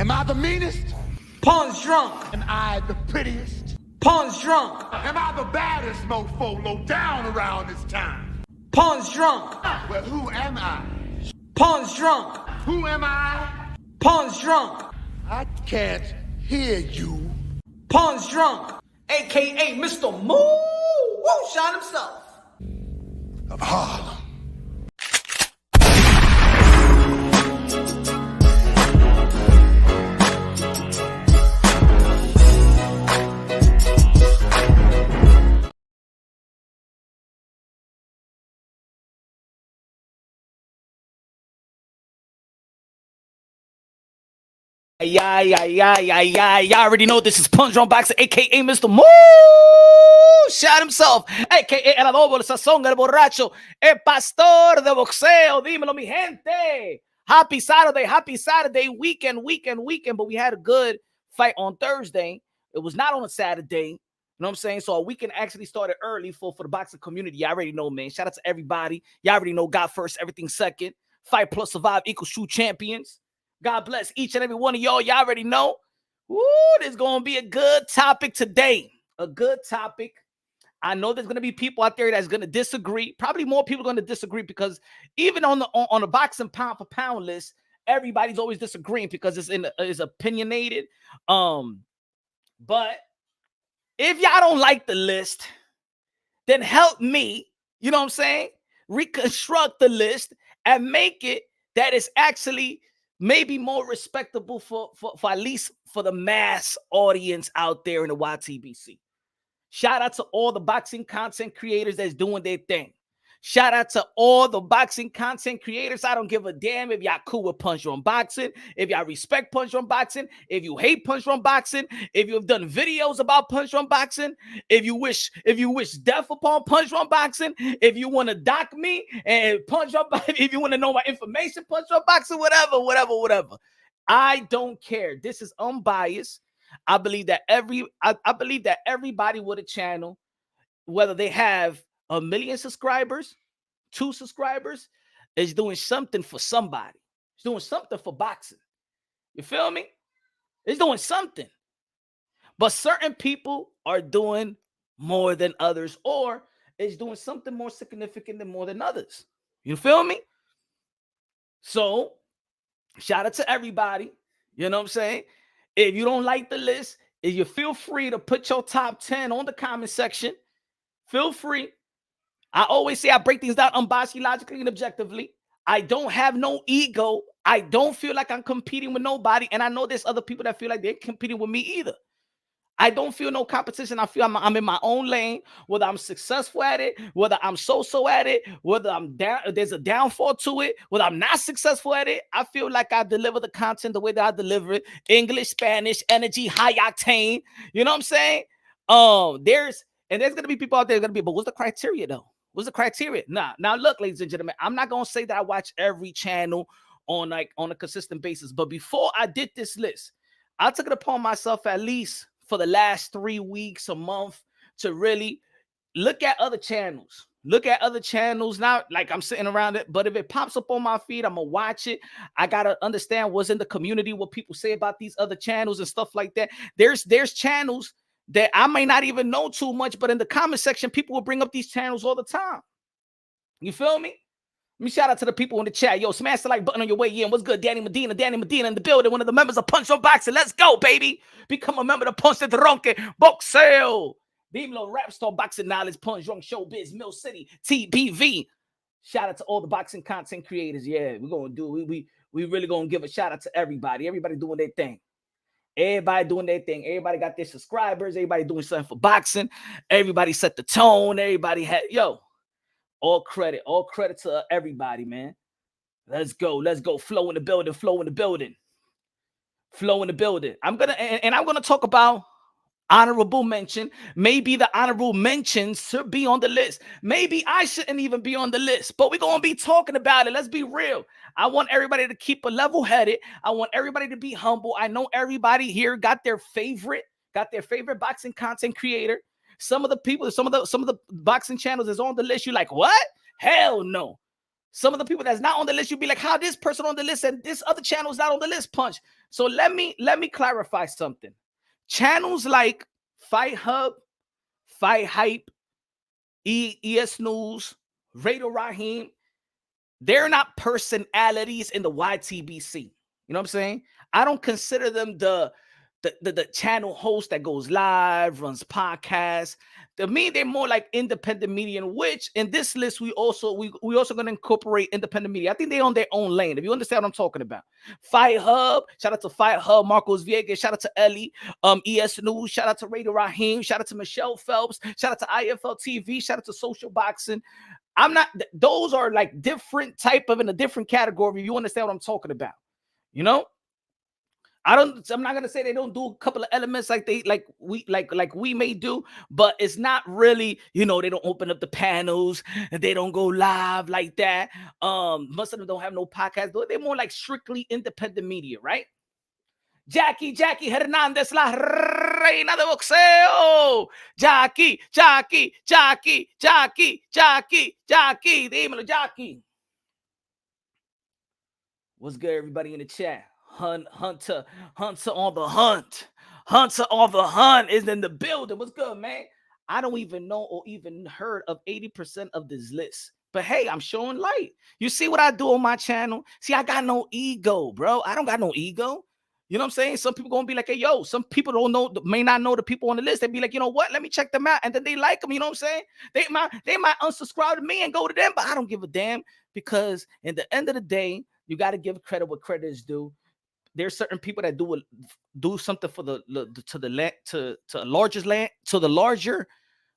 Am I the meanest? Pawn's drunk. Am I the prettiest? Pawn's drunk. Am I the baddest mofo low down around this town? Pawn's drunk. Well, who am I? Pawn's drunk. Who am I? Pawn's drunk. I can't hear you. Pawn's drunk. AKA Mr. Moo. Woo, shot himself. Of Harlem. Y'all already know this is Punch Drunk Boxer, aka Mr. Moo. Shot himself, aka El Adobo, el Sazón, el Borracho, el Pastor de Boxeo. Dímelo, mi gente. Happy Saturday, weekend. But we had a good fight on Thursday. It was not on a Saturday. You know what I'm saying? So our weekend actually started early for the boxing community. Y'all already know, man. Shout out to everybody. Y'all already know God first, everything second. Fight plus survive equals true champions. God bless each and every one of y'all. Y'all already know. Woo, there's going to be a good topic today. A good topic. I know there's going to be people out there that's going to disagree. Probably more people are going to disagree because even on the boxing pound for pound list, everybody's always disagreeing because it's opinionated. But if y'all don't like the list, then help me, you know what I'm saying, reconstruct the list and make it that it's actually maybe more respectable for at least for the mass audience out there in the YTBC. Shout out to all the boxing content creators that's doing their thing. Shout out to all the boxing content creators. I don't give a damn if y'all cool with Punch Drunk Boxing, if y'all respect Punch Drunk Boxing, if you hate Punch Drunk Boxing, if you've done videos about Punch Drunk Boxing, if you wish death upon Punch Drunk Boxing, if you want to dock me and Punch Drunk Boxing, if you want to know my information, Punch Drunk Boxing, whatever. I don't care. This is unbiased. I believe that everybody with a channel, whether they have 1 million subscribers, 2 subscribers, is doing something for somebody. It's doing something for boxing. You feel me? It's doing something. But certain people are doing more than others, or it's doing something more significant than more than others. You feel me? So, shout out to everybody. You know what I'm saying? If you don't like the list, if you feel free to put your top 10 on the comment section, feel free. I always say I break things down unbiased, logically, and objectively. I don't have no ego. I don't feel like I'm competing with nobody. And I know there's other people that feel like they're competing with me either. I don't feel no competition. I feel I'm in my own lane, whether I'm successful at it, whether I'm so-so at it, whether I'm down, there's a downfall to it, whether I'm not successful at it. I feel like I deliver the content the way that I deliver it. English, Spanish, energy, high octane. You know what I'm saying? There's going to be people out there going to be, but what's the criteria though? What's the criteria? Now look, ladies and gentlemen, I'm not going to say that I watch every channel on a consistent basis. But before I did this list, I took it upon myself at least for the last 3 weeks, a month, to really look at other channels. Not like I'm sitting around it, but if it pops up on my feed, I'm gonna watch it. I gotta understand what's in the community, what people say about these other channels and stuff like that. There's channels that I may not even know too much, but in the comment section, people will bring up these channels all the time. You feel me? Let me shout out to the people in the chat. Yo, smash the like button on your way in. What's good? Danny Medina in the building. One of the members of Punch Drunk Boxing. Let's go, baby. Become a member of Punch Drunk Boxeo. Dímelo, Rap Star Boxing Knowledge, Punch Drunk Showbiz, Mill City, TBV. Shout out to all the boxing content creators. Yeah, we're going to do we really going to give a shout out to everybody. Everybody doing their thing. Everybody got their subscribers. Everybody doing something for boxing. Everybody set the tone. Everybody had, all credit to everybody, man. Let's go. Flow in the building. I'm gonna talk about honorable mention. Maybe the honorable mentions should be on the list. Maybe I shouldn't even be on the list, but we're gonna be talking about it. Let's be real. I want everybody to keep a level headed. I want everybody to be humble. I know everybody here got their favorite boxing content creator. Some of the boxing channels is on the list. You're like, what? Hell no. Some of the people that's not on the list, you'll be like, how this person on the list and this other channel is not on the list, Punch. So let me clarify something. Channels like Fight Hub, Fight Hype, ES News, Rado Raheem, they're not personalities in the YTBC. You know what I'm saying? I don't consider them the channel host that goes live, runs podcasts. To me, they're more like independent media, in which in this list we also going to incorporate independent media. I think they own their own lane. If you understand what I'm talking about. Fight Hub, shout out to Fight Hub, Marcos Viegas, shout out to Ellie, ES News, shout out to Rado Raheem, shout out to Michelle Phelps, shout out to IFL TV, shout out to Social Boxing. Those are like different type of in a different category. You understand what I'm talking about? You know? I'm not gonna say they don't do a couple of elements like we may do, but it's not really, they don't open up the panels and they don't go live like that. Most of them don't have no podcast. They're more like strictly independent media, right? Jackie Hernandez, la reina de boxeo. Jackie. Dímelo, Jackie. What's good, everybody in the chat? Hunter on the hunt. Hunter on the hunt is in the building. What's good, man? I don't even know or even heard of 80% of this list. But hey, I'm showing light. You see what I do on my channel? See, I got no ego, bro. I don't got no ego. You know what I'm saying? Some people gonna be like, hey, yo, some people don't know, may not know the people on the list. They be like, you know what? Let me check them out. And then they like them. You know what I'm saying? They might unsubscribe to me and go to them, but I don't give a damn, because in the end of the day, you got to give credit what credit is due. There's certain people that do something for the larger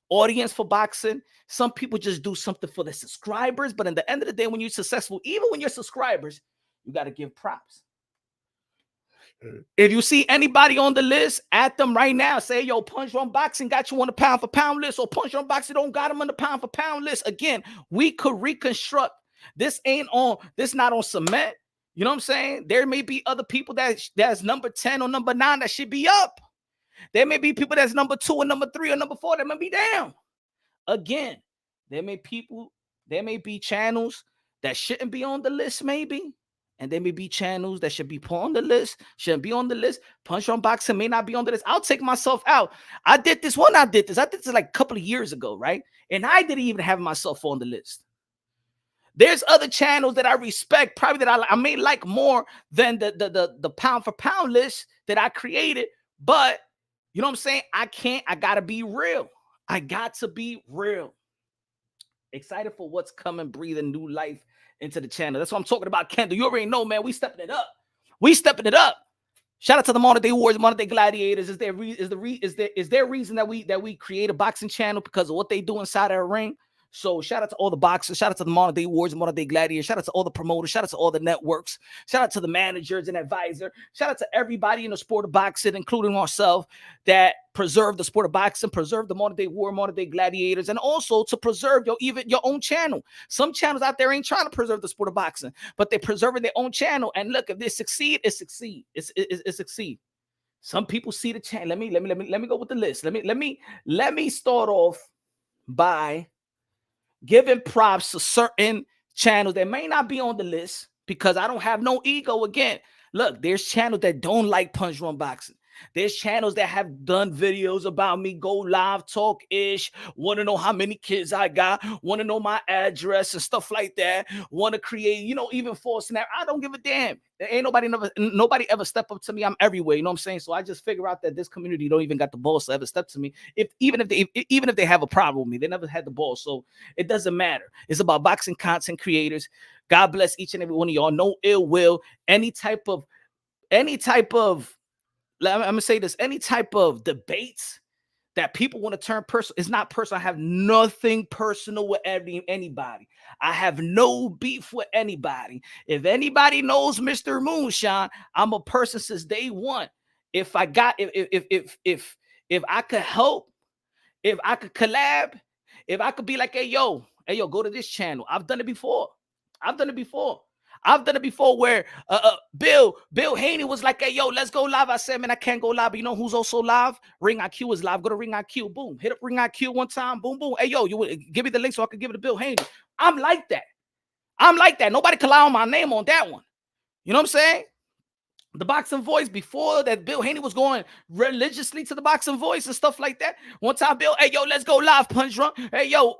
audience for boxing. Some people just do something for the subscribers. But in the end of the day, when you're successful, even when you're subscribers, you got to give props. If you see anybody on the list, at them right now. Say, yo, Punch Run Boxing got you on the pound for pound list, or Punch Run Boxing don't got him on the pound for pound list. Again, we could reconstruct. This not on cement. You know what I'm saying? There may be other people that's number 10 or number 9 that should be up. There may be people that's number 2 or number 3 or number 4 that may be down. Again, there may be channels that shouldn't be on the list, maybe. And there may be channels that should be put on the list, shouldn't be on the list. Punch Run Boxing may not be on the list. I'll take myself out. I did this like a couple of years ago, right? And I didn't even have myself on the list. There's other channels that I respect, probably that I may like more than the pound for pound list that I created. But you know what I'm saying? I gotta be real. I got to be real. Excited for what's coming, breathing new life into the channel. That's what I'm talking about, Kendall. You already know, man. We stepping it up. Shout out to the Modern Day Warriors, Modern Day Gladiators. Is there reason that we create a boxing channel because of what they do inside our ring? So shout out to all the boxers, shout out to the Modern Day Warriors, Modern Day Gladiators, shout out to all the promoters, shout out to all the networks, shout out to the managers and advisor, shout out to everybody in the sport of boxing, including ourselves, that preserve the sport of boxing, preserve the Modern Day War, Modern Day Gladiators, and also to preserve even your own channel. Some channels out there ain't trying to preserve the sport of boxing, but they're preserving their own channel. And look, if they succeed, it succeed. Some people see the channel. Let me go with the list. Let me start off by giving props to certain channels that may not be on the list, because I don't have no ego. Again, look, there's channels that don't like Punch Run Boxing. There's channels that have done videos about me, go live, talk ish, want to know how many kids I got, want to know my address and stuff like that, want to create, even false snap. I don't give a damn. There ain't nobody ever step up to me. I'm everywhere. You know what I'm saying? So I just figure out that this community don't even got the balls to ever step to me. Even if they have a problem with me, they never had the balls. So it doesn't matter. It's about boxing content creators. God bless each and every one of y'all. No ill will. Any type of I'm gonna say this, any type of debates that people want to turn personal, it's not personal. I have nothing personal with anybody. I have no beef with anybody. If anybody knows Mr. Moonshine, I'm a person since day one. If I could help, if I could collab, if I could be like, hey yo, go to this channel. I've done it before where Bill Haney was like, hey, yo, let's go live. I said, man, I can't go live. But you know who's also live? Ring IQ is live. Go to Ring IQ. Boom. Hit up Ring IQ one time. Boom, boom. Hey, yo, you give me the link so I can give it to Bill Haney. I'm like that. I'm like that. Nobody can lie on my name on that one. You know what I'm saying? The Boxing Voice, before that, Bill Haney was going religiously to the Boxing Voice and stuff like that. One time, Bill, hey, yo, let's go live, Punch Drunk. Hey, yo,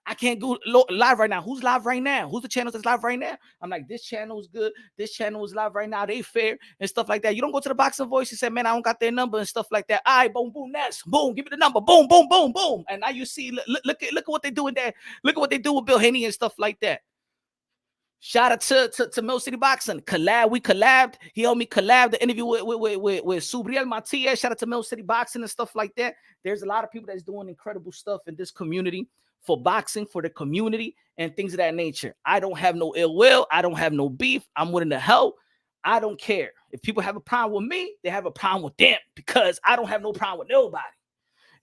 I can't go live right now. Who's live right now? Who's the channel that's live right now? I'm like, this channel is good. This channel is live right now. They fair and stuff like that. You don't go to the Boxing Voice and say, man, I don't got their number and stuff like that. All right, boom, boom, next. Boom, give me the number. Boom, boom, boom, boom. And now you see, look at what they do in there. Look at what they do with Bill Haney and stuff like that. Shout out to Mill City Boxing. We collabed. He helped me collab the interview with Subriel Matias. Shout out to Mill City Boxing and stuff like that. There's a lot of people that's doing incredible stuff in this community for boxing, for the community, and things of that nature. I don't have no ill will. I don't have no beef. I'm willing to help. I don't care. If people have a problem with me, they have a problem with them, because I don't have no problem with nobody.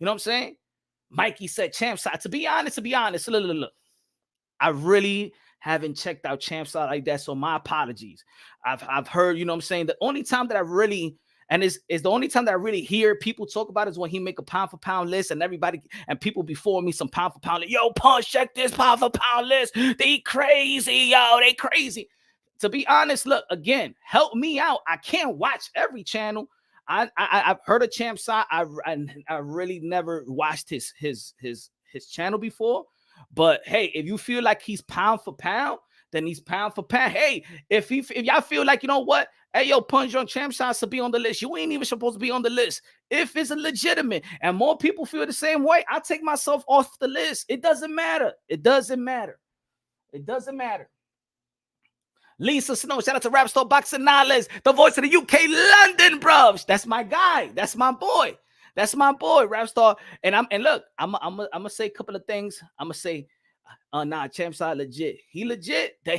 You know what I'm saying? Mikey said, champ side. To be honest, look. I really haven't checked out champ side like that, so my apologies. I've heard, you know what I'm saying, the only time that I really, and is the only time that I really hear people talk about is when he make a pound for pound list, and everybody and people before me some pound for pound list. Yo, Punch, check this pound for pound list. They crazy, yo, they crazy. To be honest, look, again, help me out. I can't watch every channel. I've heard of champ side. I really never watched his channel before. But hey, if you feel like he's pound for pound, then he's pound for pound. Hey, if y'all feel like, you know what, hey, yo, Punch Drunk champ shots to be on the list, you ain't even supposed to be on the list. If it's a legitimate and more people feel the same way, I take myself off the list. It doesn't matter. It doesn't matter. It doesn't matter. Lisa Snow, shout out to Rap Store Boxing Knowledge, the voice of the UK, London, bruv. That's my guy. That's my boy. That's my boy, Rap Star. And look, I'm gonna say a couple of things. I'm gonna say, nah, champ side legit. He legit. I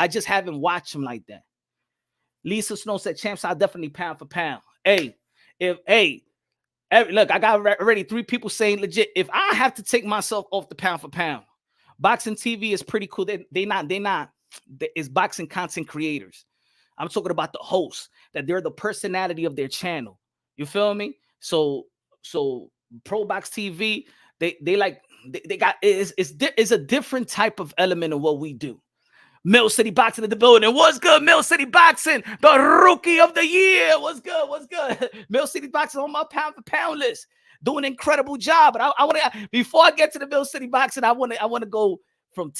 just haven't watched him like that. Lisa Snow said champ side definitely pound for pound. Look, I got already 3 people saying legit. If I have to take myself off the pound for pound, Boxing TV is pretty cool. It's boxing content creators. I'm talking about the hosts, that they're the personality of their channel. You feel me? So Pro Box TV, they got it's a different type of element of what we do. Mill City Boxing in the building. What's good, Mill City Boxing? The rookie of the year. What's good? What's good? Mill City Boxing on my pound for pound list, doing an incredible job. But I want to, before I get to the Mill City Boxing, I want to go from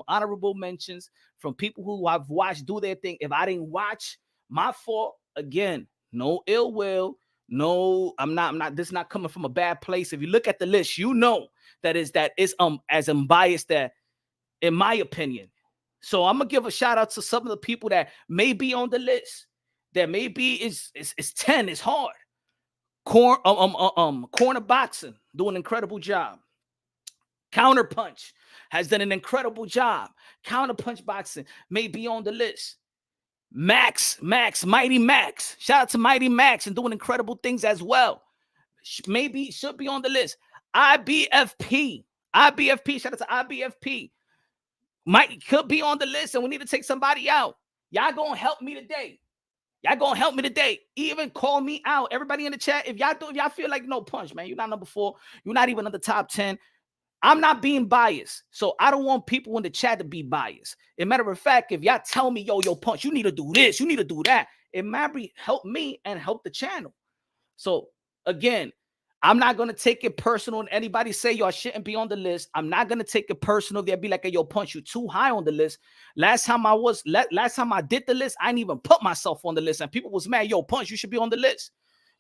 honorable mentions, from people who I've watched do their thing. If I didn't watch, my fault. Again, no ill will. No, I'm not. This is not coming from a bad place. If you look at the list, you know that is as unbiased that, in my opinion. So I'm gonna give a shout out to some of the people that may be on the list. That maybe it's 10. It's hard. Corner Boxing doing an incredible job. Counterpunch has done an incredible job. Counterpunch Boxing may be on the list. Mighty Max. Shout out to Mighty Max and doing incredible things as well. Maybe should be on the list. IBFP. Shout out to IBFP. Could be on the list, and we need to take somebody out. Y'all gonna help me today. Even call me out. Everybody in the chat, if y'all feel like, no, Punch, man, you're not number 4. You're not even in the top 10. I'm not being biased. So I don't want people in the chat to be biased. As a matter of fact, if y'all tell me, yo, Punch, you need to do this, you need to do that, it might help me and help the channel. So again, I'm not going to take it personal. And anybody say, yo, I shouldn't be on the list, I'm not going to take it personal. They'll be like, hey, yo, Punch, you too high on the list. Last time I did the list, I didn't even put myself on the list. And people was mad, yo, Punch, you should be on the list.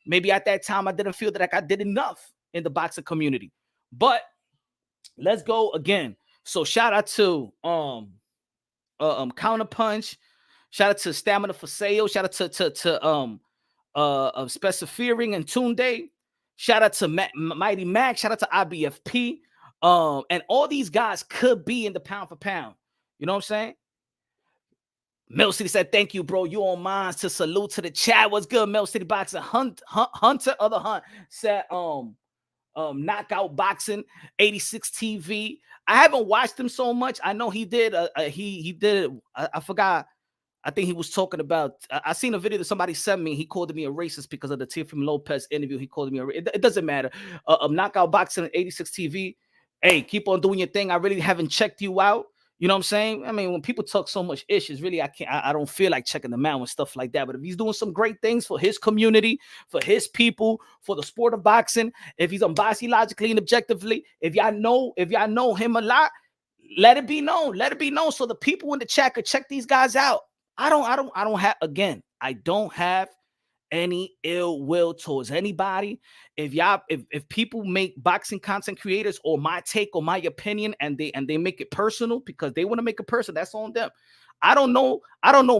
Maybe at that time, I didn't feel that I did enough in the boxing community. But let's go again. So shout out to Counterpunch. Shout out to Stamina for Sale. Shout out to Specifering and Tunde. Shout out to Mighty Max. Shout out to IBFP. And all these guys could be in the pound for pound. You know what I'm saying? Mill City said, thank you, bro. You on mine. To salute to the chat. What's good, Mill City Boxing? Hunter of the Hunt said, Knockout Boxing 86 TV. I haven't watched him so much. I know he did. I forgot. I think he was talking about. I seen a video that somebody sent me. He called me a racist because of the Teofimo Lopez interview. He called me a. It doesn't matter. Knockout Boxing 86 TV. hey, keep on doing your thing. I really haven't checked you out. You know what I'm saying? I mean, when people talk so much issues, really, I don't feel like checking them out and stuff like that. But if he's doing some great things for his community, for his people, for the sport of boxing, if he's unbiased, logically and objectively, if y'all know him a lot, let it be known. Let it be known so the people in the chat could check these guys out. I don't have any ill will towards anybody. If people make boxing content creators or my take or my opinion and they make it personal because they want to make it personal, that's on them. I don't know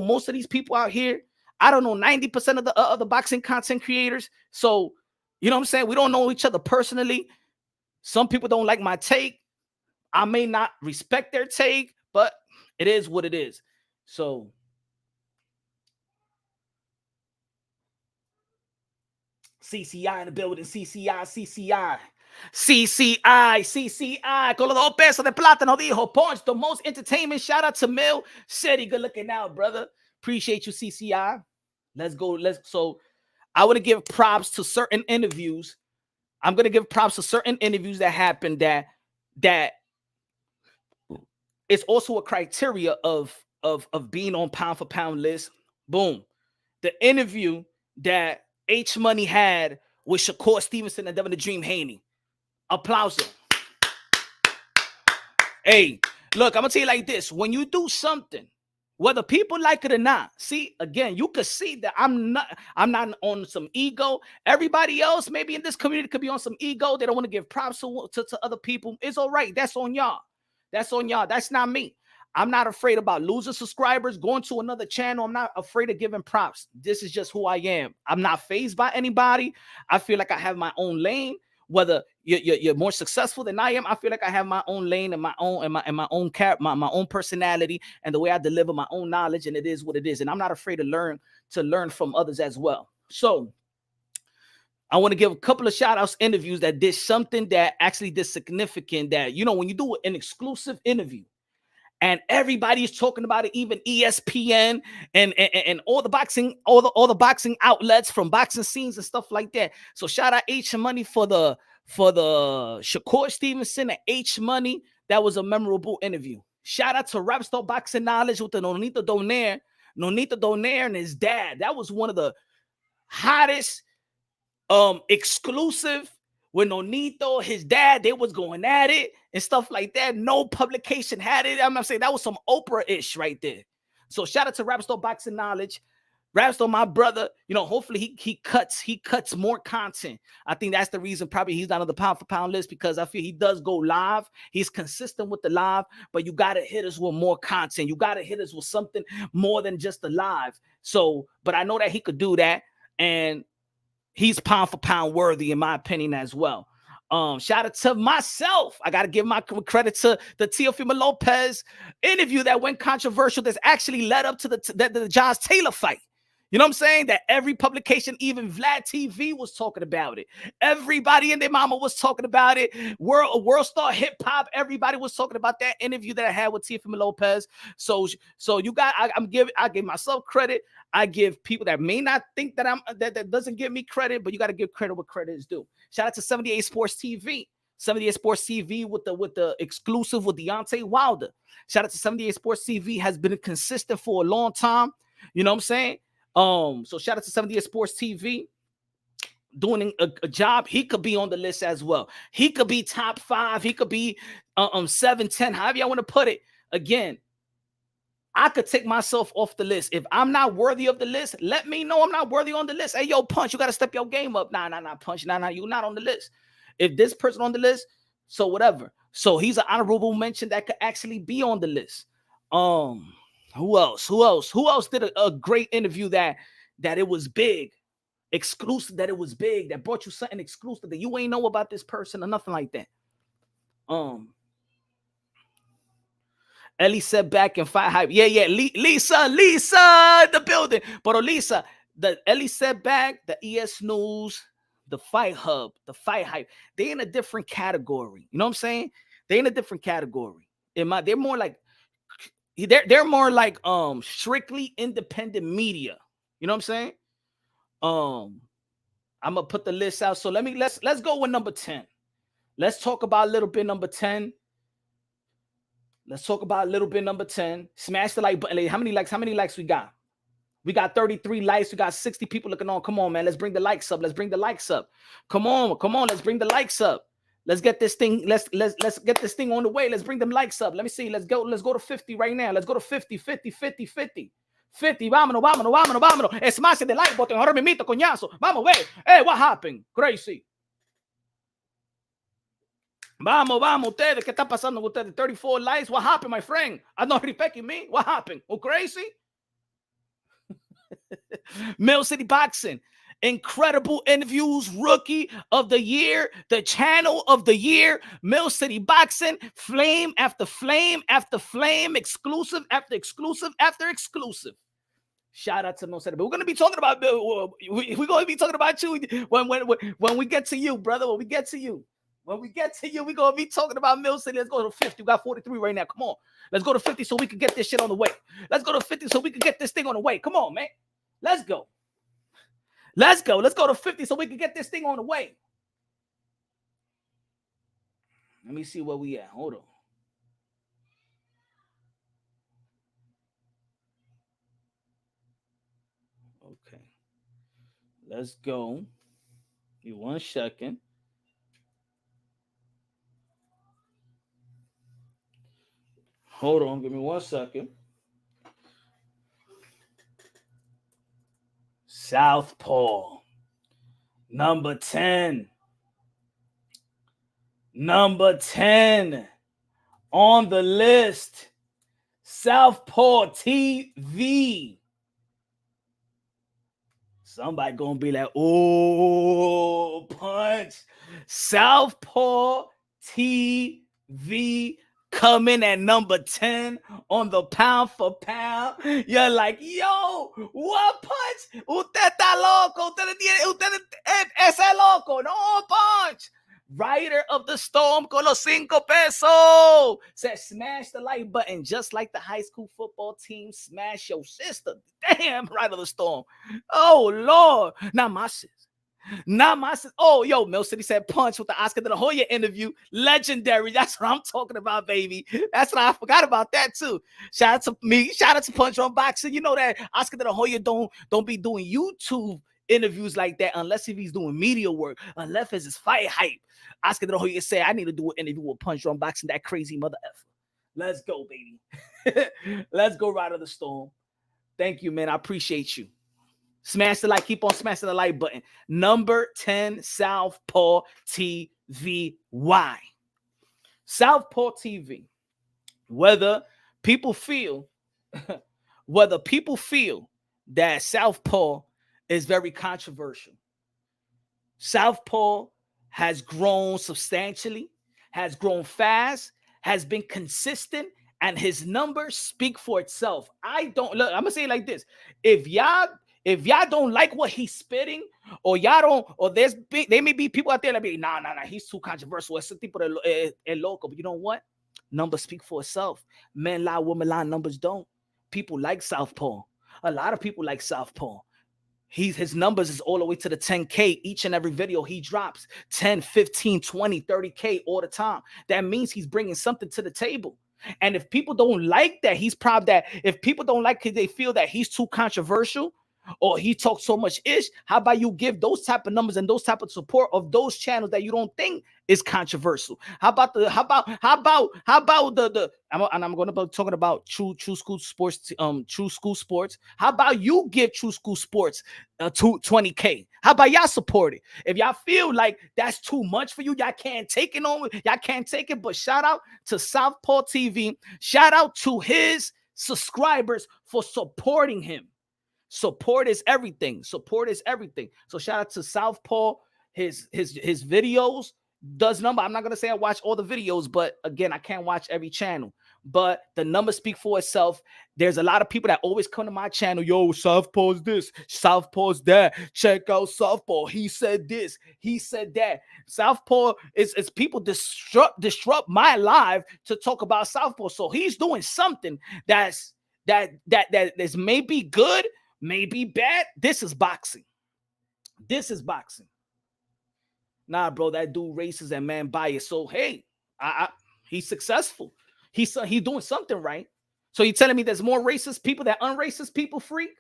most of these people out here. I don't know 90% of the boxing content creators. So, you know what I'm saying? We don't know each other personally. Some people don't like my take. I may not respect their take, but it is what it is. So CCI in the building. CCI. Con los 2 pesos de plátano dijo Punch, the most entertainment. Shout out to Mill City. Good looking out, brother. Appreciate you, CCI. Let's go. So I want to give props to certain interviews. I'm going to give props to certain interviews that happened that it's also a criteria of being on pound for pound list. Boom. The interview that H Money had with Shakur Stevenson and Devin the Dream Haney. Applause. Hey, look, I'm gonna tell you like this: when you do something, whether people like it or not, see, again, you could see that I'm not on some ego. Everybody else, maybe in this community, could be on some ego. They don't want to give props to other people. It's all right. That's on y'all. That's on y'all. That's not me. I'm not afraid about losing subscribers, going to another channel. I'm not afraid of giving props. This is just who I am. I'm not fazed by anybody. I feel like I have my own lane. Whether you're more successful than I am, I feel like I have my own lane and my own my own personality and the way I deliver my own knowledge, and it is what it is. And I'm not afraid to learn from others as well. So I want to give a couple of shout outs, interviews that did something that actually did significant. That, you know, when you do an exclusive interview, and everybody is talking about it, even ESPN and all the boxing, all the boxing outlets from boxing scenes and stuff like that. So shout out H Money for the Shakur Stevenson and H Money. That was a memorable interview. Shout out to Rapstar Boxing Knowledge with the Nonito Donaire and his dad. That was one of the hottest exclusive. When Nonito, his dad, they was going at it and stuff like that. No publication had it. I'm not saying that was some Oprah-ish right there. So shout out to Rapstar Boxing Knowledge. Rapstar, my brother, you know, hopefully he cuts more content. I think that's the reason probably he's not on the pound for pound list, because I feel he does go live. He's consistent with the live, but you got to hit us with more content. You got to hit us with something more than just the live. So, but I know that he could do that. And he's pound for pound worthy, in my opinion, as well. Shout out to myself. I got to give my credit to the Teofimo Lopez interview that went controversial. That's actually led up to the Josh Taylor fight. You know what I'm saying? That every publication, even Vlad TV, was talking about it. Everybody and their mama was talking about it. World Star Hip Hop, everybody was talking about that interview that I had with Teofimo Lopez. So you got, I give myself credit. I give people that may not think that that doesn't give me credit, but you got to give credit where credit is due. Shout out to 78 Sports TV. 78 Sports TV with the exclusive with Deontay Wilder. Shout out to 78 Sports TV, has been consistent for a long time. You know what I'm saying? So shout out to 78 Sports TV doing a job. He could be on the list as well. He could be top 5. He could be 7, 10, however y'all want to put it. Again, I could take myself off the list. If I'm not worthy of the list, let me know I'm not worthy on the list. Hey, yo, Punch, you got to step your game up. Nah, Punch. Nah, you're not on the list. If this person on the list, so whatever. So he's an honorable mention that could actually be on the list. Who else did a great interview that it was big, exclusive, that it was big, that brought you something exclusive that you ain't know about this person or nothing like that? Ellie said back and fight hype. Yeah. Lisa, the building. But Lisa, the Ellie said back, the ES News, the Fight Hub, the Fight Hype, they in a different category. You know what I'm saying? They in a different category. They're more like strictly independent media. You know what I'm saying? I'm gonna put the list out. So let's go with number 10. Let's talk about a little bit number 10. Let's talk about a little bit number 10. Smash the like button. How many likes? How many likes we got? We got 33 likes. We got 60 people looking on. Come on, man. Let's bring the likes up. Let's bring the likes up. Come on. Come on. Let's bring the likes up. Let's get this thing. Let's get this thing on the way. Let's bring them likes up. Let me see. Let's go to 50 right now. Let's go to 50, 50, 50, 50. 50. Vámonos, vámonos, vámonos, vámonos. Smash the like button. Ahora mismo, coñazo. Vamos, wey. Hey, what happened? Crazy. Vamos, vamos, ustedes. ¿Qué está pasando con ustedes? 34 likes. What happened, my friend? I'm not respecting me. What happened? Oh, crazy? Mill City Boxing, incredible interviews, rookie of the year, the channel of the year, Mill City Boxing, flame after flame after flame, exclusive after exclusive after exclusive. Shout out to Mill City. But we're gonna be talking about we're gonna be talking about you when we get to you, brother. When we get to you. When we get to you, we're going to be talking about Mill City. Let's go to 50. We got 43 right now. Come on. Let's go to 50 so we can get this shit on the way. Let's go to 50 so we can get this thing on the way. Come on, man. Let's go. Let's go. Let's go to 50 so we can get this thing on the way. Let me see where we at. Hold on. Okay. Let's go. Give me 1 second. Hold on, give me 1 second. Southpaw, number 10. Number 10 on the list. Southpaw TV. Somebody gonna be like, oh, punch. Southpaw TV. Coming at number 10 on the pound for pound. You're like, yo, what punch? Usted está loco. Usted es loco. No punch. Rider of the storm con los 5 pesos. Said smash the like button just like the high school football team smash your sister. Damn, Rider of the storm. Oh, Lord. Not my sis. Not my sis. Oh, yo, Mill City said punch with the Oscar de la Hoya interview. Legendary. That's what I'm talking about, baby. That's what I forgot about that, too. Shout out to me. Shout out to Punch on Boxing. You know that Oscar de la Hoya don't be doing YouTube interviews like that unless if he's doing media work, unless it's his fight hype. Oscar de la Hoya said, I need to do an interview with Punch on Boxing, that crazy mother effer. Let's go, baby. Let's go, Rider of the Storm. Thank you, man. I appreciate you. Smash the like. Keep on smashing the like button. Number 10, Southpaw TV. Why? Southpaw TV. Whether people feel that Southpaw is very controversial. Southpaw has grown substantially, has grown fast, has been consistent, and his numbers speak for itself. I'm gonna say it like this: if y'all don't like what he's spitting, or y'all don't, or there may be people out there that be, nah, he's too controversial. Ese tipo de loco. But you know what? Numbers speak for itself. Men lie, women lie, numbers don't. People like Southpaw. A lot of people like Southpaw. His numbers is all the way to the 10K each and every video he drops. 10, 15, 20, 30K all the time. That means he's bringing something to the table. And if people don't like that, if people don't like it, they feel that he's too controversial, or he talks so much ish, how about you give those type of numbers and those type of support of those channels that you don't think is controversial? I'm going to be talking about True School Sports, True School Sports. How about you give True School Sports 20K? How about y'all support it? If y'all feel like that's too much for you, y'all can't take it. But shout out to Southpaw TV. Shout out to his subscribers for supporting him. Support is everything. So shout out to Southpaw. His videos does number. I'm not gonna say I watch all the videos, but again, I can't watch every channel. But the numbers speak for itself. There's a lot of people that always come to my channel. Yo, Southpaw's this, Southpaw's that. Check out Southpaw. He said this, he said that. Southpaw is people disrupt my live to talk about Southpaw. So he's doing something that is maybe good, maybe bad. This is boxing. Nah, bro, that dude racist and man biased. So hey, he's successful. He's doing something right. So you telling me there's more racist people than unracist people, freak?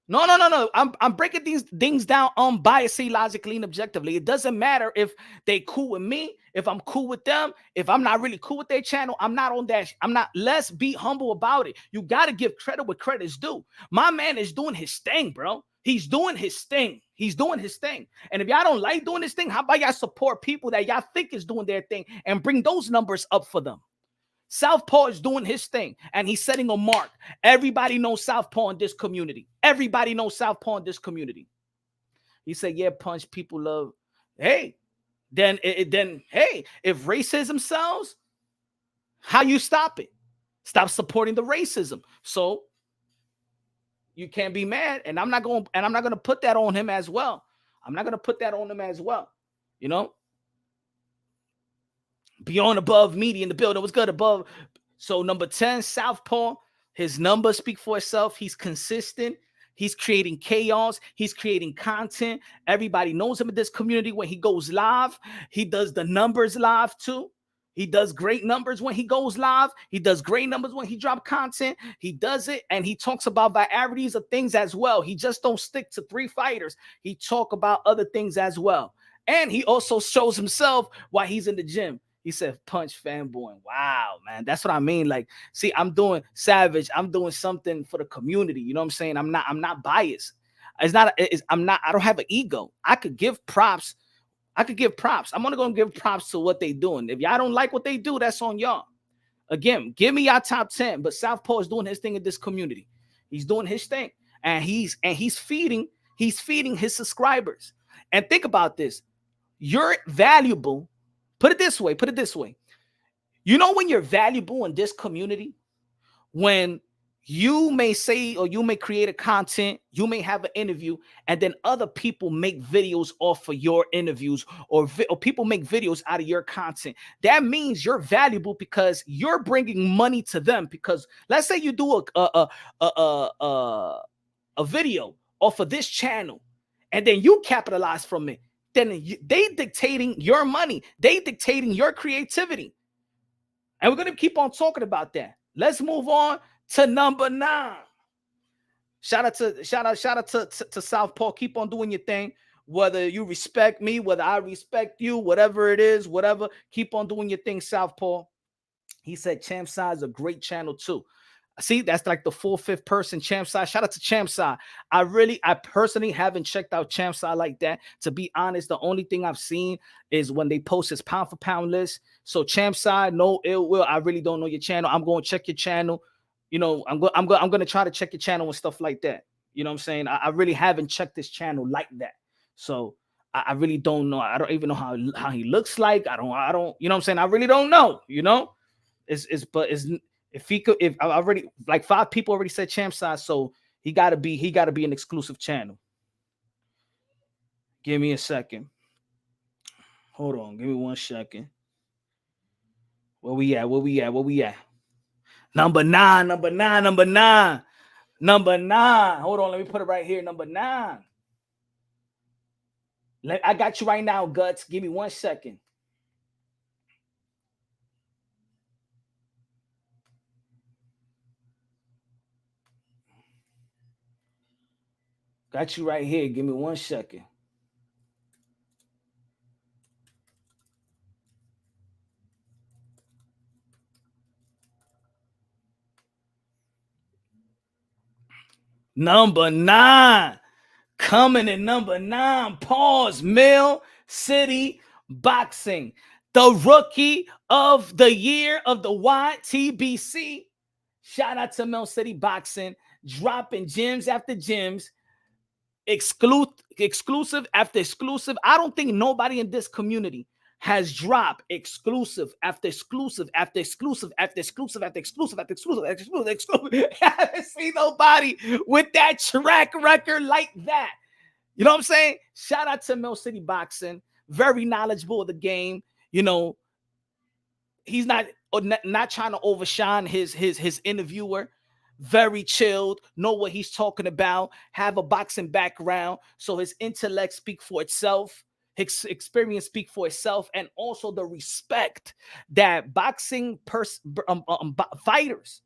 No, no, no, no. I'm breaking these things down unbiasedly, logically, and objectively. It doesn't matter if they cool with me, if I'm cool with them, if I'm not really cool with their channel. I'm not on that. I'm not. Let's be humble about it. You got to give credit where credit's due. My man is doing his thing, bro. He's doing his thing. He's doing his thing. And if y'all don't like doing this thing, how about y'all support people that y'all think is doing their thing and bring those numbers up for them? Southpaw is doing his thing, and he's setting a mark. Everybody knows Southpaw in this community. Everybody knows Southpaw in this community. He said, yeah, Punch, people love. Hey, then hey, if racism sells, how you stop it? Stop supporting the racism. So you can't be mad, and I'm not going to put that on him as well. I'm not going to put that on him as well. You know? Beyond above media in the building. What's good above? So number 10, Southpaw. His numbers speak for itself. He's consistent. He's creating chaos. He's creating content. Everybody knows him in this community. When he goes live, he does the numbers live too. He does great numbers when he goes live. He does great numbers when he drops content. He does it, and he talks about varieties of things as well. He just don't stick to 3 fighters. He talk about other things as well. And he also shows himself while he's in the gym. He said, Punch fanboy. Wow, man. That's what I mean. Like, see, I'm doing Savage. I'm doing something for the community. You know what I'm saying? I'm not biased. I don't have an ego. I could give props. I'm only going to give props to what they doing. If y'all don't like what they do, that's on y'all. Again, give me y'all top 10. But Southpaw is doing his thing in this community. He's doing his thing. And he's feeding his subscribers. And think about this. You're valuable. Put it this way. You know when you're valuable in this community? When you may say, or you may create a content, you may have an interview, and then other people make videos off of your interviews, or people make videos out of your content. That means you're valuable because you're bringing money to them. Because let's say you do a video off of this channel, and then you capitalize from it. Then they dictating your money. They dictating your creativity. And we're going to keep on talking about that. Let's move on to number 9. Shout out to Southpaw. Keep on doing your thing. Whether you respect me, whether I respect you, whatever it is, whatever. Keep on doing your thing, Southpaw. He said Champ Side is a great channel too. See, that's like the 4th, 5th person, Champ Side. Shout out to Champ Side. I personally haven't checked out Champ Side like that. To be honest, the only thing I've seen is when they post his pound for pound list. So Champ Side, no ill will. I really don't know your channel. I'm going to check your channel. You know, I'm going to try to check your channel and stuff like that. You know what I'm saying? I really haven't checked this channel like that. So I really don't know. I don't even know how he looks like. I don't, you know what I'm saying? I really don't know, you know? If I already, like 5 people already said Champ Side, so he gotta be an exclusive channel. Give me a second. Hold on, give me 1 second. Where we at? Number 9. Hold on, let me put it right here. Number 9. I got you right now, Guts. Give me 1 second. Got you right here. Give me 1 second. Number 9. Coming in number 9. Pause. Mill City Boxing. The rookie of the year of the YTBC. Shout out to Mill City Boxing. Dropping gems after gems. Exclusive after exclusive. I don't think nobody in this community has dropped exclusive after exclusive after exclusive after exclusive after exclusive after exclusive after exclusive. I haven't seen nobody with that track record like that. You know what I'm saying? Shout out to Mill City Boxing. Very knowledgeable of the game. You know, he's not trying to overshine his interviewer. Very chilled, know what he's talking about, have a boxing background, so his intellect speak for itself. His experience speak for itself, and also the respect that fighters,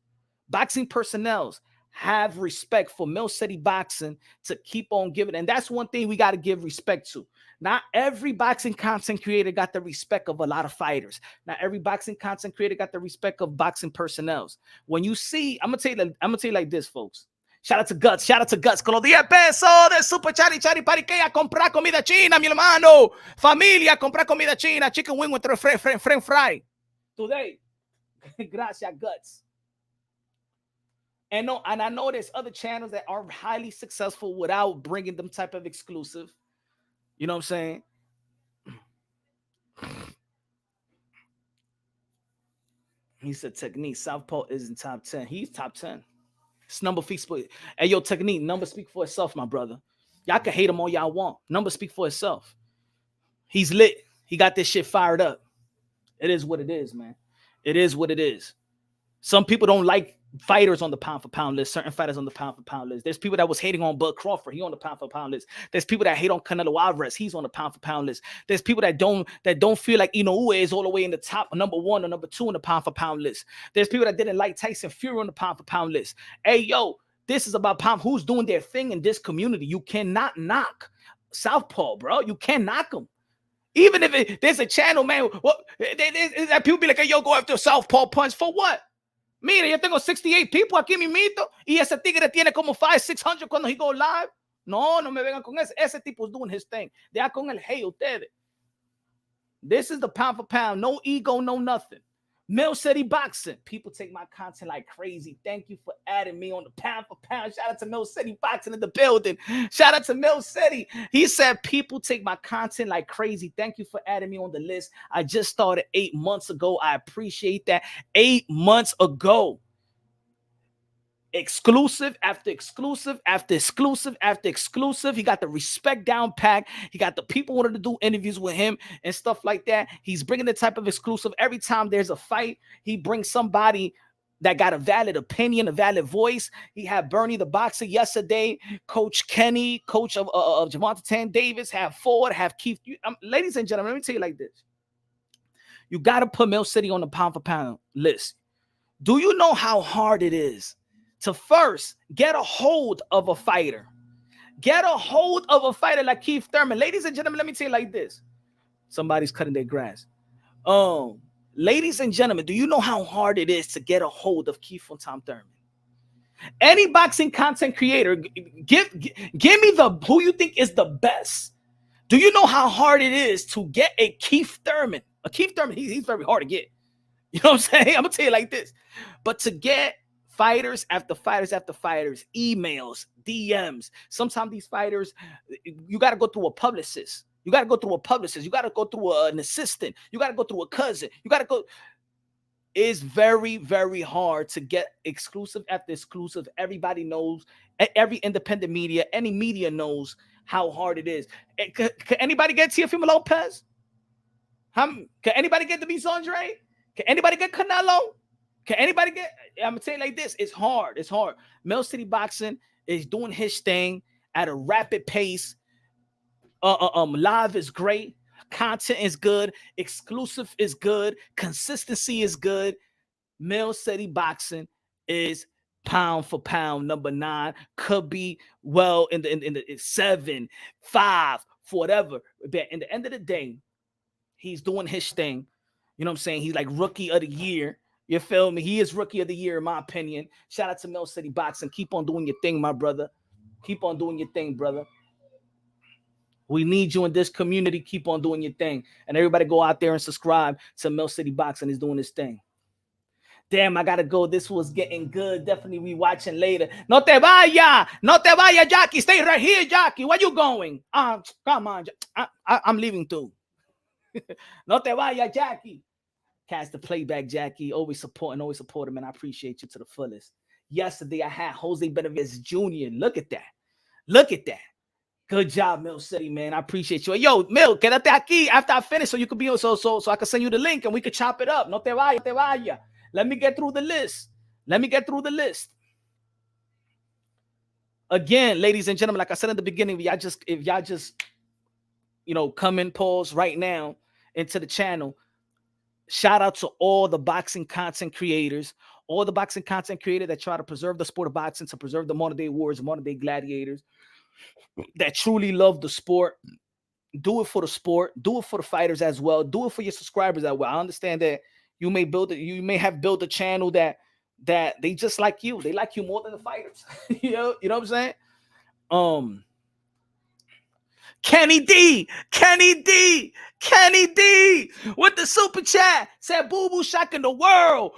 boxing personnel have respect for Mill City Boxing to keep on giving. And that's one thing we got to give respect to. Not every boxing content creator got the respect of a lot of fighters. Not every boxing content creator got the respect of boxing personnel. When you see, I'm gonna tell you like this, folks. Shout out to Guts. Shout out to Guts. Con los 10 pesos de Super Chari Chari Parique a comprar comida china, mi hermano. Familia, comprar comida china. Chicken wing with french fry. Today. Gracias, Guts. And I know there's other channels that are highly successful without bringing them type of exclusive. You know what I'm saying? He said Technique. Southpaw isn't top 10. He's top 10. It's number speaks for it. Hey, yo, Technique, number speak for itself, my brother. Y'all can hate him all y'all want. Number speak for itself. He's lit. He got this shit fired up. It is what it is, man. It is what it is. Some people don't like fighters on the pound for pound list. Certain fighters on the pound for pound list. There's people that was hating on Bud Crawford. He on the pound for pound list. There's people that hate on Canelo Alvarez. He's on the pound for pound list. There's people that don't feel like Inoue is all the way in the top, number 1 or number 2 on the pound for pound list. There's people that didn't like Tyson Fury on the pound for pound list. Hey, yo, this is about pound. Who's doing their thing in this community? You cannot knock Southpaw, bro. You can't knock him. Even if there's a channel, man. What that people be like, hey, yo, go after Southpaw punch for what? Mira, yo tengo 68 people aquí mimito y ese tigre tiene como 500-600 cuando he go live. No me vengan con ese. Ese tipo is doing his thing. Deja con el hey ustedes. This is the pound for pound. No ego, no nothing. Mill City Boxing. People take my content like crazy. Thank you for adding me on the pound for pound. Shout out to Mill City Boxing in the building. Shout out to Mill City. He said people take my content like crazy. Thank you for adding me on the list. I just started 8 months ago. I appreciate that. 8 months ago. Exclusive after exclusive after exclusive after exclusive. He got the respect down pack. He got the people wanted to do interviews with him and stuff like that. He's bringing the type of exclusive. Every time there's a fight, he brings somebody that got a valid opinion, a valid voice. He had Bernie the boxer yesterday, Coach Kenny, coach of Javante Tan Davis, have Ford, have Keith. Ladies and gentlemen, let me tell you like this. You got to put Mill City on the pound for pound list. Do you know how hard it is to first get a hold of a fighter? Get a hold of a fighter like Keith Thurman. Ladies and gentlemen, let me tell you like this. Somebody's cutting their grass. Ladies and gentlemen, do you know how hard it is to get a hold of Keith from Tom Thurman? Any boxing content creator, give me who you think is the best. Do you know how hard it is to get a Keith Thurman? A Keith Thurman, he's very hard to get. You know what I'm saying? I'm going to tell you like this. But to get fighters after fighters after fighters, emails, DMs. Sometimes these fighters, you got to go through a publicist. You got to go through a publicist. You got to go through an assistant. You got to go through a cousin. You got to go. It's very, very hard to get exclusive after exclusive. Everybody knows. Every independent media, any media knows how hard it is. Can anybody get Teofimo Lopez? Can anybody get the Andre? Can anybody get Canelo? Can anybody get? I'm gonna tell you like this. It's hard. It's hard. Mill City Boxing is doing his thing at a rapid pace. Live is great. Content is good. Exclusive is good. Consistency is good. Mill City Boxing is pound for pound number 9. Could be well in the 7, 5, for whatever. But in the end of the day, he's doing his thing. You know what I'm saying? He's like rookie of the year. You feel me? He is rookie of the year, in my opinion. Shout out to Mill City Boxing. Keep on doing your thing, my brother. Keep on doing your thing, brother. We need you in this community. Keep on doing your thing. And everybody go out there and subscribe to Mill City Boxing. He's doing his thing. Damn, I got to go. This was getting good. Definitely be watching later. No te vaya. No te vaya, Jackie. Stay right here, Jackie. Where you going? Come on. I'm leaving too. No te vaya, Jackie. Cast the playback, Jackie. Always supporting, man. I appreciate you to the fullest. Yesterday, I had Jose Benavides Jr. Look at that. Look at that. Good job, Mill City, man. I appreciate you. Yo, Mill, quédate aquí after I finish so you could be on, so I can send you the link and we could chop it up. No te vaya, te vaya. Let me get through the list. Again, ladies and gentlemen, like I said in the beginning, if y'all just come in, pause right now into the channel. Shout out to all the boxing content creators, that try to preserve the sport of boxing, to preserve the modern day wars, modern day gladiators that truly love the sport. Do it for the sport, do it for the fighters as well, do it for your subscribers as well. I understand that you may have built a channel that they just like you. They like you more than the fighters. you know what I'm saying? Kenny D with the super chat said, Boo Boo shocking the world.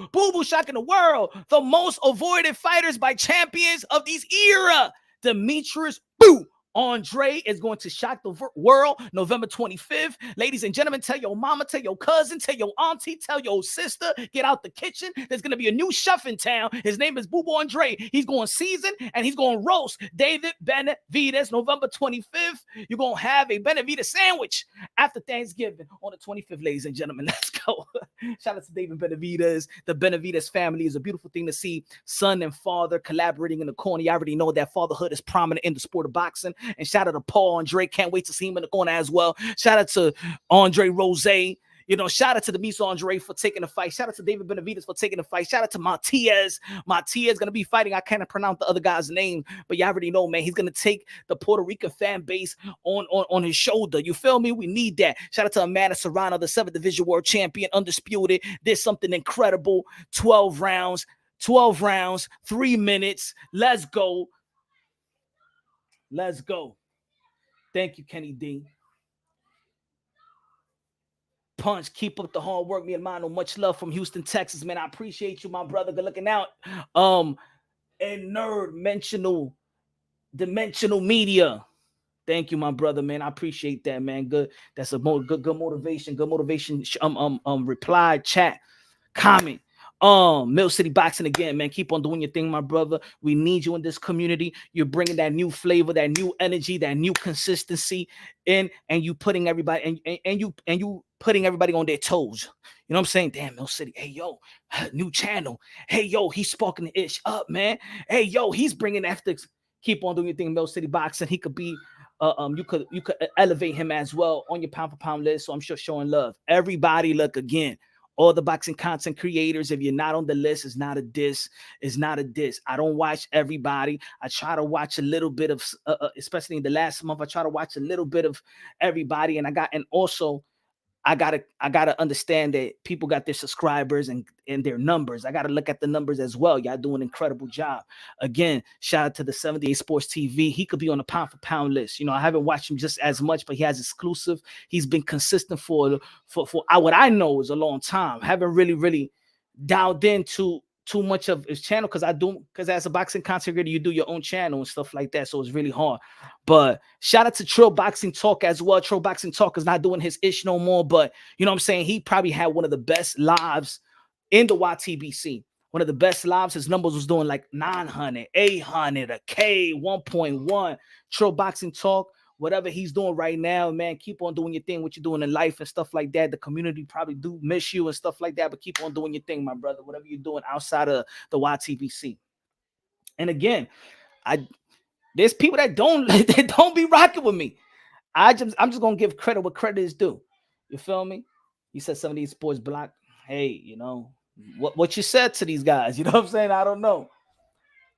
The most avoided fighters by champions of these era. Demetrius Boo Andre is going to shock the world November 25th. Ladies and gentlemen, tell your mama, tell your cousin, tell your auntie, tell your sister, get out the kitchen. There's going to be a new chef in town. His name is Boo Boo Andre. He's going to season and he's going to roast David Benavidez November 25th. You're going to have a Benavidez sandwich after Thanksgiving on the 25th, ladies and gentlemen. Let's go. Shout out to David Benavidez. The Benavidez family is a beautiful thing to see. Son and father collaborating in the corner. You already know that fatherhood is prominent in the sport of boxing. And shout out to Paul Andre. Can't wait to see him in the corner as well. Shout out to Andre Rose. Shout out to the Demetrius Andre for taking the fight. Shout out to David Benavidez for taking the fight. Shout out to Matias. Matias going to be fighting. I can't pronounce the other guy's name, but you already know, man. He's going to take the Puerto Rican fan base on his shoulder. You feel me? We need that. Shout out to Amanda Serrano, the 7th Division World Champion, undisputed. Did something incredible. 12 rounds, 3 minutes. Let's go. Thank you, Kenny D. Punch, keep up the hard work, mi hermano. Much love from Houston, Texas, man. I appreciate you, my brother. Good looking out. And dimensional media. Thank you, my brother, man. I appreciate that, man. Good. That's a good motivation. Good motivation. Reply, chat, comment. Mill City Boxing again, man. Keep on doing your thing, my brother. We need you in this community. You're bringing that new flavor, that new energy, that new consistency in, and you putting everybody and you putting everybody on their toes. You know what I'm saying? Damn, Mill City. Hey, yo, new channel. Hey, yo, he's sparking the ish up, man. Hey, yo, he's bringing ethics. Keep on doing your thing, Mill City Boxing. He could be. You could elevate him as well on your pound for pound list. So I'm sure showing love. Everybody, look again. All the boxing content creators, if you're not on the list, it's not a diss. It's not a diss. I don't watch everybody. I try to watch a little bit of, especially in the last month, I try to watch a little bit of everybody. And I gotta understand that people got their subscribers and their numbers. I gotta look at the numbers as well. Y'all do an incredible job. Again, shout out to the 78 Sports TV. He could be on the pound for pound list. I haven't watched him just as much, but he has exclusive. He's been consistent for what I know is a long time. Haven't really dialed into too much of his channel because as a boxing content creator, you do your own channel and stuff like that. So it's really hard. But shout out to Trill Boxing Talk as well. Trill Boxing Talk is not doing his ish no more, but you know what I'm saying? He probably had one of the best lives in the YTBC. One of the best lives. His numbers was doing like 900, 800, a K, 1.1. Trill Boxing Talk. Whatever he's doing right now, man, keep on doing your thing, what you're doing in life and stuff like that. The community probably do miss you and stuff like that, but keep on doing your thing, my brother, whatever you're doing outside of the YTBC. And again, there's people that don't be rocking with me. I'm just going to give credit what credit is due. You feel me? You said 78 Sports Block. Hey, what you said to these guys, you know what I'm saying? I don't know.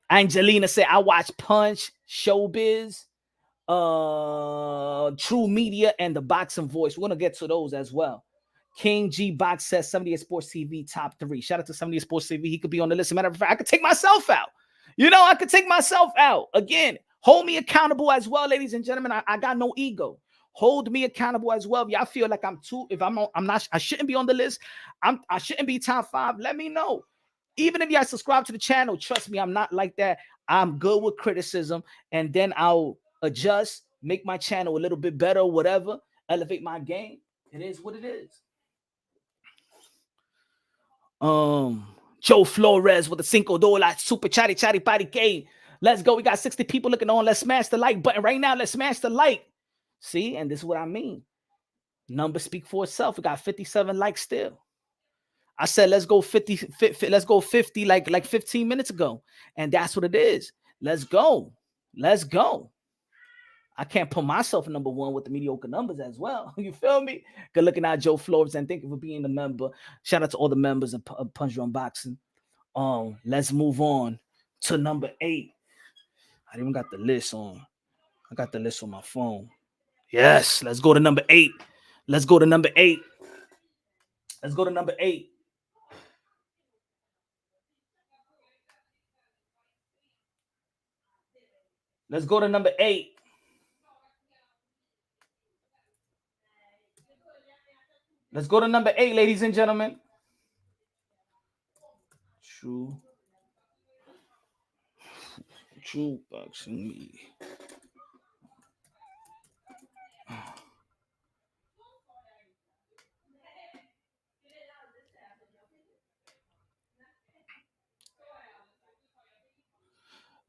Angelina said, I watch Punch, Showbiz, True Media, and the Boxing Voice. We're gonna get to those as well. King G Box says 78 Sports TV top 3. Shout out to 78 Sports TV. He could be on the list. As a matter of fact, I could take myself out. I could take myself out. Again, hold me accountable as well, ladies and gentlemen. I got no ego. Hold me accountable as well. If y'all feel like I shouldn't be on the list. I shouldn't be top 5. Let me know. Even if y'all subscribe to the channel, trust me, I'm not like that. I'm good with criticism, and then I'll adjust, make my channel a little bit better, whatever, elevate my game. It is what it is. Joe Flores with a $5 super chatty party K. Let's go. We got 60 people looking on. Let's smash the like button right now. Let's smash the like. See, and this is what I mean. Numbers speak for itself. We got 57 likes still. I said let's go 50. Let's go 50 like 15 minutes ago, and that's what it is. Let's go. I can't put myself number one with the mediocre numbers as well. You feel me? Good looking out, Joe Flores, and thank you for being a member. Shout out to all the members of Punch Drunk Boxing. Let's move on to number 8. I even got the list on. I got the list on my phone. Yes, let's go to number 8. Let's go to number 8. Let's go to number 8. Let's go to number 8. Let's go to number 8, ladies and gentlemen. True boxing media.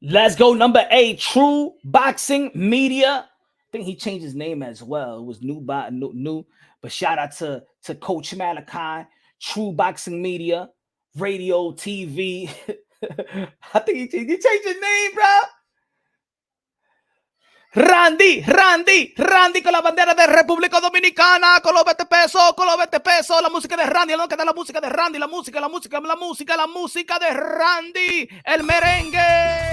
Let's go, number 8. True Boxing Media. I think he changed his name as well. It was new, but shout out to Coach Malachi. True Boxing Media, radio, TV. I think he changed his name, bro. Randy con la bandera de República Dominicana, con los 20 pesos, la música de Randy, la música de Randy, la música de Randy, el merengue.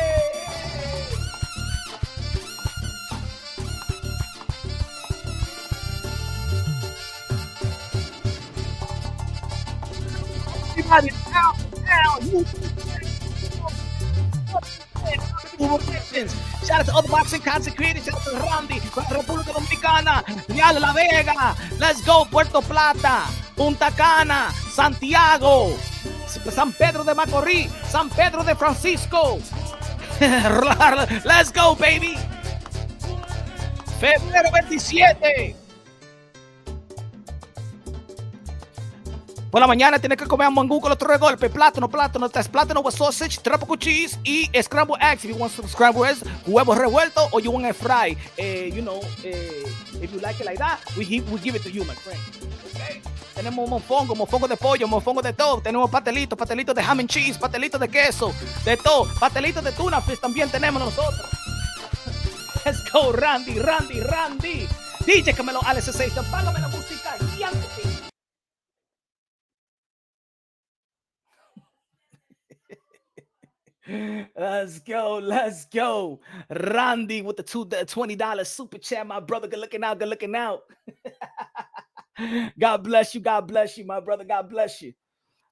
Shout out to other boxing content creators. Shout out to Randy, República Dominicana, Real La Vega. Let's go, Puerto Plata, Punta Cana, Santiago, San Pedro de Macorís, San Pedro de Francisco. Let's go, baby. Febrero 27. Por la mañana tienes que comer mangú con los 3 golpes. Plátano, plátano with sausage, tropical cheese y scrambled eggs. If you want some scrambled eggs, huevos revueltos, or you want a fry. If you like it like that, we give it to you, my friend. Okay? Tenemos mofongo de pollo, mofongo de todo. Tenemos patelitos de ham and cheese, patelitos de queso, de todo. Patelitos de tuna fish también tenemos nosotros. Let's go, Randy. DJ Camelo Alex Sensation, págame la música. Let's go. Randy with the $20 super chat, my brother. Good looking out. God bless you, my brother. God bless you.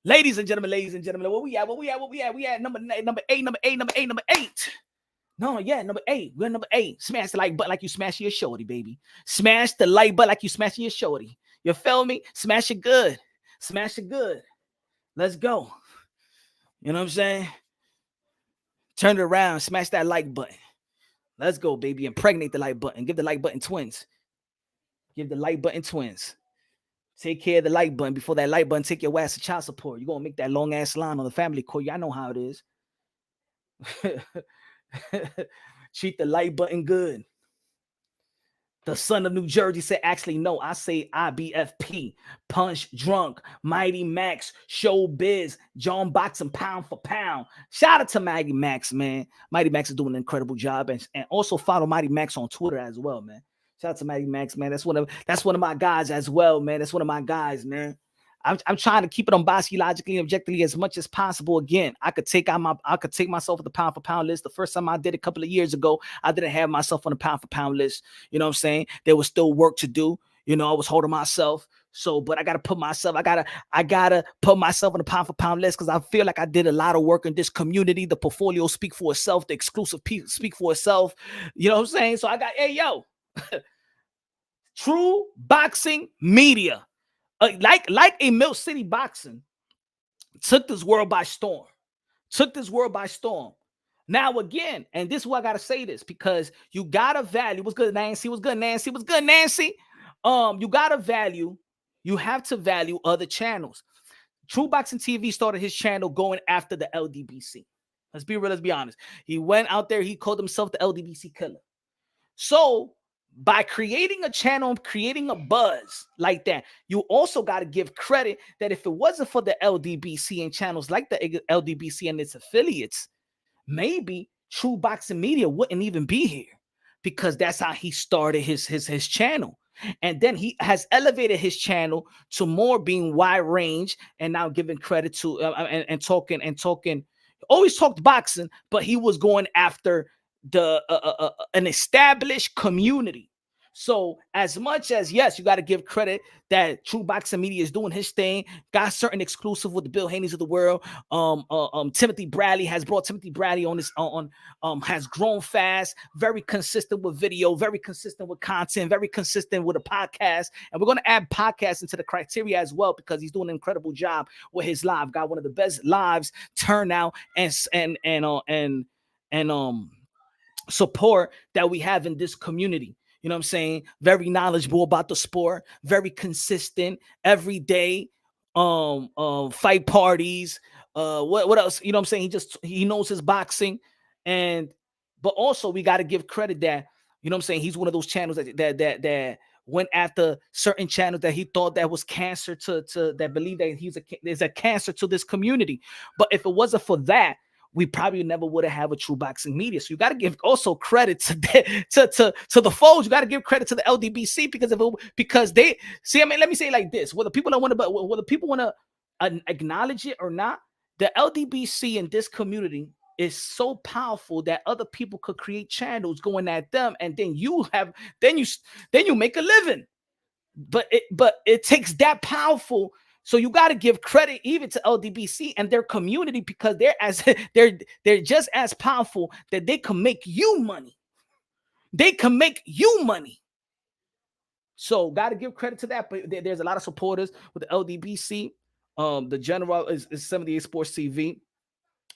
Ladies and gentlemen, where we at? We at number 8. No, yeah, number 8. We're number 8. Smash the like button like you smashing your shorty, baby. Smash the like button like you smashing your shorty. You feel me? Smash it good. Let's go. You know what I'm saying? Turn it around, smash that like button. Let's go, baby. Impregnate the like button. Give the like button twins. Take care of the like button before that like button take your ass to child support. You're going to make that long ass line on the family court. Y'all know how it is. Treat the like button good. The son of New Jersey said, actually, no, I say IBFP, Punch Drunk, Mighty Max, Showbiz, John Boxing, pound for pound. Shout out to Mighty Max, man. Mighty Max is doing an incredible job. And also follow Mighty Max on Twitter as well, man. Shout out to Mighty Max, man. That's one of my guys as well, man. That's one of my guys, man. I'm trying to keep it unbiased, logically, objectively as much as possible. Again, I could take myself at the pound for pound list. The first time I did a couple of years ago, I didn't have myself on the pound for pound list. You know what I'm saying? There was still work to do. You know, I was holding myself. So, but I gotta put myself on the pound for pound list because I feel like I did a lot of work in this community. The portfolio speak for itself. The exclusive piece speak for itself. You know what I'm saying? So I got, hey, yo, True Boxing Media. Like a Mill City Boxing took this world by storm. Now again, and this is why I gotta say this because you gotta value. What's good, Nancy? You gotta value. You have to value other channels. True Boxing TV started his channel going after the LDBC. Let's be real. Let's be honest. He went out there. He called himself the LDBC killer. So by creating a channel, creating a buzz like that, you also got to give credit that if it wasn't for the LDBC and channels like the LDBC and its affiliates, maybe True Boxing Media wouldn't even be here because that's how he started his channel. And then he has elevated his channel to more being wide range, and now giving credit to and talking. Always talked boxing, but he was going after the an established community. So as much as, yes, you got to give credit that True Boxing Media is doing his thing, got certain exclusive with the Bill Haney's of the world. Timothy Bradley has brought Timothy Bradley on this has grown fast, very consistent with video, very consistent with content, very consistent with a podcast. And we're going to add podcasts into the criteria as well, because he's doing an incredible job with his live. Got one of the best lives turnout and support that we have in this community. You know what I'm saying? Very knowledgeable about the sport, very consistent every day. Fight parties. What else? You know what I'm saying? He knows his boxing. And but also we got to give credit that, you know what I'm saying, he's one of those channels that went after certain channels that he thought that was cancer to that believe that there's a cancer to this community. But if it wasn't for that, we probably never would have a True Boxing Media. So you got to give also credit to the foes. You got to give credit to the LDBC, because they see. I mean, let me say it like this: whether people want to acknowledge it or not, the LDBC in this community is so powerful that other people could create channels going at them, and then you make a living. But it takes that powerful. So you got to give credit even to LDBC and their community, because they're just as powerful, that they can make you money. They can make you money. So got to give credit to that. But there's a lot of supporters with the LDBC. The general is 78 Sports TV.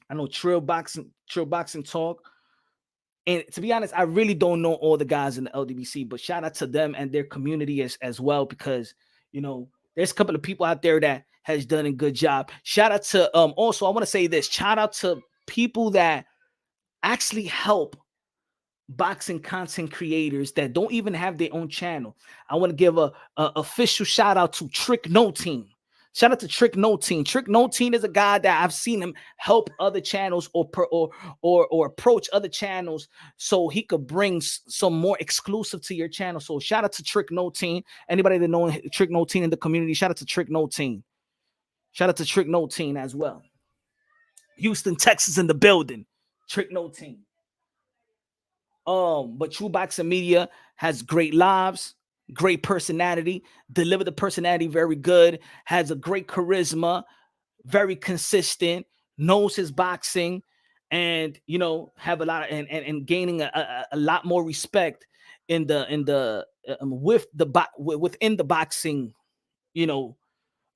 I know Trill Boxing Talk. And to be honest, I really don't know all the guys in the LDBC, but shout out to them and their community as well, because, you know, there's a couple of people out there that has done a good job. Shout out to also, I want to say this. Shout out to people that actually help boxing content creators that don't even have their own channel. I want to give a official shout out to Trick No Team. Shout out to Trick No Team. Trick No Team is a guy that I've seen him help other channels or approach other channels so he could bring some more exclusive to your channel. So shout out to Trick No Team. Anybody that knows Trick No Team in the community, shout out to Trick No Team. Shout out to Trick No Team as well. Houston, Texas in the building. Trick No Team. But True Boxing Media has great lives, great personality, deliver the personality very good, has a great charisma, very consistent, knows his boxing, and, you know, have a lot of and gaining a lot more respect within the boxing, you know,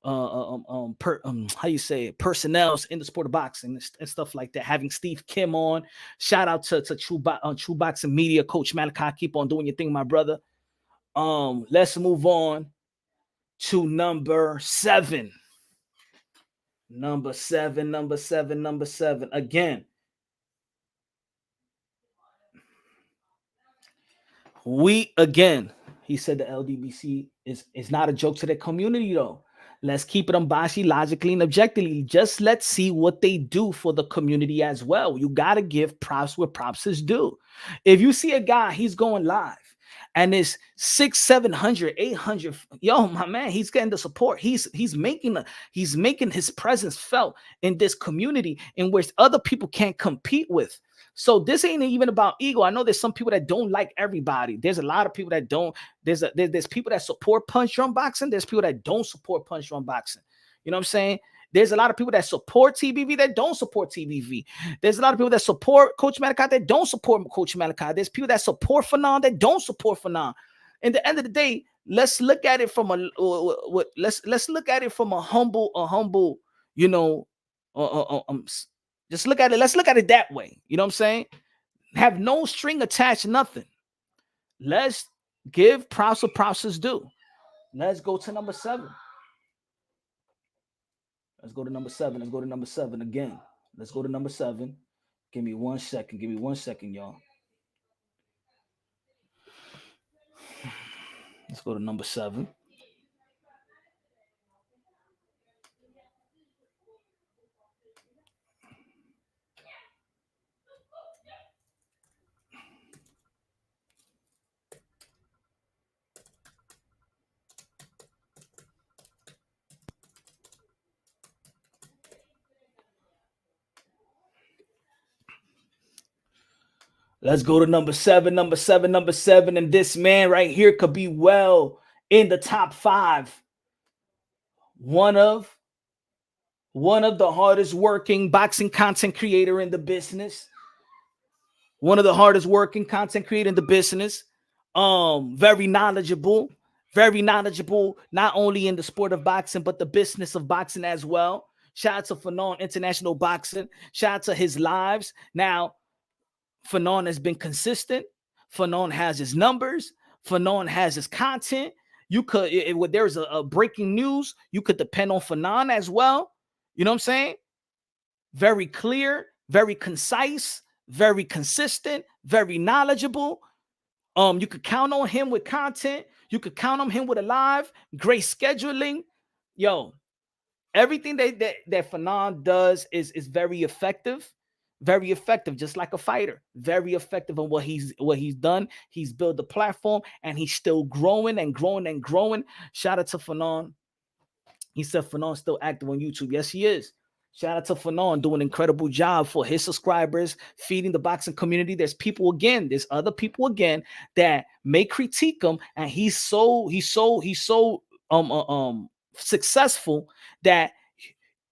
how you say it, personnel in the sport of boxing and stuff like that. Having Steve Kim on, shout out to True Boxing Media, Coach Malachi. Keep on doing your thing, my brother. Let's move on to number seven. Number seven. Again, he said the LDBC is not a joke to the community, though. Let's keep it unbiased, logically, and objectively. Just let's see what they do for the community as well. You got to give props where props is due. If you see a guy, he's going live, and it's 600, 700, 800. Yo, my man, he's getting the support. He's making his presence felt in this community in which other people can't compete with. So this ain't even about ego. I know there's some people that don't like everybody. There's a lot of people that don't. There's people that support punch drum boxing. There's people that don't support punch drum boxing. You know what I'm saying? There's a lot of people that support TBV that don't support TBV. There's a lot of people that support Coach Malachi that don't support Coach Malachi. There's people that support Fannal that don't support Fannal. In the end of the day, let's look at it from let's look at it from a humble, you know, just look at it. Let's look at it that way. You know what I'm saying? Have no string attached, nothing. Let's give props where props is due. Let's go to number 7. Let's go to number 7 again. Let's go to number 7. Give me 1 second. Give me 1 second, y'all. Let's go to number 7. Let's go to number seven, and this man right here could be well in the top 5. One of the hardest working boxing content creator in the business. One of the hardest working content creator in the business. Very knowledgeable, not only in the sport of boxing, but the business of boxing as well. Shout out to Fannal International Boxing. Shout out to his lives. Now, Fannal has been consistent. Fannal has his numbers. Fannal has his content. You could, if there's a breaking news, you could depend on Fannal as well. You know what I'm saying? Very clear, very concise, very consistent, very knowledgeable. You could count on him with content. You could count on him with a live, great scheduling. Yo, everything that Fannal does is very effective. Very effective, just like a fighter. Very effective on what he's done. He's built the platform and he's still growing and growing and growing. Shout out to Fannal. He said Fannal still active on YouTube. Yes, he is. Shout out to Fannal doing an incredible job for his subscribers, feeding the boxing community. There's other people again that may critique him, and he's so successful that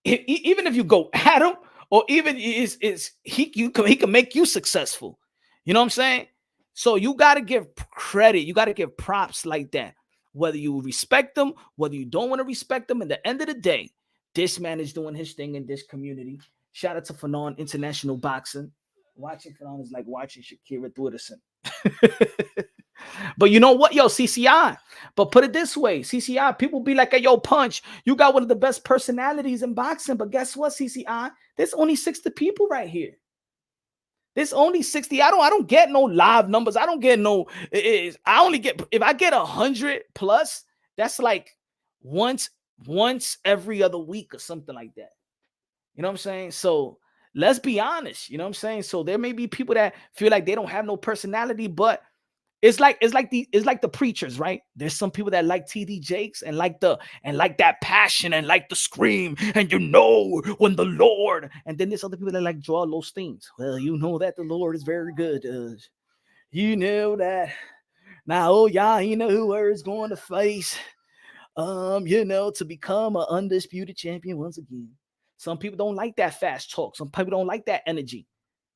even if you go at him, or even he can make you successful. You know what I'm saying? So you got to give credit. You got to give props like that. Whether you respect them, whether you don't want to respect them, at the end of the day, this man is doing his thing in this community. Shout out to Fannal International Boxing. Watching Fannal is like watching Shakur Stevenson. But you know what, yo, CCI. But put it this way, CCI, people be like, hey, yo, Punch, you got one of the best personalities in boxing. But guess what, CCI? There's only 60 people right here. There's only 60. I don't get no live numbers. I don't get no. I only get, if I get 100 plus, that's like once every other week or something like that. You know what I'm saying? So let's be honest. You know what I'm saying? So there may be people that feel like they don't have no personality, but it's like the preachers, right? There's some people that like TD Jakes and like that passion and like the scream, and you know when the Lord, and then there's other people that like Joel Osteen. Well, you know that the Lord is very good. You know that now, oh yeah, you know who is going to face, to become an undisputed champion once again. Some people don't like that fast talk. Some people don't like that energy.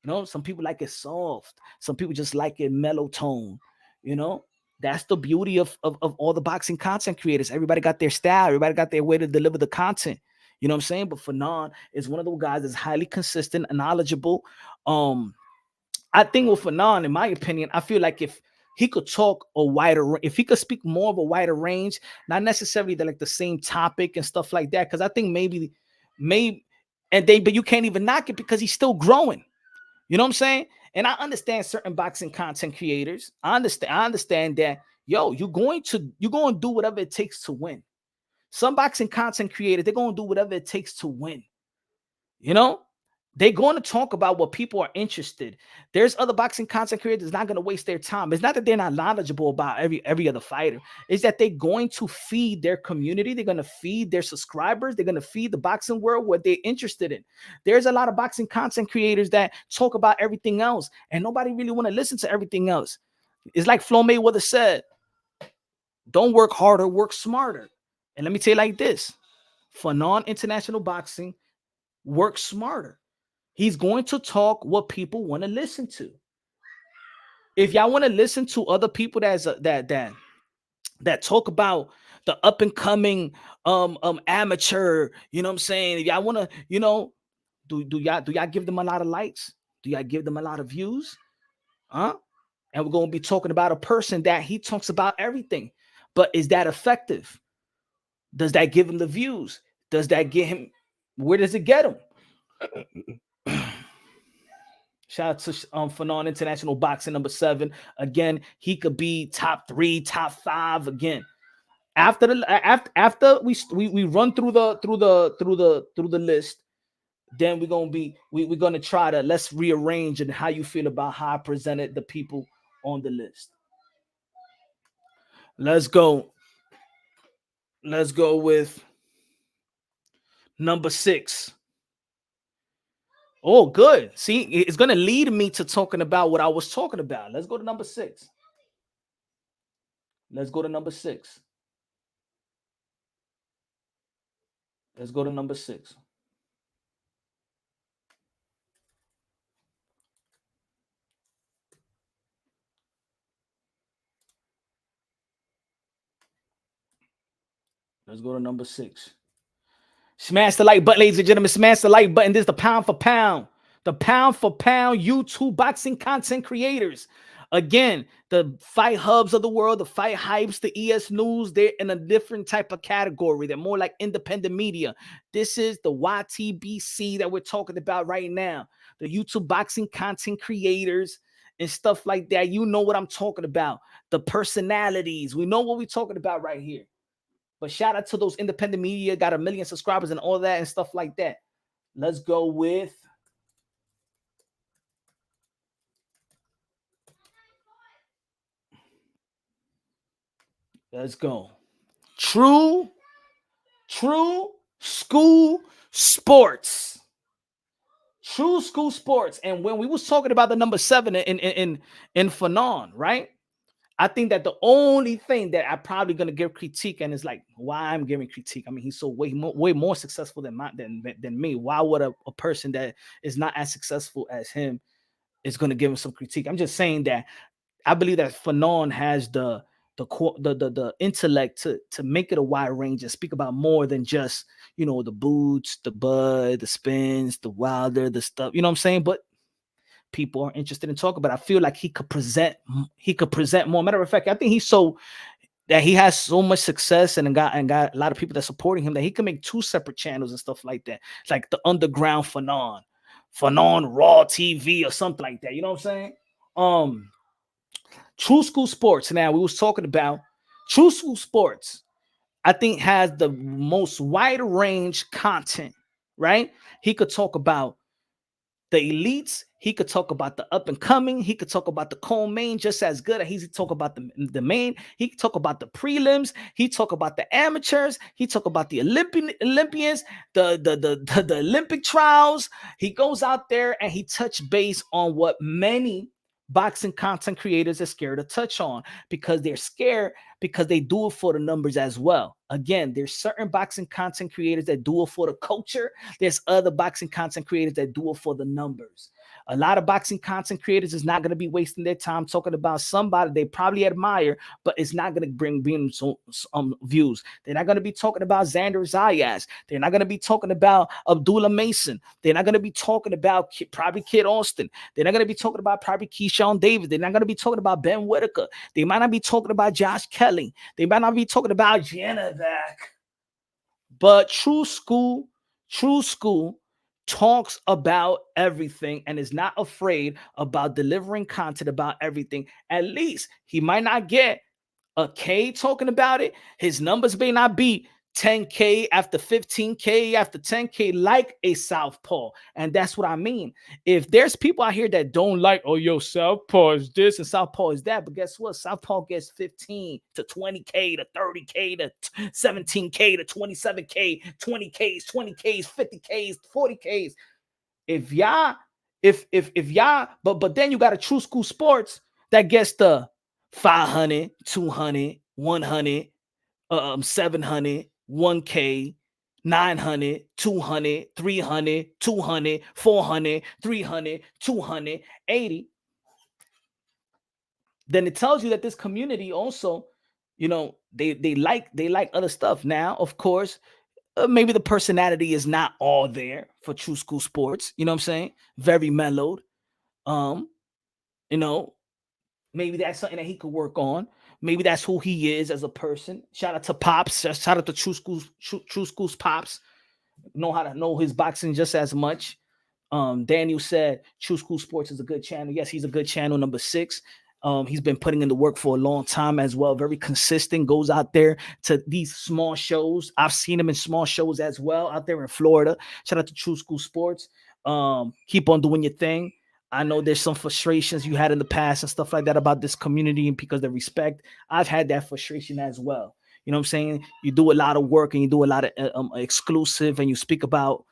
You know, some people like it soft. Some people just like it mellow tone. You know, that's the beauty of all the boxing content creators. Everybody got their style. Everybody got their way to deliver the content. You know what I'm saying? But Fannal is one of those guys that's highly consistent and knowledgeable. I think with Fannal, in my opinion, I feel like if he could talk if he could speak more of a wider range, not necessarily like the same topic and stuff like that, because I think but you can't even knock it because he's still growing. You know what I'm saying? And I understand certain boxing content creators. I understand that, yo, you're going to do whatever it takes to win. Some boxing content creators, they're going to do whatever it takes to win. You know? They're going to talk about what people are interested. There's other boxing content creators not going to waste their time. It's not that they're not knowledgeable about every other fighter. It's that they're going to feed their community. They're going to feed their subscribers. They're going to feed the boxing world what they're interested in. There's a lot of boxing content creators that talk about everything else, and nobody really want to listen to everything else. It's like Flo Mayweather said, don't work harder, work smarter. And let me tell you like this, Fannal International Boxing, work smarter. He's going to talk what people want to listen to. If y'all want to listen to other people that talk about the up and coming amateur, you know what I'm saying? If y'all want to, do y'all give them a lot of likes? Do y'all give them a lot of views? Huh? And we're going to be talking about a person that he talks about everything. But is that effective? Does that give him the views? Does that get him? Where does it get him? Shout out to Fannal International Boxing number 7. Again, he could be top 3, top 5 again. After we run through the list, then we're gonna try to let's rearrange and how you feel about how I presented the people on the list. Let's go with number 6. Oh, good. See, it's gonna lead me to talking about what I was talking about. Let's go to number 6. Let's go to number 6. Let's go to number 6. Let's go to number 6. Smash the like button, ladies and gentlemen. Smash the like button. This is the pound for pound. The pound for pound YouTube boxing content creators. Again, the fight hubs of the world, the fight hypes, the ES News, they're in a different type of category. They're more like independent media. This is the YTBC that we're talking about right now. The YouTube boxing content creators and stuff like that. You know what I'm talking about. The personalities. We know what we're talking about right here. But shout out to those independent media, got 1 million subscribers and all that and stuff like that. Let's go with let's go. True School Sports. True School Sports. And when we was talking about the number 7 in Fannal, right? I think that the only thing that I'm probably gonna give critique, and it's like why I'm giving critique. I mean, he's so way more successful than me. Why would a person that is not as successful as him is gonna give him some critique? I'm just saying that I believe that Fanon has the intellect to make it a wide range and speak about more than just the boots, the bud, the spins, the Wilder, the stuff. You know what I'm saying? But people are interested in talking, but I feel like he could present more. Matter of fact, I think he's so that he has so much success and got a lot of people that supporting him that he can make 2 separate channels and stuff like that. It's like the underground Fanon Raw TV or something like that. You know what I'm saying? True School Sports. Now we was talking about True School Sports. I think has the most wide range content, right? He could talk about the elites. He could talk about the up and coming. He could talk about the co-main just as good. He could talk about the main. He could talk about the prelims. He talk about the amateurs. He talk about the Olympians, the Olympic trials. He goes out there and he touch base on what many boxing content creators are scared to touch on because they're scared because they do it for the numbers as well. Again, there's certain boxing content creators that do it for the culture. There's other boxing content creators that do it for the numbers. A lot of boxing content creators is not going to be wasting their time talking about somebody they probably admire, but it's not going to bring some views. They're not going to be talking about Xander Zayas. They're not going to be talking about Abdullah Mason. They're not going to be talking about probably Kid Austin. They're not going to be talking about probably Keyshawn Davis. They're not going to be talking about Ben Whitaker. They might not be talking about Josh Kelly. They might not be talking about Janovac. But True School talks about everything and is not afraid about delivering content about everything. At least he might not get a K talking about it. His numbers may not be 10K after 15K after 10K like a Southpaw. And that's what I mean. If there's people out here that don't like, oh, yo, Southpaw is this and Southpaw is that. But guess what? Southpaw gets 15 to 20K to 30K to 17K to 27K, 20Ks, 20Ks, 50Ks, 40Ks. If y'all, if y'all, but then you got a True School Sports that gets the 500, 200, 100, 700, 1K, 900, 200, 300, 200, 400, 300, 280. Then it tells you that this community also, they like other stuff. Now, of course, maybe the personality is not all there for True School Sports. You know what I'm saying? Very mellowed. Um, you know, maybe that's something that he could work on. Maybe that's who he is as a person. Shout out to Pops. Shout out to True School's Pops. Know how to know his boxing just as much. Daniel said True School Sports is a good channel. Yes, he's a good channel. Number 6. He's been putting in the work for a long time as well. Very consistent. Goes out there to these small shows. I've seen him in small shows as well out there in Florida. Shout out to True School Sports. Keep on doing your thing. I know there's some frustrations you had in the past and stuff like that about this community and because of respect. I've had that frustration as well. You know what I'm saying? You do a lot of work and you do a lot of exclusive and you speak about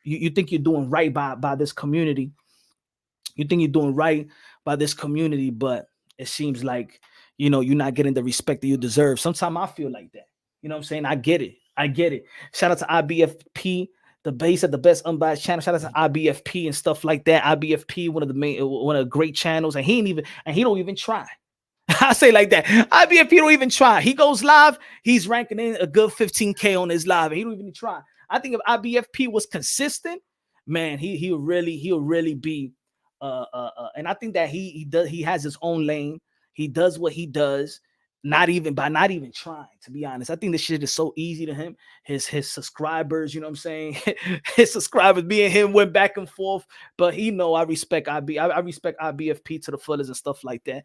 you think you're doing right by this community. You think you're doing right by this community, but it seems like, you're not getting the respect that you deserve. Sometimes I feel like that. You know what I'm saying? I get it. I get it. Shout out to IBFP, the base at the best unbiased channel. Shout out to IBFP and stuff like that. IBFP, one of the great channels, and he don't even try. I say like that. IBFP don't even try. He goes live, he's ranking in a good 15K on his live, and he don't even try. I think if IBFP was consistent, man, he'll really be and I think that he has his own lane. He does what he does, not even trying, to be honest. I think this shit is so easy to him. His subscribers, you know what I'm saying? His subscribers, me and him went back and forth, but I respect I respect IBFP to the fullest and stuff like that.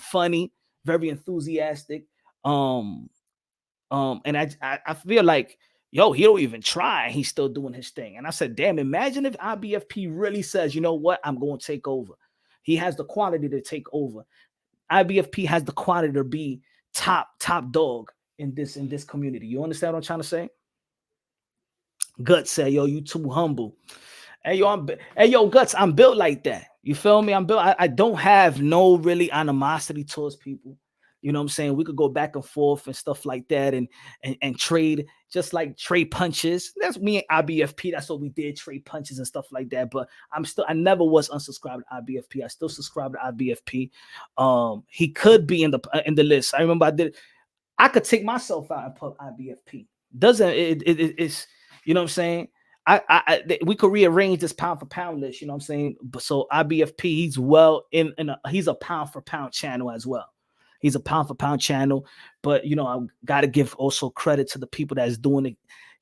Funny, very enthusiastic. And I feel like, yo, he don't even try. He's still doing his thing. And I said, damn, imagine if IBFP really says, you know what, I'm going to take over. He has the quality to take over. IBFP has the quality to be top dog in this community. You understand what I'm trying to say? Guts said, yo, you too humble. Hey, yo, Guts, I'm built like that. You feel me? I'm built. I don't have no really animosity towards people. You know what I'm saying? We could go back and forth and stuff like that and trade, just like trade punches. That's me and IBFP. That's what we did, trade punches and stuff like that. But I never was unsubscribed to IBFP. I still subscribe to IBFP. He could be in the list. I remember I could take myself out and put IBFP. It's, you know what I'm saying? We could rearrange this pound for pound list, you know what I'm saying? But so IBFP, he's he's a pound for pound channel as well. He's a pound for pound channel, but I gotta give also credit to the people that's doing it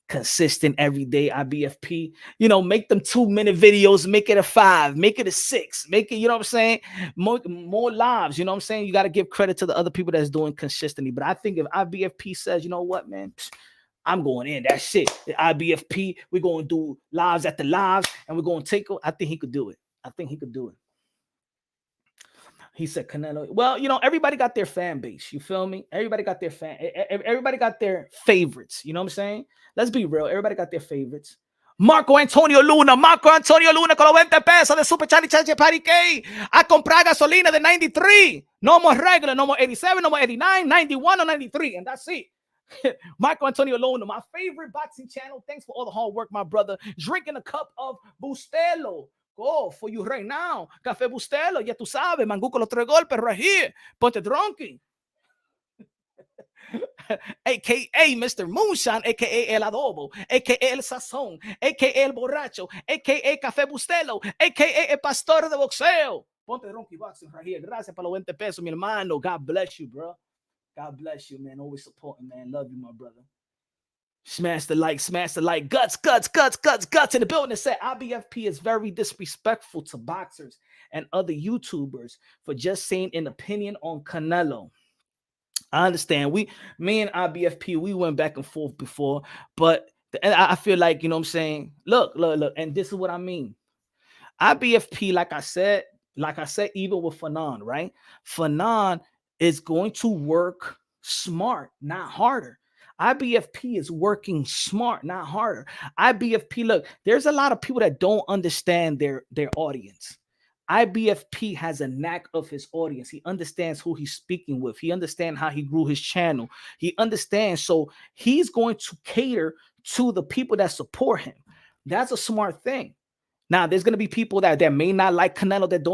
consistent every day. IBFP, make them 2-minute videos, make it a 5, make it a 6, make it, you know what I'm saying? More lives, you know what I'm saying? You got to give credit to the other people that's doing consistently. But I think if IBFP says, you know what, man, I'm going in. That's it. The IBFP, we're going to do lives at the lives, and we're going to take it. I think he could do it. He said Canelo. Well, everybody got their fan base. You feel me? Everybody got their favorites. You know what I'm saying? Let's be real. Everybody got their favorites. Marco Antonio Luna con los 20 pesos de Super Charlie Chache Party K a comprar gasolina de 93. No more regular, no more 87, no more 89, 91 or 93. And that's it. Marco Antonio Luna, my favorite boxing channel. Thanks for all the hard work, my brother. Drinking a cup of Bustelo. Go for you right now. Café Bustelo, ya tú sabes. Manguco los 3 golpes right here. Ponte drunky. AKA Mr. Moonshine, AKA El Adobo, AKA El Sazón, AKA El Borracho, AKA Café Bustelo, AKA El Pastor de Boxeo. Ponte drunky boxing right here. Gracias por los 20 pesos, mi hermano. God bless you, bro. God bless you, man. Always supporting, man. Love you, my brother. Smash the like. Guts in the building. Said IBFP is very disrespectful to boxers and other YouTubers for just saying an opinion on Canelo. I understand. Me and IBFP, we went back and forth before, but I feel like, you know what I'm saying? Look, and this is what I mean. IBFP, like I said, even with Fannal, right? Fannal is going to work smart, not harder. IBFP is working smart, not harder. IBFP, look, there's a lot of people that don't understand their audience. IBFP has a knack of his audience. He understands who he's speaking with. He understands how he grew his channel. He understands. So he's going to cater to the people that support him. That's a smart thing. Now, there's going to be people that may not like Canelo, that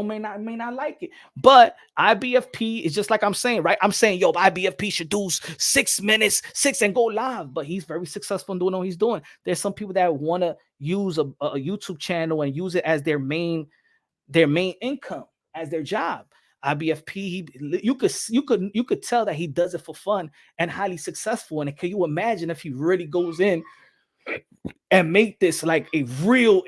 may not like it. But IBFP is just like I'm saying, right? I'm saying, yo, IBFP should do 6 minutes, 6 and go live. But he's very successful in doing what he's doing. There's some people that want to use a YouTube channel and use it as their main income, as their job. IBFP, you could tell that he does it for fun and highly successful. And can you imagine if he really goes in and make this like a real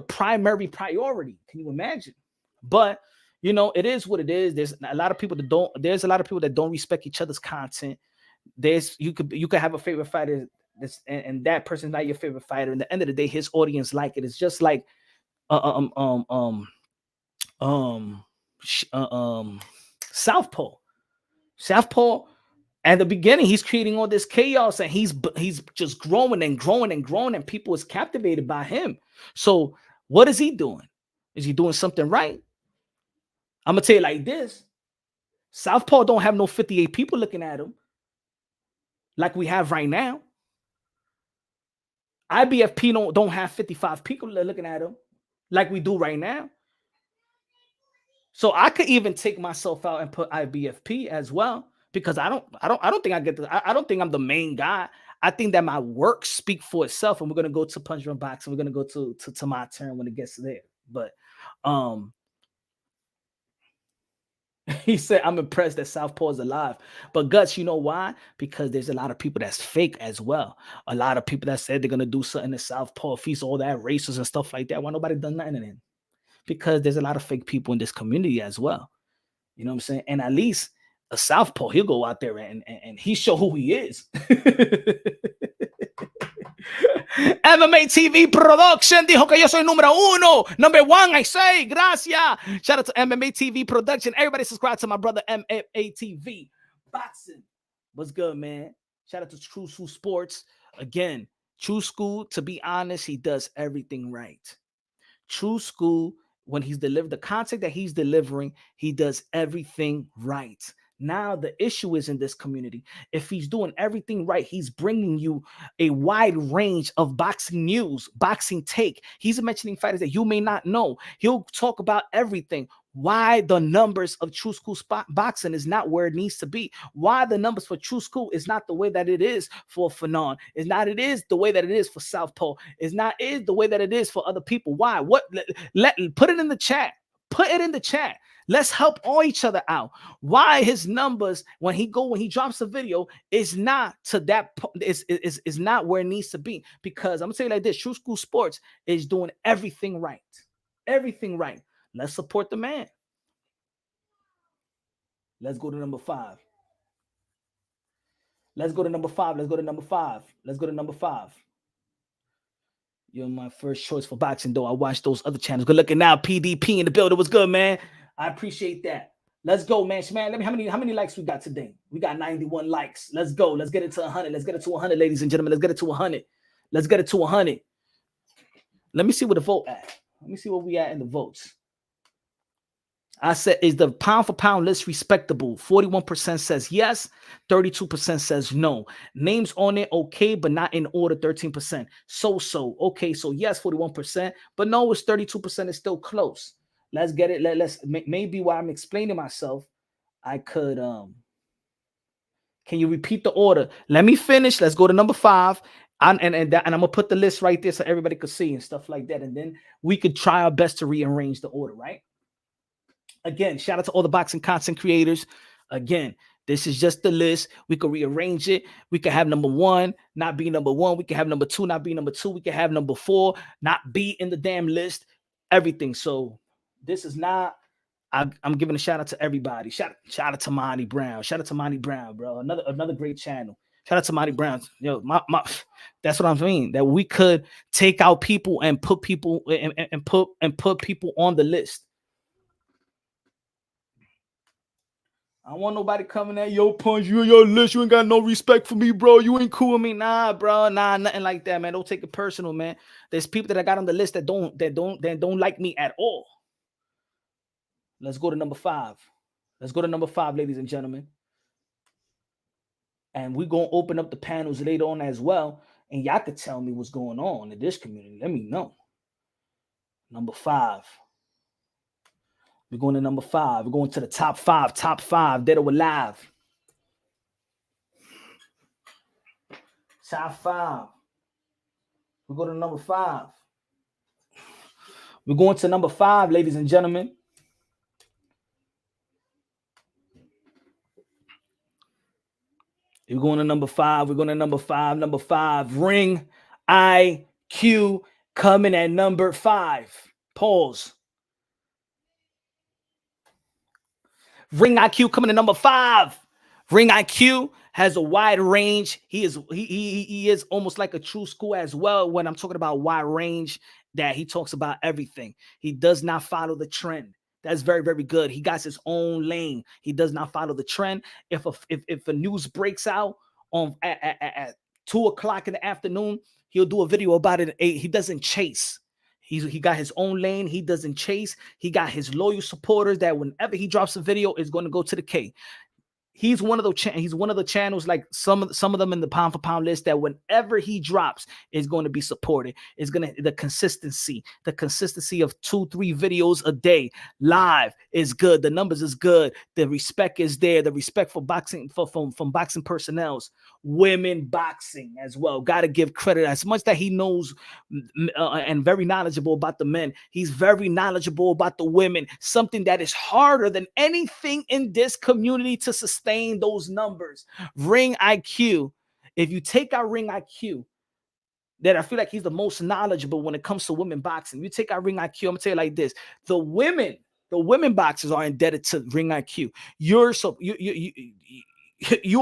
primary priority? Can you imagine? But it is what it is. There's a lot of people that don't respect each other's content. You could have a favorite fighter, and that person's not your favorite fighter. And at the end of the day, his audience like it. It's just like Southpaw. At the beginning, he's creating all this chaos, and he's just growing and growing and growing, and people is captivated by him. So what is he doing? Is he doing something right? I'm gonna tell you like this: Southpaw don't have no 58 people looking at him like we have right now. IBFP don't have 55 people looking at him like we do right now. So I could even take myself out and put IBFP as well, because I don't think I get I don't think I'm the main guy. I think that my work speak for itself, and we're gonna go to Punch Drunk Boxing. We're gonna go to my turn when it gets there. But he said, I'm impressed that Southpaw is alive. But Guts, you know why? Because there's a lot of people that's fake as well. A lot of people that said they're gonna do something to Southpaw, feast all that races and stuff like that. Why nobody done nothing to them? Because there's a lot of fake people in this community as well. You know what I'm saying? And at least a Southpaw, he'll go out there and he show who he is. MMA TV Production dijo que yo soy número uno. Number one, I say. Gracias. Shout out to MMA TV Production. Everybody subscribe to my brother MMA TV Boxing. What's good, man? Shout out to True School Sports. Again, True School, to be honest, he does everything right. True School, when he's delivered the content that he's delivering, he does everything right. Now the issue is in this community. If he's doing everything right, he's bringing you a wide range of boxing news, boxing take. He's mentioning fighters that you may not know. He'll talk about everything. Why the numbers of True School boxing is not where it needs to be. Why the numbers for True School is not the way that it is for Fannal. It's not it is the way that it is for Southpaw. It's not is the way that it is for other people. Why? What? Let put it in the chat. Put it in the chat. Let's help all each other out. Why his numbers when he drops a video is not to that is not where it needs to be. Because I'm gonna say it like this: True School Sports is doing everything right. Everything right. Let's support the man. Let's go to number 5. Let's go to number 5. Let's go to number 5. Let's go to number 5. You're my first choice for boxing, though. I watch those other channels. Good looking now. PDP in the building. What's good, man? I appreciate that. Let's go, man. Man, let me how many likes we got today? We got 91 likes. Let's go. Let's get it to 100. Let's get it to 100, ladies and gentlemen. Let's get it to 100. Let's get it to 100. Let me see where the vote at. Let me see where we at in the votes. I said, is the pound for pound list respectable? 41% says yes, 32% says no. Names on it, okay, but not in order, 13%. So. Okay, so yes, 41%, but no, it's 32%. It's still close. Let's get it. Let's maybe while I'm explaining myself, I could can you repeat the order? Let me finish. Let's go to number 5. And I'm gonna put the list right there so everybody could see and stuff like that. And then we could try our best to rearrange the order, right? Again, shout out to all the boxing content creators. Again, this is just the list. We could rearrange it. We could have number 1 not be number 1. We could have number 2 not be number 2. We could have number 4 not be in the damn list. Everything. So this is not. I'm giving a shout out to everybody. Shout out to Monty Brown. Shout out to Monty Brown, bro. Another great channel. Shout out to Monty Brown. Yo, that's what I'm saying. That we could take out people and put people and put people on the list. I don't want nobody coming at yo Punch. You and your list. You ain't got no respect for me, bro. You ain't cool with me, nah, bro. Nah, nothing like that, man. Don't take it personal, man. There's people that I got on the list that don't like me at all. Let's go to number 5. Let's go to number 5, ladies and gentlemen. And we're gonna open up the panels later on as well. And y'all could tell me what's going on in this community. Let me know. Number 5. We're going to number 5. We're going to the top 5. Top 5. Dead or alive. Top 5. We go to number 5. We're going to number 5, ladies and gentlemen. We're going to number 5. We're going to number 5. Number 5. Ring IQ coming at number 5. Pause. Ring IQ coming to number 5. Ring IQ has a wide range. He is almost like a True School as well. When I'm talking about wide range, that he talks about everything. He does not follow the trend. That's very, very good. He got his own lane. He does not follow the trend. If a news breaks out on at 2 o'clock in the afternoon, he'll do a video about it at 8. He doesn't chase. He got his own lane. He doesn't chase. He got his loyal supporters that whenever he drops a video, is going to go to the K. He's one of those. He's one of the channels, like some of them in the pound for pound list, that whenever he drops is going to be supported. It's gonna the consistency of 2-3 videos a day live is good. The numbers is good. The respect is there. The respect for boxing from boxing personnels, women boxing as well. Got to give credit as much that he knows and very knowledgeable about the men. He's very knowledgeable about the women. Something that is harder than anything in this community to sustain those numbers. Ring IQ. If you take our Ring IQ, that I feel like he's the most knowledgeable when it comes to women boxing. You take our Ring IQ, I'm gonna tell you like this: the women boxers are indebted to Ring IQ. You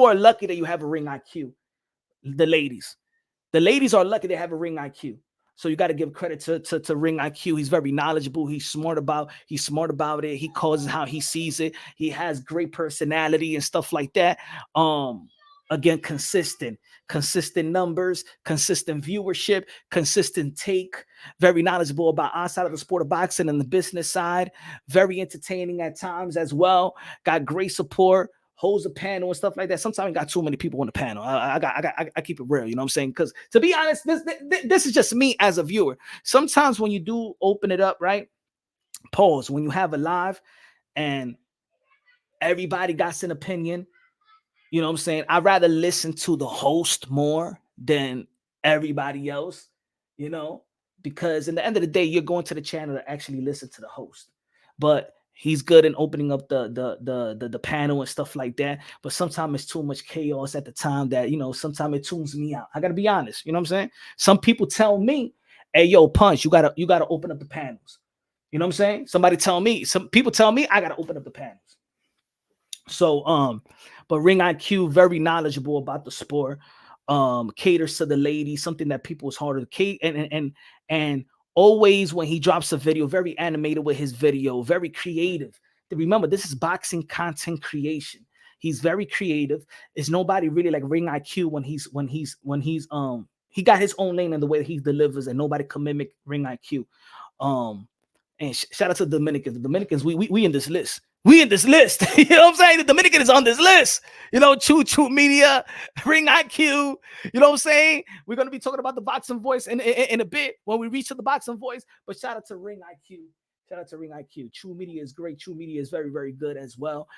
are lucky that you have a Ring IQ. The ladies are lucky they have a Ring IQ. So you got to give credit to Ring IQ. He's very knowledgeable. He's smart about it. He calls it how he sees it. He has great personality and stuff like that. Again, consistent numbers, consistent viewership, consistent take. Very knowledgeable about outside of the sport of boxing and the business side. Very entertaining at times as well. Got great support. Holds a panel and stuff like that. Sometimes I got too many people on the panel. I keep it real, you know what I'm saying? Because to be honest, this is just me as a viewer. Sometimes when you do open it up, right? Pause. When you have a live and everybody got an opinion, you know what I'm saying? I'd rather listen to the host more than everybody else, you know, because in the end of the day, you're going to the channel to actually listen to the host. But he's good in opening up the panel and stuff like that. But sometimes it's too much chaos at the time that, you know, sometimes it tunes me out. I gotta be honest. You know what I'm saying? Some people tell me, hey, yo, Punch, you gotta open up the panels. You know what I'm saying? Some people tell me I gotta open up the panels. So but Ring IQ, very knowledgeable about the sport. Caters to the ladies, something that people is harder to cater, and always when he drops a video, very animated with his video, very creative. Remember, this is boxing content creation. He's very creative. There's nobody really like Ring IQ when he's he got his own lane in the way that he delivers, and nobody can mimic Ring IQ. And shout out to the Dominicans. The Dominicans, we in this list. We in this list. You know what I'm saying? The Dominican is on this list. You know, True Media, Ring IQ. You know what I'm saying? We're going to be talking about the boxing voice in a bit when we reach to the boxing voice. But shout out to Ring IQ. Shout out to Ring IQ. True Media is great. True Media is very, very good as well.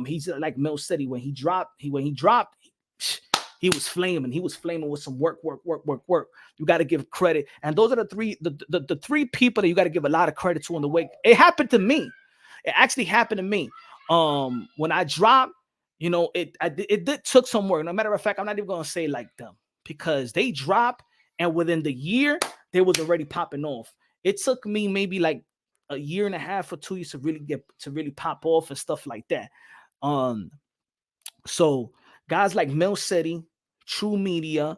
He's like Mel City. When he dropped, he was flaming. He was flaming with some work. You got to give credit. And those are the three people that you got to give a lot of credit to in the way. It happened to me. It actually happened to me. When I dropped, you know, it took some work. No matter of fact, I'm not even going to say like them, because they dropped and within the year, they was already popping off. It took me maybe like a year and a half or 2 years to really pop off and stuff like that. So guys like Mel City, True Media,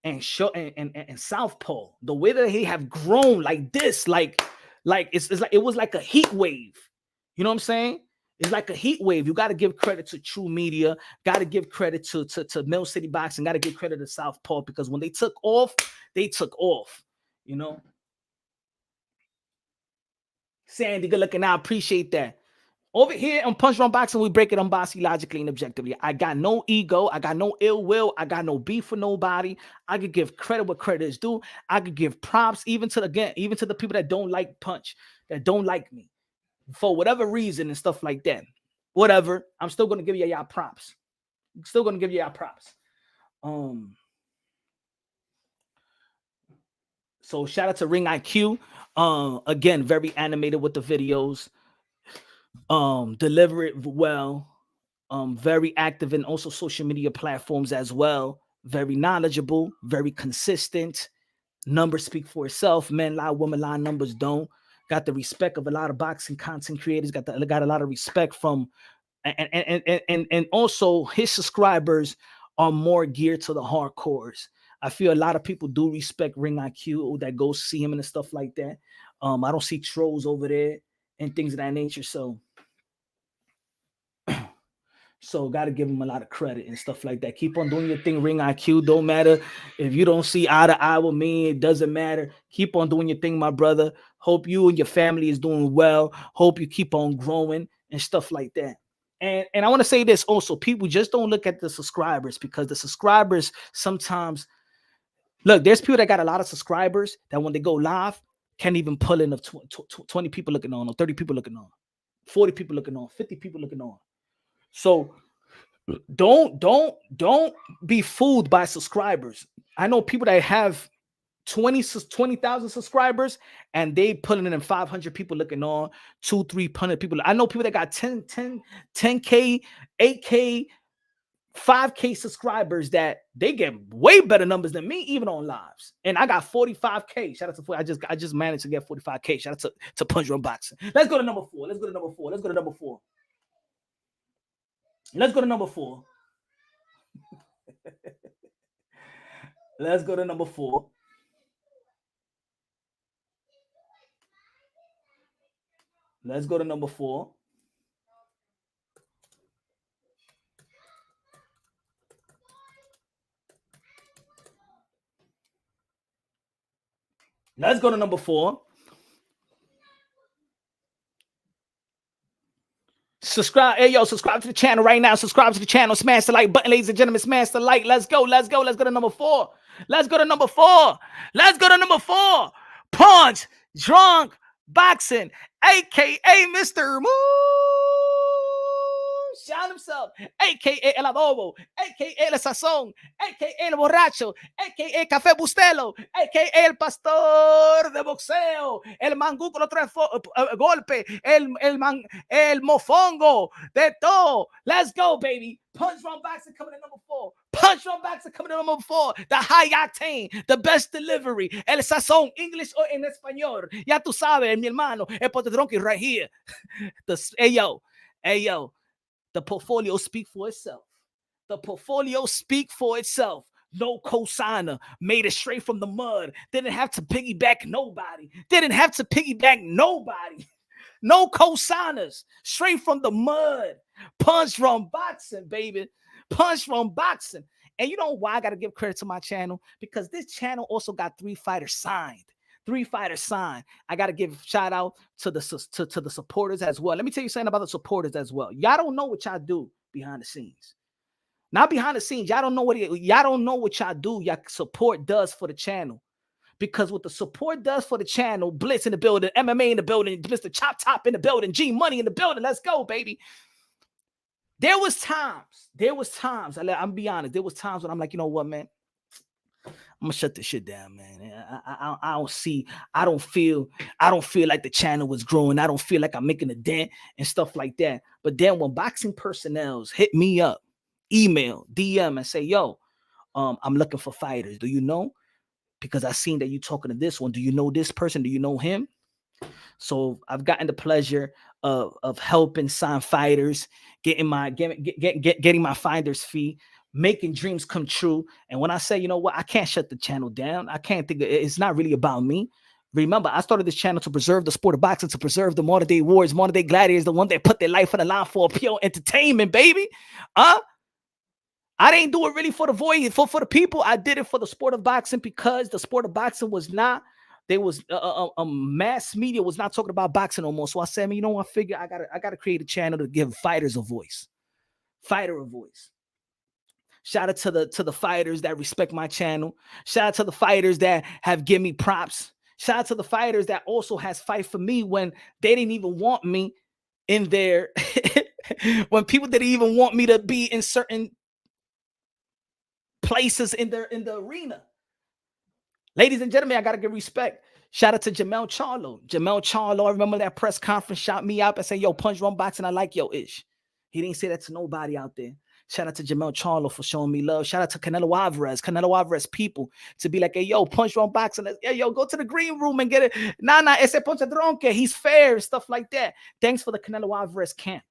and Southpaw, the way that they have grown like this, like it's like it was like a heat wave. You know what I'm saying? It's like a heat wave. You got to give credit to True Media. Got to give credit to Mill City Boxing. Got to give credit to Southpaw, because when they took off, they took off. You know? Sandy, good looking. I appreciate that. Over here on Punch Drunk Boxing, we break it unbiased, logically, and objectively. I got no ego. I got no ill will. I got no beef for nobody. I could give credit where credit is due. I could give props even to the people that don't like Punch, that don't like me, for whatever reason and stuff like that. Whatever. I'm still gonna give y'all props. So shout out to Ring IQ. Again, very animated with the videos. Deliver it well. Very active in also social media platforms as well. Very knowledgeable, very consistent. Numbers speak for itself. Men lie, women lie, numbers don't. Got the respect of a lot of boxing content creators. Got a lot of respect from, and also his subscribers are more geared to the hardcores. I feel a lot of people do respect Ring IQ that go see him and stuff like that. I don't see trolls over there. and things of that nature. So got to give him a lot of credit and stuff like that. Keep on doing your thing, Ring IQ. Don't matter if you don't see eye to eye with me. It doesn't matter. Keep on doing your thing, my brother. Hope you and your family is doing well. Hope you keep on growing and stuff like that. And I want to say this also. People just don't look at the subscribers, because the subscribers sometimes, look, there's people that got a lot of subscribers that when they go live, can't even pull in of 20 people looking on, or 30 people looking on, 40 people looking on, 50 people looking on. So don't be fooled by subscribers. I know people that have 20,000 subscribers and they putting in 500 people looking on, 200-300 people. I know people that got 10K, 8K, 5K subscribers that they get way better numbers than me, even on lives. And I got 45K. Shout out to I just managed to get 45K. Shout out to Punch Run Boxing. Let's go to number 4. Let's go to number 4. Let's go to number 4. Let's go to number 4. Let's go to number 4. Let's go to number 4. Let's go to number 4. Subscribe. Hey, yo, subscribe to the channel right now. Subscribe to the channel. Smash the like button, ladies and gentlemen. Smash the like. Let's go. Let's go. Let's go to number 4. Let's go to number 4. Let's go to number 4. Punch Drunk Boxing, a.k.a. Mr. Moon. Shout himself, a.k.a. El Adobo, a.k.a. El Sazón, a.k.a. El Borracho, a.k.a. Café Bustelo, a.k.a. El Pastor de Boxeo, El Mangú con los 3 golpes, el Mofongo, de todo. Let's go, baby. Punch Drunk Boxing coming in number 4. Punch Drunk Boxing coming in number 4. The high octane, the best delivery, El Sazón, English or en español. Ya tú sabes, mi hermano, el Pote Drunky right here. Hey, yo. The portfolio speak for itself. The portfolio speak for itself. No cosigner. Made it straight from the mud. Didn't have to piggyback nobody. No cosigners. Straight from the mud. Punch Drunk Boxing, baby. Punch Drunk Boxing. And you know why I got to give credit to my channel? Because this channel also got 3 fighters signed. 3 fighters signed. I got to give shout out to the supporters as well. Let me tell you something about the supporters as well. Y'all don't know what y'all do behind the scenes. Not behind the scenes. Y'all don't know what y'all do. Y'all support does for the channel. Because what the support does for the channel, Blitz in the building, MMA in the building, Mr. Chop Top in the building, G Money in the building. Let's go, baby. There was times, I'm be honest, there was times when I'm like, you know what, man? I'm gonna shut this shit down, man. I don't feel like the channel was growing. I don't feel like I'm making a dent and stuff like that. But then when boxing personnel hit me up, email, DM, and say, yo, I'm looking for fighters. Do you know? Because I seen that you talking to this one. Do you know this person? Do you know him? So I've gotten the pleasure of helping sign fighters, getting my finder's fee, making dreams come true. And when I say, you know what, I can't shut the channel down. I can't think it's not really about me. Remember, I started this channel to preserve the sport of boxing, to preserve the modern day warriors, modern day gladiators, the one that put their life on the line for pure entertainment, baby. I didn't do it really for the void, for the people. I did it for the sport of boxing, because the sport of boxing was not, there was mass media was not talking about boxing no more. So I said, you know what, I figure I gotta create a channel to give fighters a voice. Fighter a voice. Shout out to the fighters that respect my channel. Shout out to the fighters that have given me props. Shout out to the fighters that also has fight for me when they didn't even want me in there. When people didn't even want me to be in certain places in the arena. Ladies and gentlemen, I gotta give respect. Shout out to Jamel Charlo. I remember that press conference, shout me out and say, yo, Punch Drunk Boxing, I like your ish. He didn't say that to nobody out there. Shout out to Jamel Charlo for showing me love. Shout out to Canelo Alvarez people to be like, hey, yo, Punch Drunk Boxing. Hey, yo, go to the green room and get it. Nah, ese Punch Drunk, he's fair, stuff like that. Thanks for the Canelo Alvarez camp.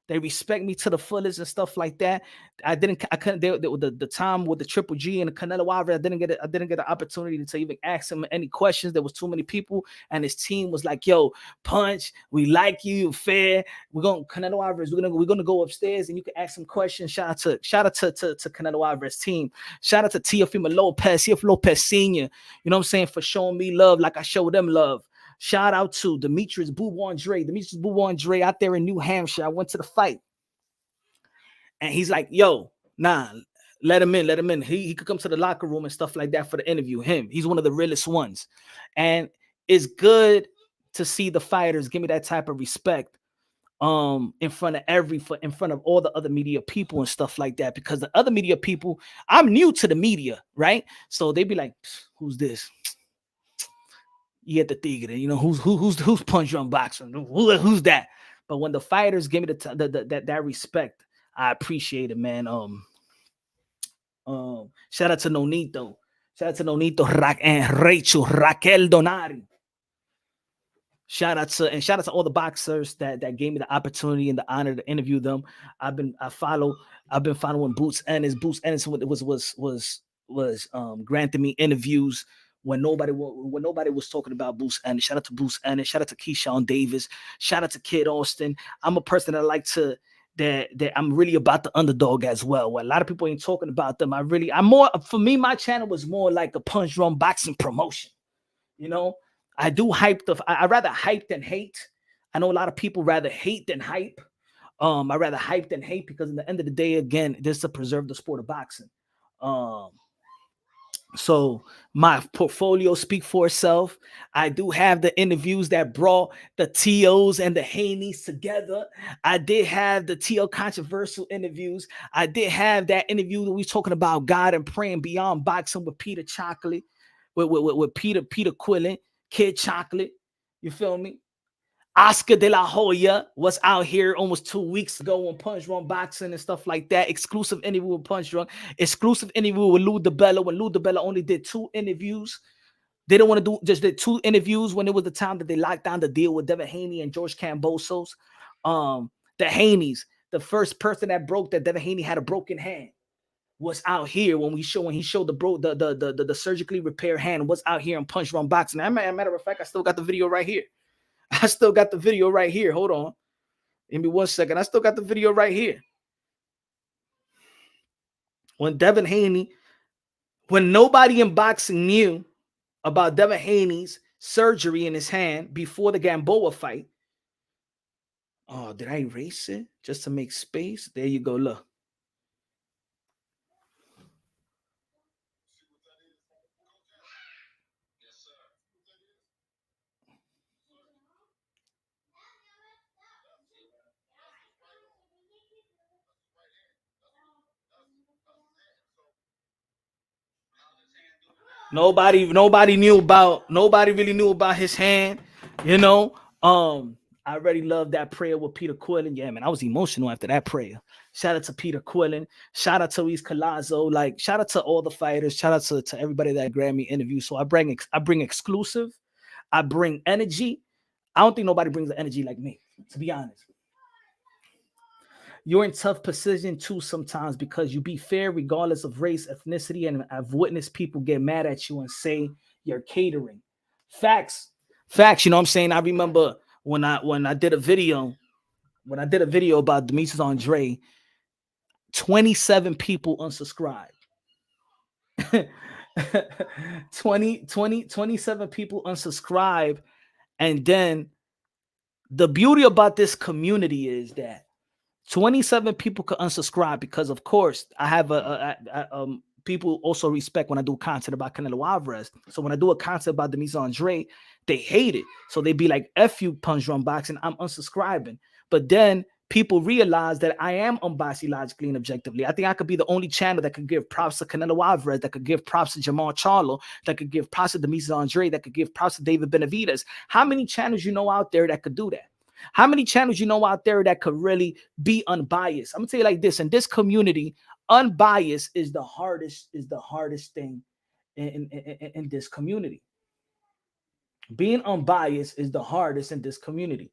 They respect me to the fullest and stuff like that. I couldn't. The time with the Triple G and the Canelo Alvarez, I didn't get the opportunity to even ask him any questions. There was too many people, and his team was like, "Yo, Punch, we like you, fair. Canelo Alvarez. We're gonna go upstairs and you can ask some questions." Shout out to Canelo Alvarez team. Shout out to Teofimo Lopez Senior. You know what I'm saying, for showing me love like I showed them love. Shout out to Demetrius Boo Andre out there in New Hampshire. I went to the fight. And he's like, yo, nah, let him in. He could come to the locker room and stuff like that for the interview. He's one of the realest ones. And it's good to see the fighters give me that type of respect in front of all the other media people and stuff like that. Because the other media people, I'm new to the media, right? So they be like, who's this? You get the tigre, you know, who's Punch Drunk Boxing? Who's that? But when the fighters give me that respect, I appreciate it, man. Shout out to Nonito. Shout out to Nonito and Rachel Raquel Donari. Shout out to all the boxers that gave me the opportunity and the honor to interview them. I've been following Boots Ennis. Boots Ennis was granting me interviews when nobody was talking about Boots Ennis. Shout out to Boots Ennis. Shout out to Keyshawn Davis. Shout out to Kid Austin. I'm a person that like to that I'm really about the underdog as well. Where a lot of people ain't talking about them. For me, my channel was more like a Punch Drunk Boxing promotion. You know, I do hype I rather hype than hate. I know a lot of people rather hate than hype. I rather hype than hate because at the end of the day, again, this is to preserve the sport of boxing. So my portfolio speak for itself. I do have the interviews that brought the T.O.s and the Haneys together. I did have the T.O. controversial interviews. I did have that interview that we was talking about God and praying beyond boxing with Peter Chocolate, with Peter Quillen, Kid Chocolate. You feel me? Oscar De La Hoya was out here almost 2 weeks ago on Punch Drunk Boxing and stuff like that. Exclusive interview with Punch Drunk. Exclusive interview with Lou DiBella when Lou DiBella only did 2 interviews. They don't want to do just did 2 interviews when it was the time that they locked down the deal with Devin Haney and George Kambosos. The Haneys, the first person that broke that Devin Haney had a broken hand, was out here when he showed the surgically repaired hand, was out here in Punch Drunk Boxing. As a matter of fact, I still got the video right here. Hold on. Give me 1 second. I still got the video right here. When Devin Haney, when nobody in boxing knew about Devin Haney's surgery in his hand before the Gamboa fight. Oh, did I erase it just to make space? There you go. Look. Nobody really knew about his hand, you know. I already love that prayer with Peter Quillen. Yeah, man, I was emotional after that prayer. Shout out to Peter Quillen. Shout out to Luis Colazo. Like, shout out to all the fighters. Shout out to everybody that grabbed me interview. So I bring exclusive. I bring energy. I don't think nobody brings the energy like me, to be honest. You're in tough position too sometimes because you be fair regardless of race, ethnicity, and I've witnessed people get mad at you and say you're catering. Facts. You know what I'm saying? I remember when I did a video about Demetrius Andre, 27 people unsubscribed. 27 people unsubscribe. And then the beauty about this community is that 27 people could unsubscribe because, of course, I have people also respect when I do content about Canelo Alvarez. So when I do a content about Demetrius Andre, they hate it. So they be like, F you, Punch Drunk Boxing, I'm unsubscribing. But then people realize that I am unbiased, logically, and objectively. I think I could be the only channel that could give props to Canelo Alvarez, that could give props to Jamal Charlo, that could give props to Demetrius Andre, that could give props to David Benavidez. How many channels you know out there that could do that? How many channels you know out there that could really be unbiased? I'm gonna tell you like this: in this community, unbiased is the hardest thing in this community. Being unbiased is the hardest in this community.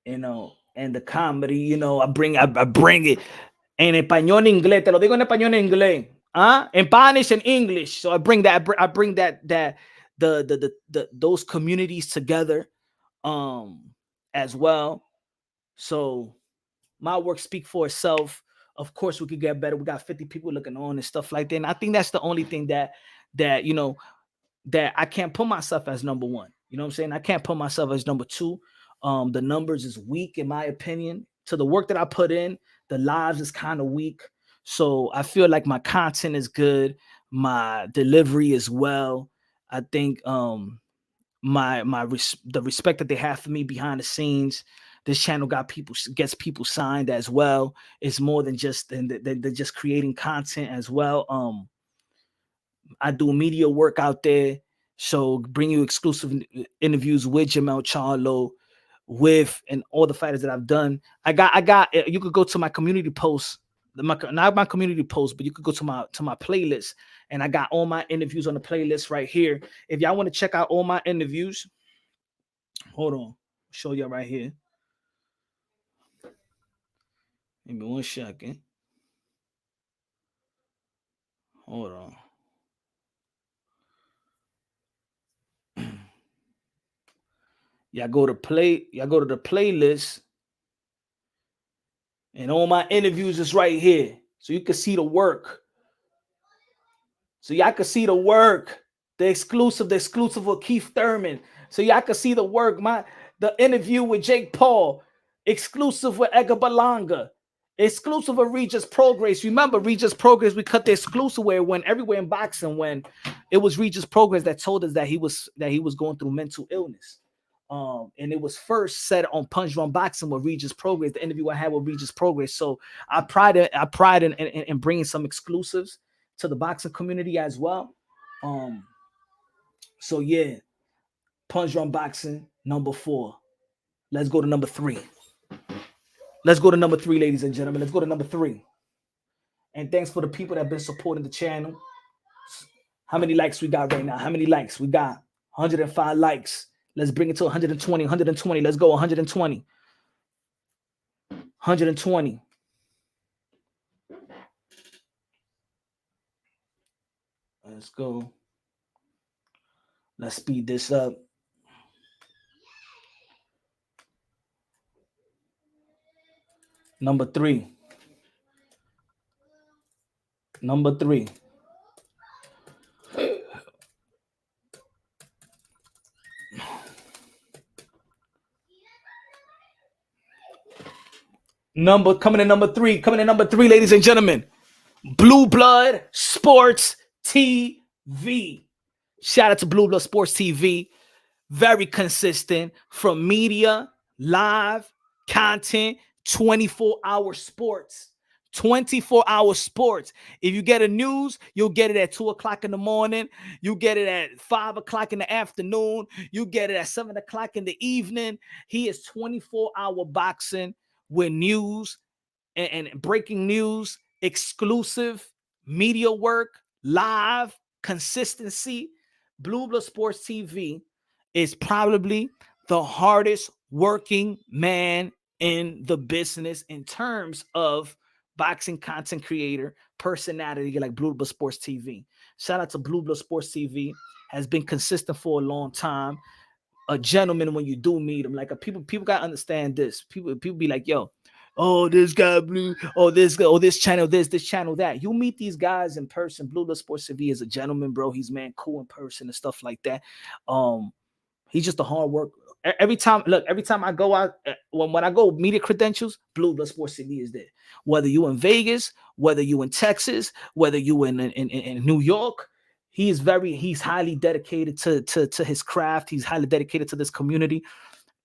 You know, and the comedy, you know, I bring it en español, inglés. Te lo digo en español, en inglés. In Spanish and English. So I bring that. I bring that those communities together, as well. So my work speak for itself. Of course, we could get better. We got 50 people looking on and stuff like that. And I think that's the only thing that you know, that I can't put myself as number one. You know what I'm saying? I can't put myself as number two. The numbers is weak in my opinion. To the work that I put in, the lives is kind of weak. So I feel like my content is good, my delivery as well. I think the respect that they have for me behind the scenes. This channel gets people signed as well. It's more than just they're just creating content as well. I do media work out there, so bring you exclusive interviews with Jamel Charlo, and all the fighters that I've done. I got. You could go to my community post, not my community post, but you could go to my playlist, and I got all my interviews on the playlist right here. If y'all want to check out all my interviews, hold on, show y'all right here. Give me 1 second. Hold on. Y'all go to the playlist, and all my interviews is right here. So you can see the work. So y'all can see the work. The exclusive with Keith Thurman. So y'all can see the work. The interview with Jake Paul. Exclusive with Edgar Berlanga. Exclusive with Regis Progress. Remember Regis Progress, we cut the exclusive where when everywhere in boxing, when it was Regis Progress that told us that he was going through mental illness. And it was first said on Punch Drunk Boxing with Regis Progress, the interview I had with Regis Progress. So I pride in bringing some exclusives to the boxing community as well. So yeah, Punch Drunk Boxing, number 4. Let's go to number 3. Let's go to number 3, ladies and gentlemen. Let's go to number 3. And thanks for the people that have been supporting the channel. How many likes we got right now? How many likes? We got 105 likes. Let's bring it to 120. 120. Let's go 120. 120. Let's go. Let's speed this up. Number 3. Number 3. Coming in number 3, ladies and gentlemen. Blue Blood Sports TV. Shout out to Blue Blood Sports TV. Very consistent from media, live, content, 24-hour sports. 24-hour sports. If you get a news, you'll get it at 2 o'clock in the morning. You get it at 5 o'clock in the afternoon. You get it at 7 o'clock in the evening. He is 24-hour boxing with news and breaking news, exclusive media work, live, consistency. Blue Blood Sports TV is probably the hardest working man in the business in terms of boxing content creator, personality like Blue Blood Sports TV. Shout out to Blue Blood Sports TV. Has been consistent for a long time. A gentleman when you do meet him. Like people gotta understand this. People be like, yo, oh, this guy Blue, oh, this channel, this channel, that. You meet these guys in person. Blue Blood Sports TV is a gentleman, bro. He's man cool in person and stuff like that. He's just a hard worker. Every time I go out, when I go media credentials, Blue Blood Sports TV is there. Whether you in Vegas, whether you in Texas, whether you in New York, he's highly dedicated to his craft. He's highly dedicated to this community.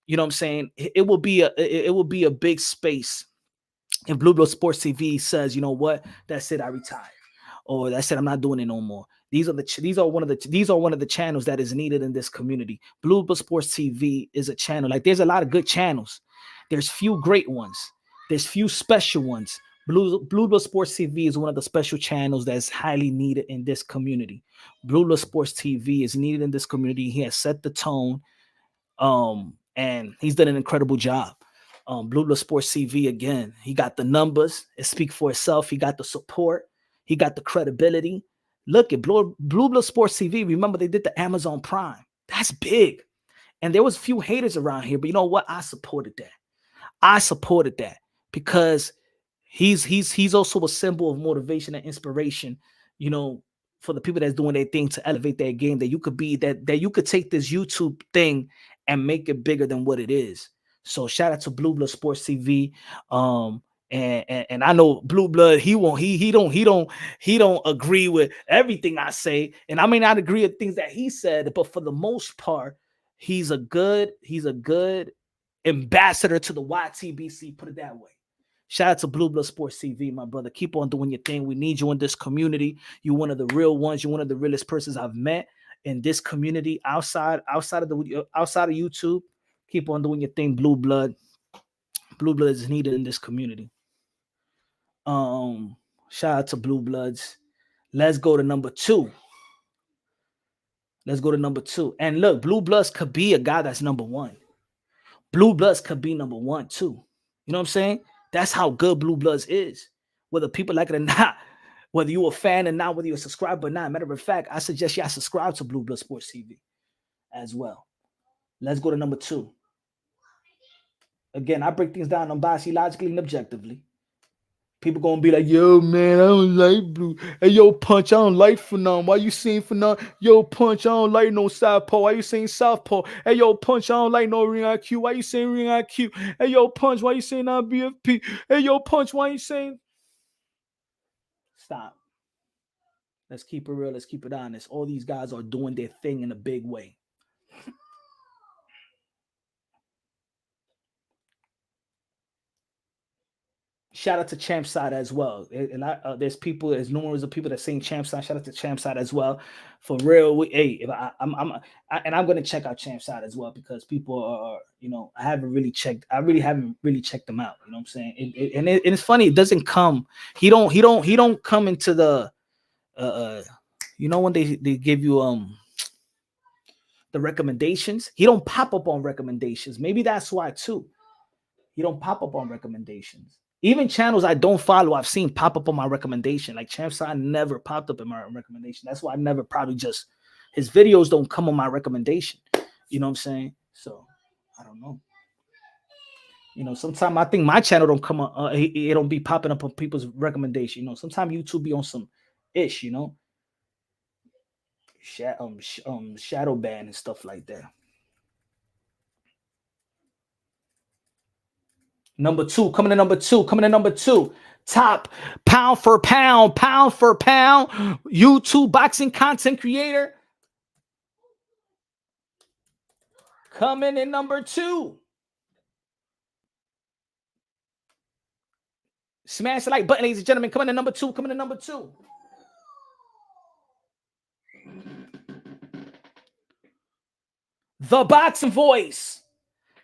You know what I'm saying? It will be a big space if Blue Blood Sports TV says, you know what, that's it, I retired, or that's it, I'm not doing it no more. These are one of the channels that is needed in this community. Blue Blood Sports TV is a channel. Like there's a lot of good channels. There's few great ones. There's few special ones. Blue Blood Sports TV is one of the special channels that's highly needed in this community. Blue Blood Sports TV is needed in this community. He has set the tone, and he's done an incredible job. Blue Blood Sports TV, again, he got the numbers. It speaks for itself. He got the support. He got the credibility. Look at Blue Blood Sports TV. Remember, they did the Amazon Prime. That's big. And there was few haters around here, but you know what? I supported that. I supported that because he's also a symbol of motivation and inspiration, you know, for the people that's doing their thing to elevate their game, that you could be that you could take this YouTube thing and make it bigger than what it is. So shout out to Blue Blood Sports TV. And I know Blue Blood, he don't agree with everything I say, and I may not agree with things that he said, but for the most part, he's a good ambassador to the YTBC, put it that way. Shout out to Blue Blood Sports TV, my brother. Keep on doing your thing. We need you in this community. You're one of the real ones. You're one of the realest persons I've met in this community outside of YouTube. Keep on doing your thing, Blue Blood. Blue Blood is needed in this community. Shout out to Blue Bloods. Let's go to number 2. And look, Blue Bloods could be a guy that's number 1. Blue Bloods could be number 1 too. You know what I'm saying? That's how good Blue Bloods is. Whether people like it or not, whether you're a fan or not, whether you're a subscriber or not. Matter of fact, I suggest y'all subscribe to Blue Blood Sports TV as well. Let's go to number 2. Again, I break things down unbiased, logically, and objectively. People gonna be like, yo, man, I don't like Blue. Hey, yo, Punch, I don't like Fannal. Why you saying Fannal? Yo, Punch, I don't like no Southpaw. Why you saying Southpaw? Hey, yo, Punch, I don't like no Ring IQ. Why you saying Ring IQ? Hey, yo, Punch, why you saying BFP? Hey, yo, Punch, why you saying? Stop. Let's keep it real. Let's keep it honest. All these guys are doing their thing in a big way. Shout out to Champ Side as well. And there's numerous of people that saying Champ Side. Shout out to Champ Side as well. For real, I'm going to check out Champ Side as well, because people are, you know, I really haven't really checked them out. You know what I'm saying? It's funny. It doesn't come. He don't come into the, you know, when they give you the recommendations. He don't pop up on recommendations. Maybe that's why too. He don't pop up on recommendations. Even channels I don't follow, I've seen pop up on my recommendation. Like Champ Side never popped up in my recommendation. That's why I never his videos don't come on my recommendation. You know what I'm saying? So I don't know. You know, sometimes I think my channel don't come on. It don't be popping up on people's recommendation. You know, sometimes YouTube be on some ish. You know, shadow ban and stuff like that. Number two, coming in number two. Top pound for pound, YouTube boxing content creator. Coming in number 2. Smash the like button, ladies and gentlemen. Coming in number 2. The Boxing Voice.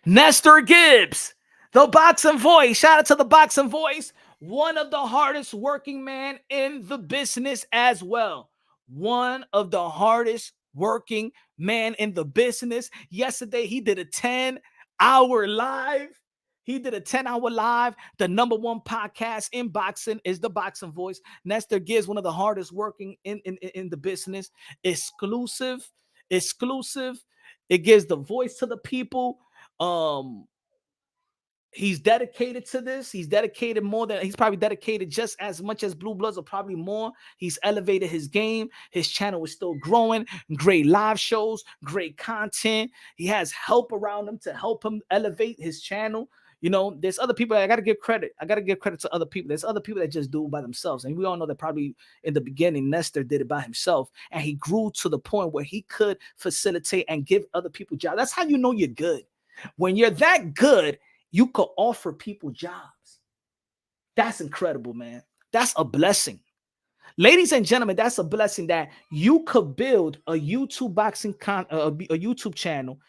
Nestor Gibbs. The Boxing Voice. Shout out to the Boxing Voice. One of the hardest working man in the business as well. One of the hardest working man in the business. Yesterday, he did a 10-hour live. The number 1 podcast in boxing is the Boxing Voice. Nestor Gibbs, one of the hardest working in the business. Exclusive. It gives the voice to the people. He's dedicated to this. He's probably dedicated just as much as Blue Bloods, or probably more. He's elevated his game. His channel is still growing. Great live shows, great content. He has help around him to help him elevate his channel. You know, there's other people. I got to give credit. To other people. There's other people that just do it by themselves. And we all know that probably in the beginning, Nestor did it by himself. And he grew to the point where he could facilitate and give other people jobs. That's how you know you're good. When you're that good, you could offer people jobs. That's incredible, man. That's a blessing. Ladies and gentlemen, that's a blessing that you could build a YouTube boxing a YouTube channel,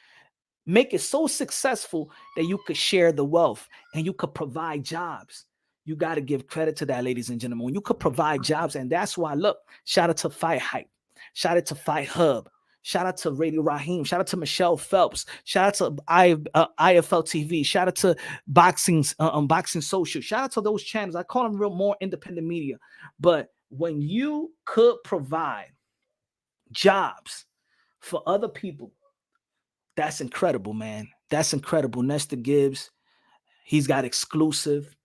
make it so successful that you could share the wealth and you could provide jobs. You got to give credit to that, ladies and gentlemen. When you could provide jobs, and that's why, look, shout out to Fight Hype, shout out to Fight Hub, shout out to Radio Raheem, shout out to Michelle Phelps, shout out to IFL TV, shout out to Boxing Social, shout out to those channels. I call them real more independent media. But when you could provide jobs for other people, that's incredible, man. That's incredible. Nestor Gibbs, he's got exclusive.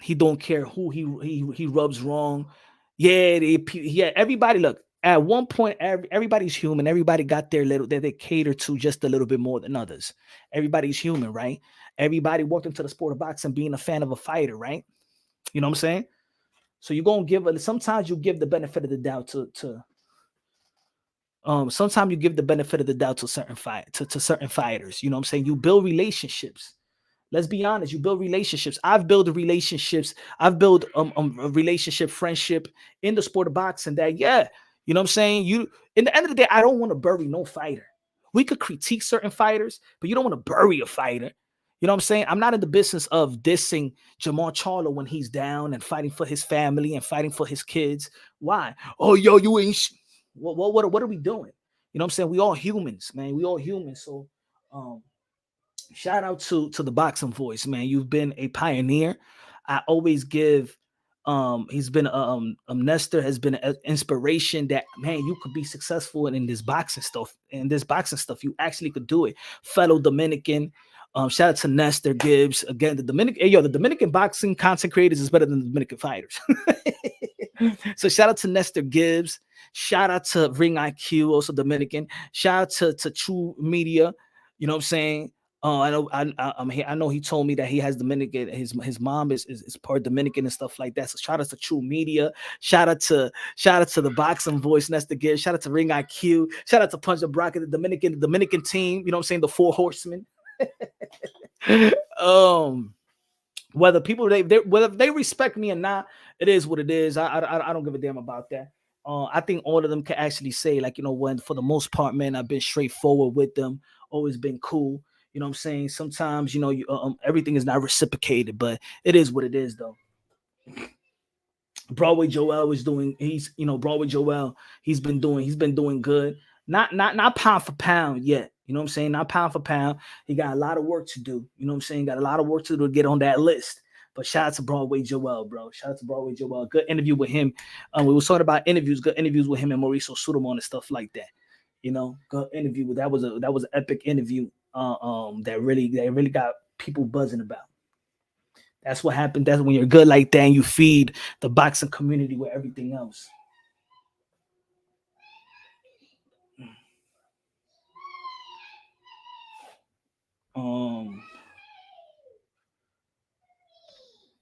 He don't care who he rubs wrong. Yeah, everybody, look, at one point, everybody's human. Everybody got their little that they cater to just a little bit more than others. Everybody's human, right? Everybody walked into the sport of boxing being a fan of a fighter, right? You know what I'm saying? So you're gonna sometimes you give the benefit of the doubt to sometimes you give the benefit of the doubt to certain fighters. You know what I'm saying? You build relationships. Let's be honest. You build relationships. I've built relationships. I've built a relationship, friendship in the sport of boxing. That, yeah, you know what I'm saying. You, in the end of the day, I don't want to bury no fighter. We could critique certain fighters, but you don't want to bury a fighter. You know what I'm saying? I'm not in the business of dissing Jamal Charlo when he's down and fighting for his family and fighting for his kids. Why? Oh, yo, you ain't. What are we doing? You know what I'm saying? We all humans, man. We all humans. So, shout out to the Boxing Voice, man. You've been a pioneer. I always give he's been Nestor has been an inspiration that, man, you could be successful in this boxing stuff. In this boxing stuff, you actually could do it. Fellow Dominican. Shout out to Nestor Gibbs. Again, the Dominican boxing content creators is better than the Dominican fighters. So shout out to Nestor Gibbs. Shout out to Ring IQ, also Dominican. Shout out to True Media. You know what I'm saying? I know he told me that he has Dominican. His mom is part Dominican and stuff like that. So shout out to True Media. Shout out to the Boxing Voice, Nestor Gibbs. Shout out to Ring IQ. Shout out to Punch the Brock, the Dominican team. You know what I'm saying? The Four Horsemen. Whether people whether they respect me or not, it is what it is. I don't give a damn about that. I think all of them can actually say, like, you know, when for the most part, man, I've been straightforward with them, always been cool. You know what I'm saying? Sometimes, you know, everything is not reciprocated, but it is what it is, though. Broadway Joel is doing. Broadway Joel. He's been doing good. Not pound for pound yet. You know what I'm saying? Not pound for pound. He got a lot of work to do. You know what I'm saying? Got a lot of work to do to get on that list. But shout out to Broadway Joel, bro. Shout out to Broadway Joel. Good interview with him. We were talking about interviews. Good interviews with him and Mauricio Sudamon and stuff like that. You know, good interview. That was an epic interview. That really got people buzzing about. That's what happened. That's when you're good like that and you feed the boxing community with everything else.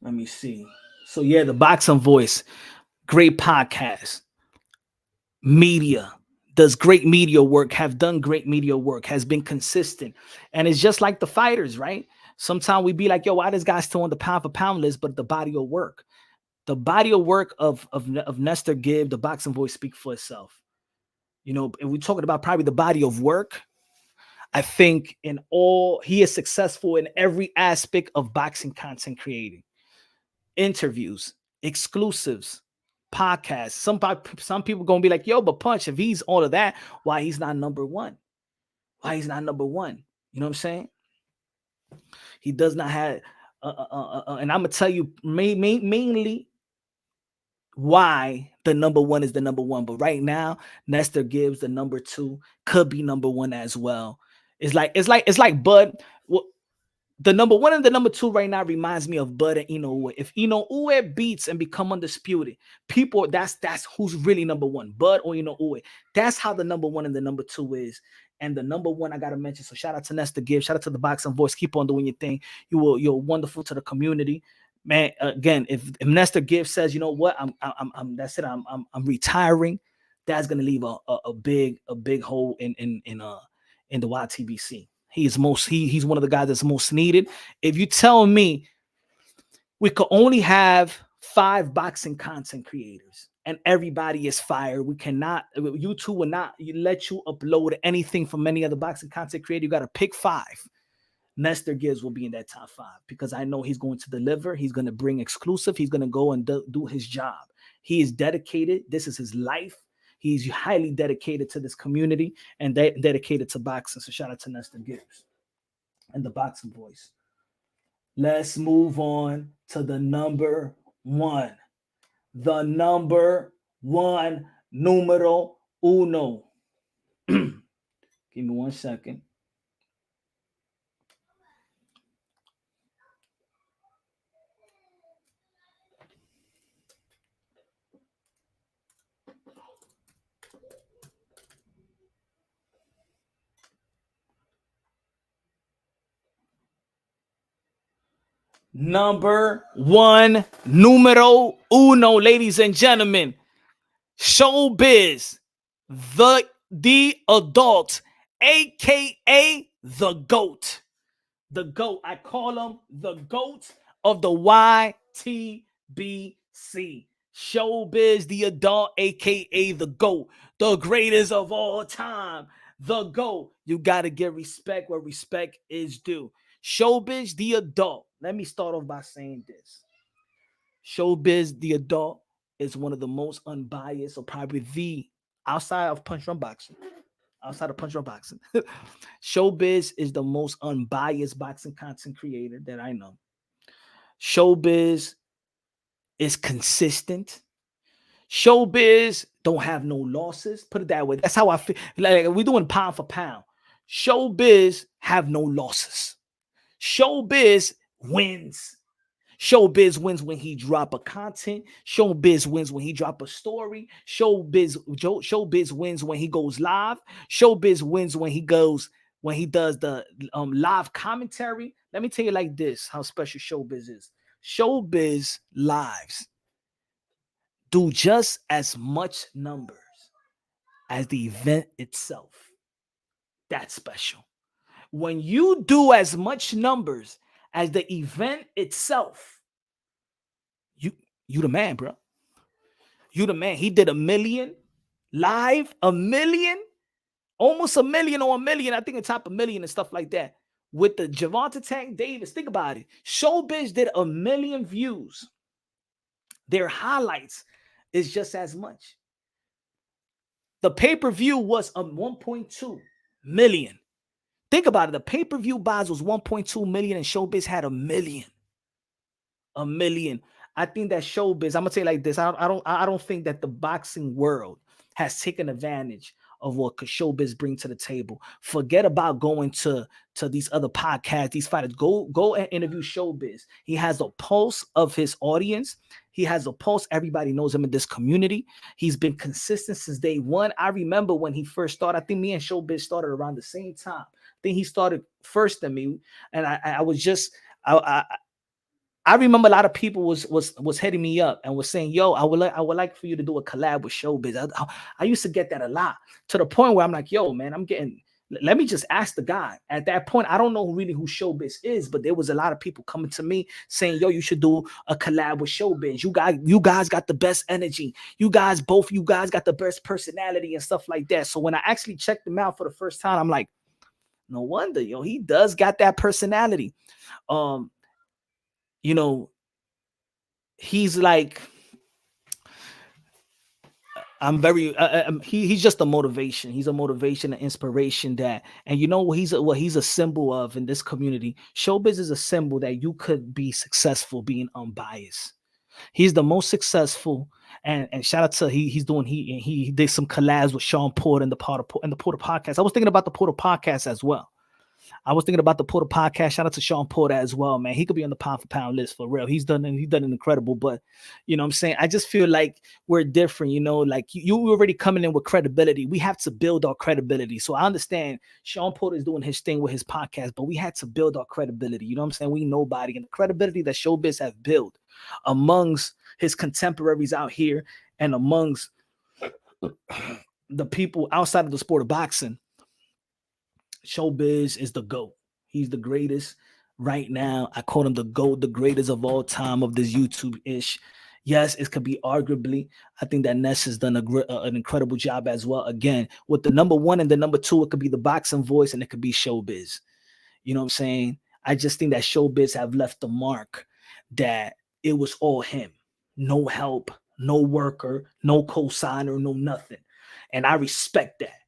Let me see. So yeah, the Boxing Voice, great podcast, media, does great media work, have done great media work, has been consistent. And it's just like the fighters, right? Sometimes we be like, yo, why this guy's still on the pound for pound list, but the body of work. The body of work of Nestor Gibb, the Boxing Voice, speak for itself. You know, and we're talking about probably the body of work. I think he is successful in every aspect of boxing content creating. Interviews, exclusives, podcasts. Some people gonna be like, yo, but Punch, if he's all of that, why he's not number one? Why he's not number one? You know what I'm saying? He does not have, and I'm gonna tell you mainly why the number one is the number one. But right now, Nestor Gibbs, the number two, could be number one as well. It's like Bud. Well, the number one and the number two right now reminds me of Bud and Inoue. If Inoue beats and become undisputed, people, that's who's really number one, Bud or Inoue. That's how the number one and the number two is. And the number one I gotta mention. So shout out to Nestor Gibbs, shout out to the Boxing Voice. Keep on doing your thing. You're wonderful to the community, man. Again, if Nestor Gibbs says, you know what, I'm that's it. I'm retiring. That's gonna leave a big hole in the YTBC. He's one of the guys that's most needed. If you tell me we could only have 5 boxing content creators and everybody is fired, we cannot. YouTube will not let you upload anything from any other boxing content creator. You got to pick 5. Nestor Gibbs will be in that top 5 because I know he's going to deliver. He's going to bring exclusive. He's going to go and do his job. He is dedicated. This is his life. He's highly dedicated to this community and dedicated to boxing. So shout out to Nestor Gibbs and the boxing voice. Let's move on to the number 1. The number 1, numero uno. Give me 1 second. Number 1, numero uno, ladies and gentlemen. Showbiz, the adult, aka the GOAT. The GOAT. I call him the GOAT of the YTBC. Showbiz, the adult, aka the GOAT, the greatest of all time. The GOAT. You got to give respect where respect is due. Showbiz, the adult. Let me start off by saying this. Showbiz, the adult, is one of the most unbiased, or probably the, outside of Punch Drunk Boxing. Showbiz is the most unbiased boxing content creator that I know. Showbiz is consistent. Showbiz don't have no losses. Put it that way. That's how I feel. Like we're doing pound for pound. Showbiz have no losses. Showbiz wins. Showbiz wins when he drop a content. Showbiz wins when he drop a story. Showbiz wins when he goes live. Showbiz wins when he does the live commentary. Let me tell you like this, how special Showbiz is. Showbiz lives do just as much numbers as the event itself. That's special. When you do as much numbers as the event itself, you the man, bro. You the man. He did 1 million live, 1 million, almost 1 million or 1 million. I think it's top 1 million and stuff like that. With the Gervonta Tank Davis, think about it. Showbiz did 1 million views. Their highlights is just as much. The pay-per-view was 1.2 million. Think about it. The pay-per-view buys was 1.2 million and Showbiz had 1 million. 1 million. I think that Showbiz, I'm gonna say like this. I don't think that the boxing world has taken advantage of what Showbiz bring to the table. Forget about going to these other podcasts, these fighters. Go and interview Showbiz. He has a pulse of his audience. He has a pulse. Everybody knows him in this community. He's been consistent since day one. I remember when he first started. I think me and Showbiz started around the same time. I think he started first than me, and I remember a lot of people was hitting me up and was saying, "Yo, I would like for you to do a collab with Showbiz." I used to get that a lot, to the point where I'm like, "Yo, man, let me just ask the guy." At that point, I don't know really who Showbiz is, but there was a lot of people coming to me saying, "Yo, you should do a collab with Showbiz. You guys got the best energy. You guys got the best personality and stuff like that." So when I actually checked him out for the first time, I'm like, no wonder, yo, he does got that personality. You know, he's like, he's just a motivation. He's a motivation, an inspiration and you know what he's a symbol of in this community. Showbiz is a symbol that you could be successful being unbiased. He's the most successful, and shout out to he did some collabs with Sean Porter and the Porter podcast. I was thinking about the Porter podcast as well. Shout out to Sean Porter as well, man. He could be on the pound for pound list for real. He's done it incredible. But you know what I'm saying? I just feel like we're different, you know, like you already coming in with credibility. We have to build our credibility. So I understand Sean Porter is doing his thing with his podcast, but we had to build our credibility. You know what I'm saying? We nobody, and the credibility that Showbiz have built amongst his contemporaries out here and amongst the people outside of the sport of boxing. Showbiz is the GOAT. He's the greatest right now. I call him the GOAT, the greatest of all time of this YouTube-ish. Yes, it could be arguably. I think that Ness has done an incredible job as well. Again, with the number one and the number two, it could be the boxing voice and it could be Showbiz. You know what I'm saying? I just think that Showbiz have left the mark that it was all him. No help, no worker, no co-signer, no nothing. And I respect that.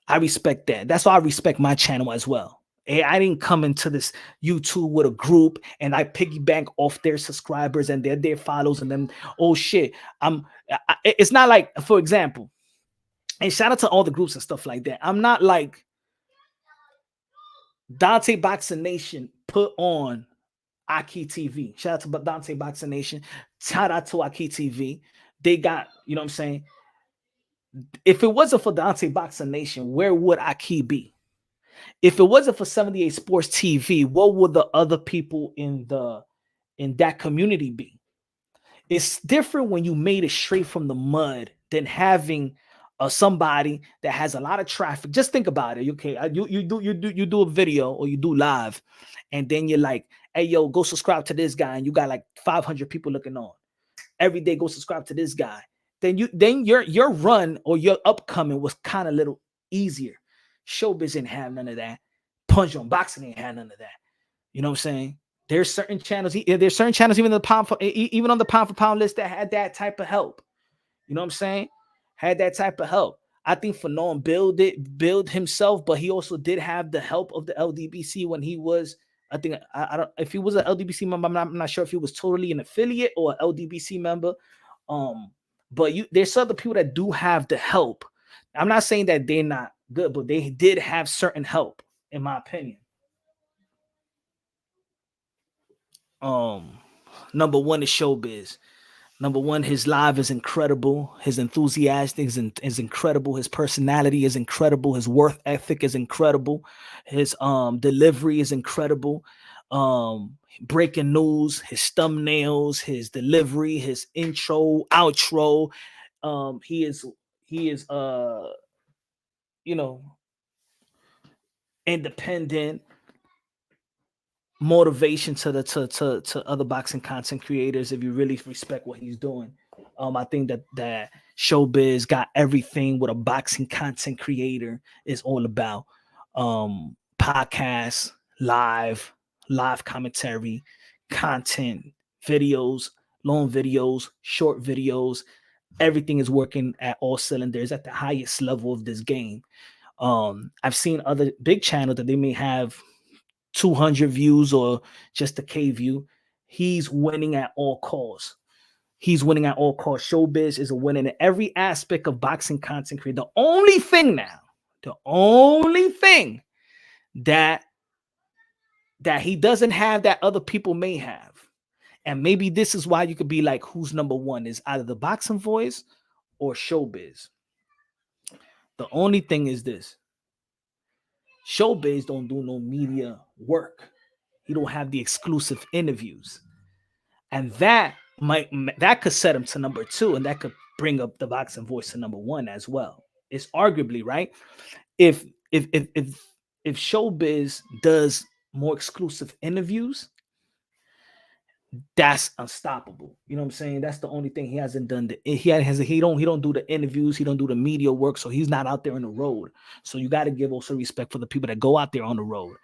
I respect that. That's why I respect my channel as well. I didn't come into this YouTube with a group and I piggyback off their subscribers and their follows and then, oh shit. It's not like, for example, and shout out to all the groups and stuff like that. I'm not like Dante Boxing Nation put on Aki TV. Shout out to Dante Boxing Nation. Shout out to Aki TV. They got, you know what I'm saying? If it wasn't for Dante Boxing Nation, where would Aki be? If it wasn't for 78 Sports TV, what would the other people in that community be? It's different when you made it straight from the mud than having somebody that has a lot of traffic. Just think about it. Okay, you do a video or you do live, and then you're like, hey yo, go subscribe to this guy, and you got like 500 people looking on. Every day, go subscribe to this guy. Then your run or your upcoming was kind of a little easier. Showbiz didn't have none of that. Punch on Boxing ain't had none of that. You know what I'm saying? There's certain channels even on the pound for pound list that had that type of help. You know what I'm saying? Had that type of help. I think Fannal build himself, but he also did have the help of the LDBC when he was. I think I don't if he was an LDBC member. I'm not sure if he was totally an affiliate or an LDBC member. But there's other people that do have the help. I'm not saying that they're not good, but they did have certain help, in my opinion. Number one is Showbiz. Number one, his live is incredible. His enthusiastic is incredible. His personality is incredible. His work ethic is incredible. His delivery is incredible. Breaking news, his thumbnails, his delivery, his intro, outro. He is independent motivation to other boxing content creators if you really respect what he's doing. I think that Showbiz got everything what a boxing content creator is all about. Podcasts, live commentary, content, videos, long videos, short videos. Everything is working at all cylinders at the highest level of this game. I've seen other big channels that they may have 200 views or just a K view. He's winning at all costs. Showbiz is a winner in every aspect of boxing content creation. The only thing that he doesn't have that other people may have, and maybe this is why you could be like, who's number one, is either the Boxing Voice or Showbiz. The only thing is this: Showbiz don't do no media work. He don't have the exclusive interviews, and that could set him to number two, and that could bring up the Boxing Voice to number one as well. It's arguably right. If Showbiz does more exclusive interviews, that's unstoppable. You know what I'm saying? That's the only thing he hasn't done. He don't do the interviews. He don't do the media work. So he's not out there on the road. So you got to give also respect for the people that go out there on the road.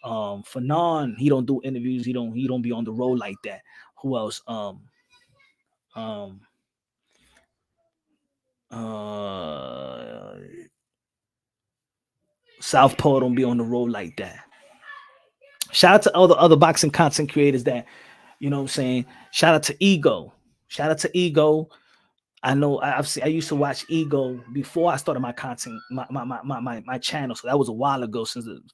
Fannal, he don't do interviews. He don't be on the road like that. Who else? Southpaw don't be on the road like that. Shout out to all the other boxing content creators that, you know what I'm saying? Shout out to Ego. I know I used to watch Ego before I started my content, my channel. So that was a while ago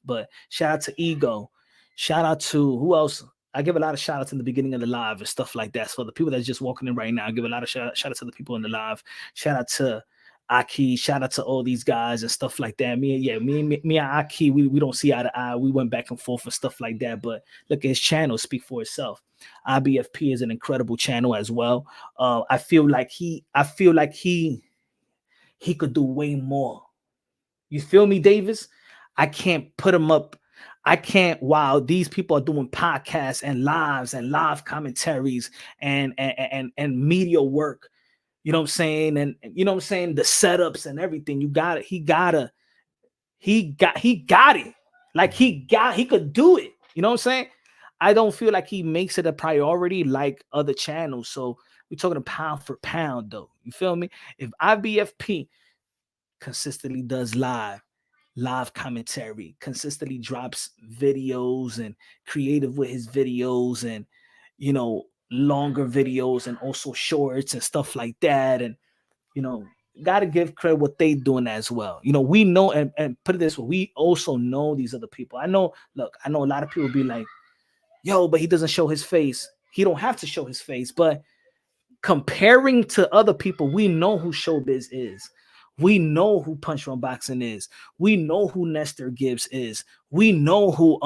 but shout out to Ego. Shout out to who else? I give a lot of shout outs in the beginning of the live and stuff like that. So the people that's just walking in right now, I give a lot of shout out to the people in the live. Shout out to Aki, shout out to all these guys and stuff like that. Me and Aki, we don't see eye to eye. We went back and forth and stuff like that. But look at his channel speak for itself. IBFP is an incredible channel as well. I feel like he could do way more. You feel me, Davis? I can't put him up. I can't. Wow, these people are doing podcasts and live commentaries and media work. You know what I'm saying? And you know what I'm saying? The setups and everything. You got it. He got it. Like he could do it. You know what I'm saying? I don't feel like he makes it a priority like other channels. So we're talking pound for pound, though. You feel me? If IBFP consistently does live commentary, consistently drops videos and creative with his videos, and longer videos and also shorts and stuff like that, and got to give credit what they doing as well. We know, and put it this way, we also know these other people. I know a lot of people be like, yo, but he doesn't show his face. He don't have to show his face. But comparing to other people, we know who Showbiz is. We know who Punch Run Boxing is. We know who Nestor Gibbs is. We know who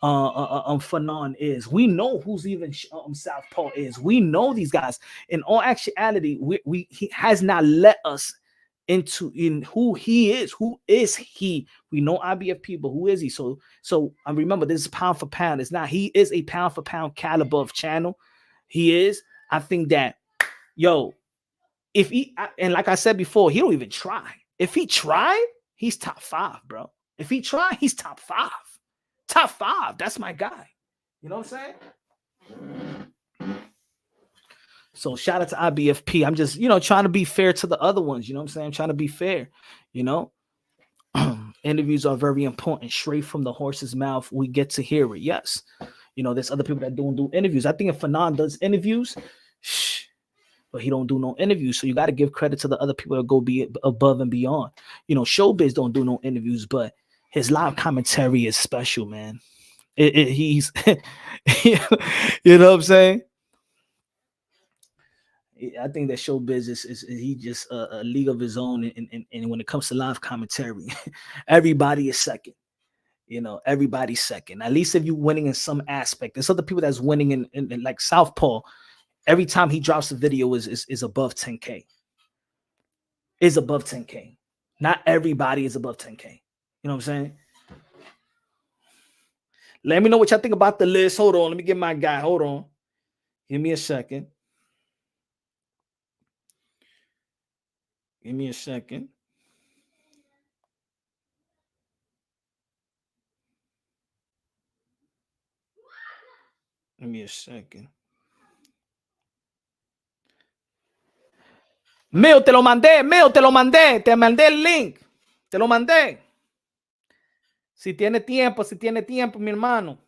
Fannal is. We know who's even Southpaw is. We know these guys. In all actuality, he has not let us in who he is. Who is he? We know IBF people. Who is he? So I remember, this is pound for pound. It's not. He is a pound for pound caliber of channel. He is. I think that, yo, if he, and like I said before, he don't even try. If he tried, he's top 5, bro. If he tried, he's top 5. Top 5. That's my guy. You know what I'm saying? So shout out to IBFP. I'm just, trying to be fair to the other ones. You know what I'm saying? I'm trying to be fair. Interviews are very important. Straight from the horse's mouth, we get to hear it. Yes. There's other people that don't do interviews. I think if Fannal does interviews, but he don't do no interviews. So you got to give credit to the other people that go be above and beyond. Showbiz don't do no interviews, but his live commentary is special, man. He's, you know what I'm saying? I think that Showbiz is he just a league of his own, and when it comes to live commentary, everybody is second. Everybody's second. At least if you're winning in some aspect. There's other people that's winning in like Southpaw. Every time he drops a video is above 10K. Is above 10K. Not everybody is above 10K. You know what I'm saying? Let me know what y'all think about the list. Hold on. Let me get my guy. Hold on. Give me a second. Give me a second. Give me a second. Meo, te lo mandé. Meo, te lo mandé. Te mandé el link. Te lo mandé. Si tiene tiempo, mi hermano.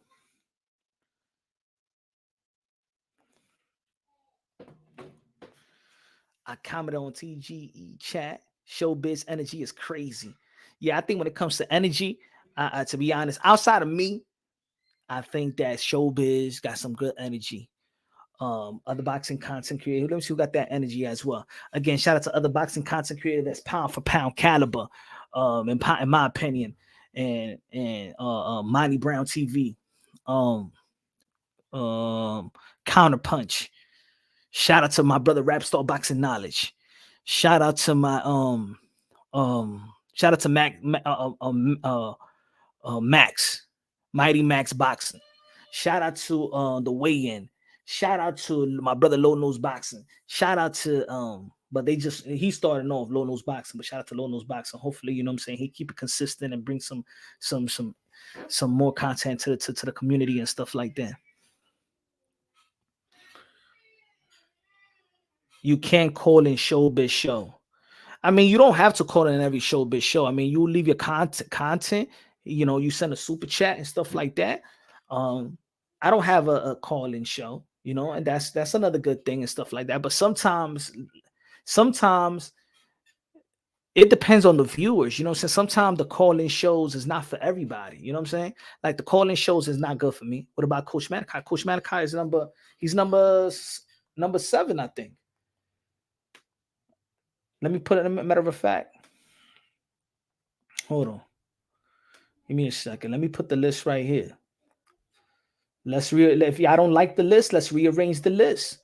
I comment on TGE chat. Showbiz energy is crazy. Yeah, I think when it comes to energy, to be honest, outside of me, I think that Showbiz got some good energy. Other boxing content creator, let me see who got that energy as well. Again, shout out to other boxing content creator that's pound for pound caliber, in my opinion, and Monty Brown TV, Counterpunch. Shout out to my brother Rapstar Boxing Knowledge. Shout out to my shout out to Max, Mighty Max Boxing. Shout out to the weigh-in. Shout out to my brother Low Nose Boxing. Shout out to but he started off Low Nose Boxing, but shout out to Low Nose Boxing. Hopefully, you know what I'm saying, he keep it consistent and bring some more content to the community and stuff like that. You can't call in Showbiz show. I mean, you don't have to call in every Showbiz show. I mean, you leave your content, you send a super chat and stuff like that. I don't have a call-in show, and that's another good thing and stuff like that. But sometimes it depends on the viewers, since sometimes the call-in shows is not for everybody. You know what I'm saying? Like the call-in shows is not good for me. What about Coach Malachi? Coach Malachi is number 7, I think. Let me put it in a matter of fact. Hold on. Give me a second. Let me put the list right here. If y'all don't like the list, let's rearrange the list.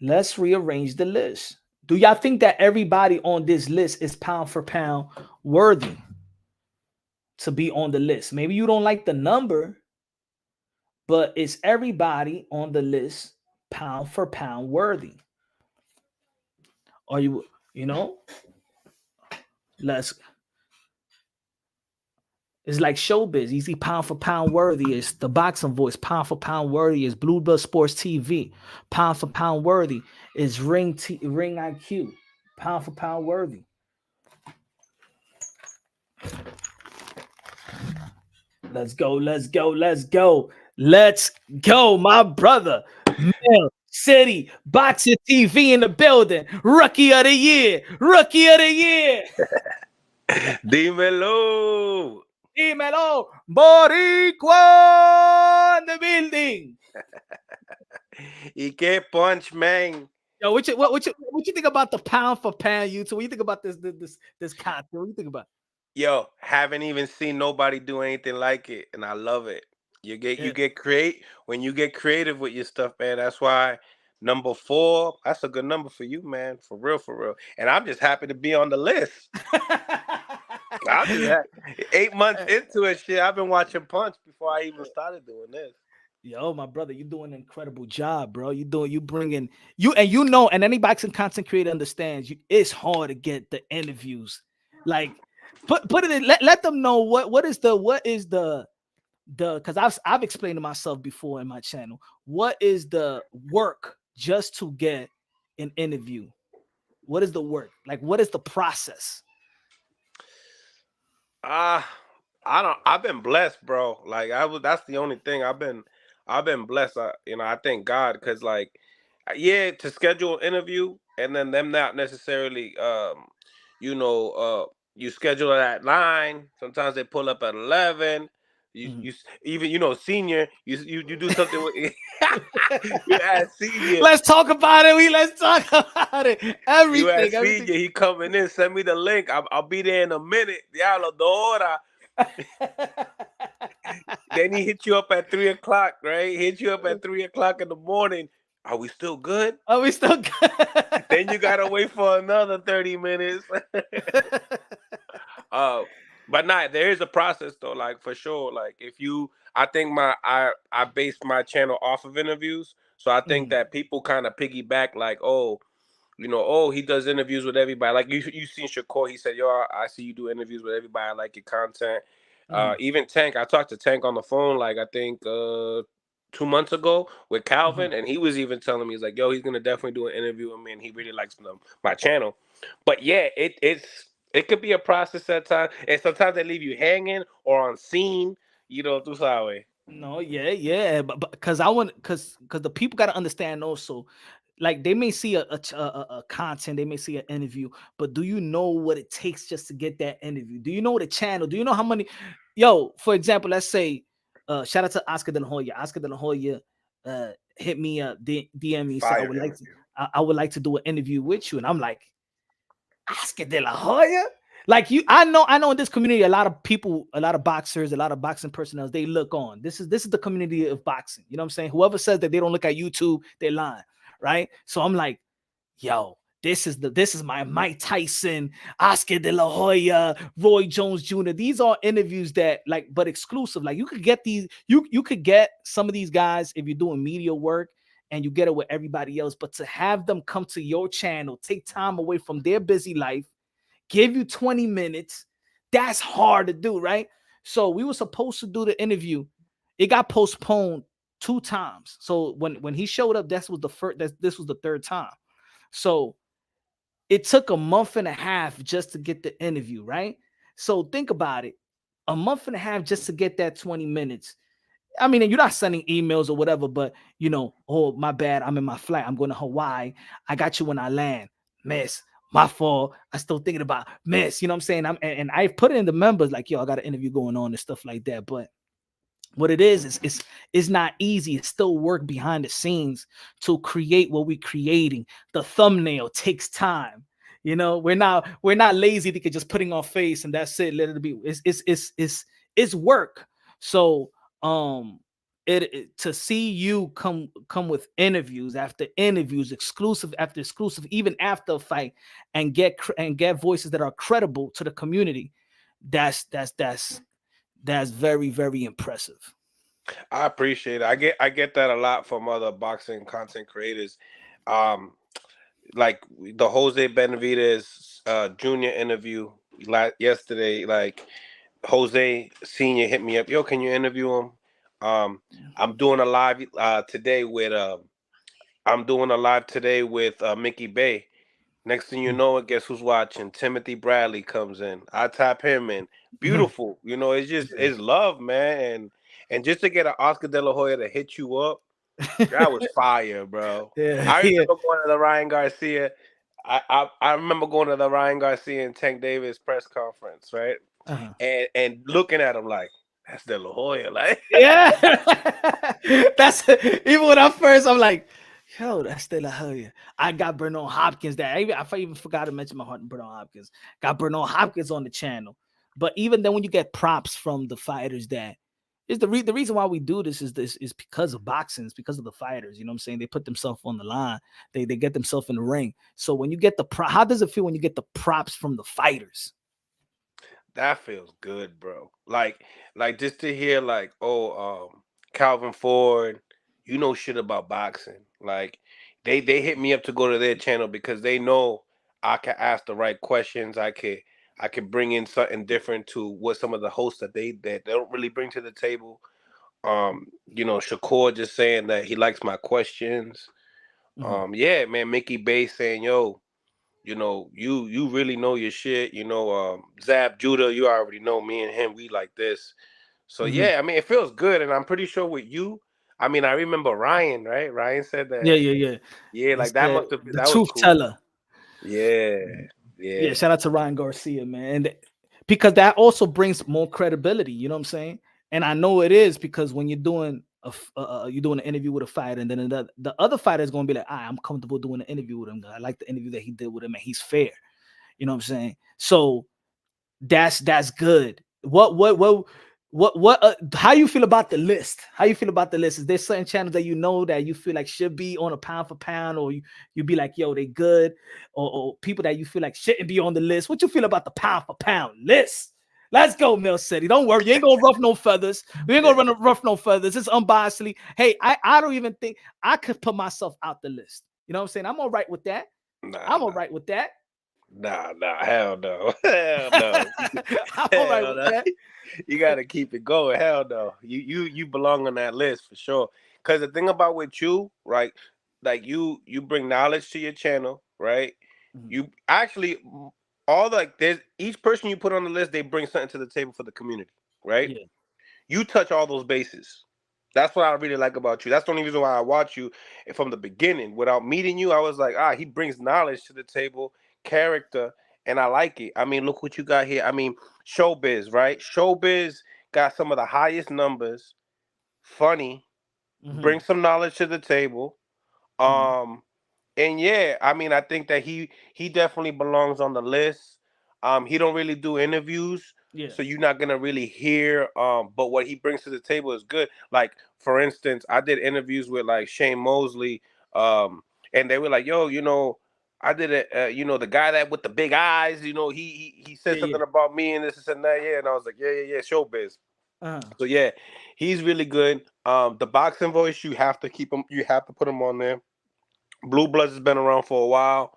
Let's rearrange the list. Do y'all think that everybody on this list is pound for pound worthy to be on the list? Maybe you don't like the number, but is everybody on the list pound for pound worthy? Are It's like Showbiz. Easy pound for pound worthy is the boxing voice. Pound for pound worthy is Blue Blood Sports TV. Pound for pound worthy is Ring IQ. Pound for pound worthy. Let's go. Let's go. Let's go. Let's go, my brother. Mill City Boxing TV in the building. Rookie of the year. Rookie of the year. Dímelo. Dímelo, Boricua in the building. Y qué punch, man. Yo, what you think about the pound for pound YouTube? What you think about this content? What you think about? Yo, haven't even seen nobody do anything like it, and I love it. You get when you get creative with your stuff, man. That's why number 4, that's a good number for you, man. For real, for real. And I'm just happy to be on the list. I'm just 8 months into it, shit. I've been watching Punch before I even started doing this. Yo, my brother, you're doing an incredible job, bro. You bringing and any boxing content creator understands it's hard to get the interviews. Like, put it in, let them know what is the because I've explained to myself before in my channel, what is the work just to get an interview? What is the work? Like, what is the process? I've been blessed, bro. Like that's the only thing I've been blessed. I thank God, because like, yeah, to schedule an interview and then them not necessarily, you schedule it at 9. Sometimes they pull up at 11. You even senior, you do something with you ask senior. Let's talk about it. Let's talk about it. Everything. Senior, he coming in. Send me the link. I'll be there in a minute. Diablo, 2 horas. Then he hit you up at 3 o'clock, right? Hit you up at 3 o'clock in the morning. Are we still good? Are we still good? Then you gotta wait for another 30 minutes. But there is a process though, like for sure. Like I think I based my channel off of interviews. So I think that people kind of piggyback, like, he does interviews with everybody. Like you seen Shakur, he said, yo, I see you do interviews with everybody. I like your content. Even Tank, I talked to Tank on the phone, like I think 2 months ago with Calvin, and he was even telling me, he's like, yo, he's gonna definitely do an interview with me, and he really likes my channel. But yeah, it could be a process at times, and sometimes they leave you hanging or on scene, tú sabes. No, yeah, but because because the people got to understand also, like they may see a content, they may see an interview, but do you know what it takes just to get that interview? Do you know the channel? Do you know how many? Yo, for example, let's say, shout out to Oscar De La Hoya. Oscar De La Hoya hit me up, DM me, said I would like to do an interview with you, and I'm like, Oscar De La Hoya. Like I know in this community, a lot of people, a lot of boxers, a lot of boxing personnel, they look on. This is the community of boxing. You know what I'm saying? Whoever says that they don't look at YouTube, they're lying, right? So I'm like, yo, this is my Mike Tyson, Oscar De La Hoya, Roy Jones Jr. These are interviews that but exclusive. Like you could get these, you could get some of these guys if you're doing media work and you get it with everybody else. But to have them come to your channel, take time away from their busy life, give you 20 minutes, that's hard to do, right? So we were supposed to do the interview. It got postponed 2 times. So when he showed up, this was the 3rd time. So it took a month and a half just to get the interview, right? So think about it. A month and a half just to get that 20 minutes. I mean, you're not sending emails or whatever, but oh, my bad, I'm in my flight. I'm going to Hawaii. I got you when I land. Miss, my fault. I still thinking about miss. You know what I'm saying? And I put it in the members like, yo, I got an interview going on and stuff like that. But what it is it's not easy. It's still work behind the scenes to create what we're creating. The thumbnail takes time. We're not lazy to just putting on face and that's it. Let it be. It's work. So to see you come with interviews after interviews, exclusive after exclusive, even after a fight, and get voices that are credible to the community, that's very, very impressive. I appreciate it. I get that a lot from other boxing content creators. Like the Jose Benavidez Jr. interview yesterday, like Jose Senior hit me up. Yo, can you interview him? I'm doing a live today with Mickey Bay. Next thing you know, guess who's watching? Timothy Bradley comes in. I tap him in. Beautiful. You know, it's just it's love, man. And just to get an Oscar De La Hoya to hit you up, that was fire, bro. Yeah, I yeah. remember going to the Ryan Garcia. I remember going to the Ryan Garcia and Tank Davis press conference, right? Uh-huh. And looking at him like, that's De La Hoya. Like, Yeah. That's even when I'm like, yo, that's still a hell yeah. I got Bernard Hopkins that I even forgot to mention my heart Bernard Hopkins. Got Bernard Hopkins on the channel. But even then when you get props from the fighters that is the reason why we do this is because of boxing, it's because of the fighters. You know what I'm saying? They put themselves on the line, they get themselves in the ring. So when you get how does it feel when you get the props from the fighters? that feels good, bro. Like just to hear like, Calvin Ford, you know shit about boxing. Like they hit me up to go to their channel because they know I can ask the right questions. I could bring in something different to what some of the hosts that they don't really bring to the table. Shakur just saying that he likes my questions. Yeah, man, Mickey Bay saying, yo, you really know your shit. Zab Judah, you already know me and him, we like this. So yeah, I mean, it feels good, and I'm pretty sure with you, I mean, I remember Ryan, right? Ryan said Yeah, that. yeah, yeah. Yeah, It's like that must have been the that was truth cool. teller. Yeah, Yeah, yeah. shout out to Ryan Garcia, man. And because that also brings more credibility, you know what I'm saying? And I know it is because when you're doing you're doing an interview with a fighter, and then the other fighter is going to be like, I'm comfortable doing an interview with him. I like the interview that he did with him, and he's fair. You know what I'm saying? So that's good. How you feel about the list? How you feel about the list? Is there certain channels that you know that you feel like should be on a pound for pound, or you be like, yo, they good, or people that you feel like shouldn't be on the list? What you feel about the pound for pound list? Let's go, Mill City. Don't worry, you ain't gonna ruff no feathers. We ain't gonna rough no feathers. It's unbiasedly. Hey, I don't even think I could put myself out the list. You know what I'm saying? I'm all right with that. Nah, I'm all right with that. nah, hell no, hell no, I'm all right hell with no. that. You got to keep it going. Hell no, you belong on that list for sure. Because the thing about with you, right? Like you bring knowledge to your channel, right? You actually all like there's each person you put on the list, they bring something to the table for the community, right? Yeah. You touch all those bases. That's what I really like about you. That's the only reason why I watch you from the beginning. Without meeting you, I was like, he brings knowledge to the table, character, and I like it. I mean, look what you got here. I mean, Showbiz, right? Showbiz got some of the highest numbers, funny, bring some knowledge to the table. Um, and yeah, I mean, I think that he definitely belongs on the list. He don't really do interviews, Yeah. so you're not gonna really hear. But what he brings to the table is good. Like for instance, I did interviews with like Shane Mosley, and they were like, "Yo, I did it. The guy that with the big eyes. He said Yeah. Yeah. something about me and this and that. Yeah." And I was like, "Yeah, Showbiz." Uh-huh. So yeah, he's really good. The boxing voice, you have to keep him. You have to put him on there. Blue Bloods has been around for a while.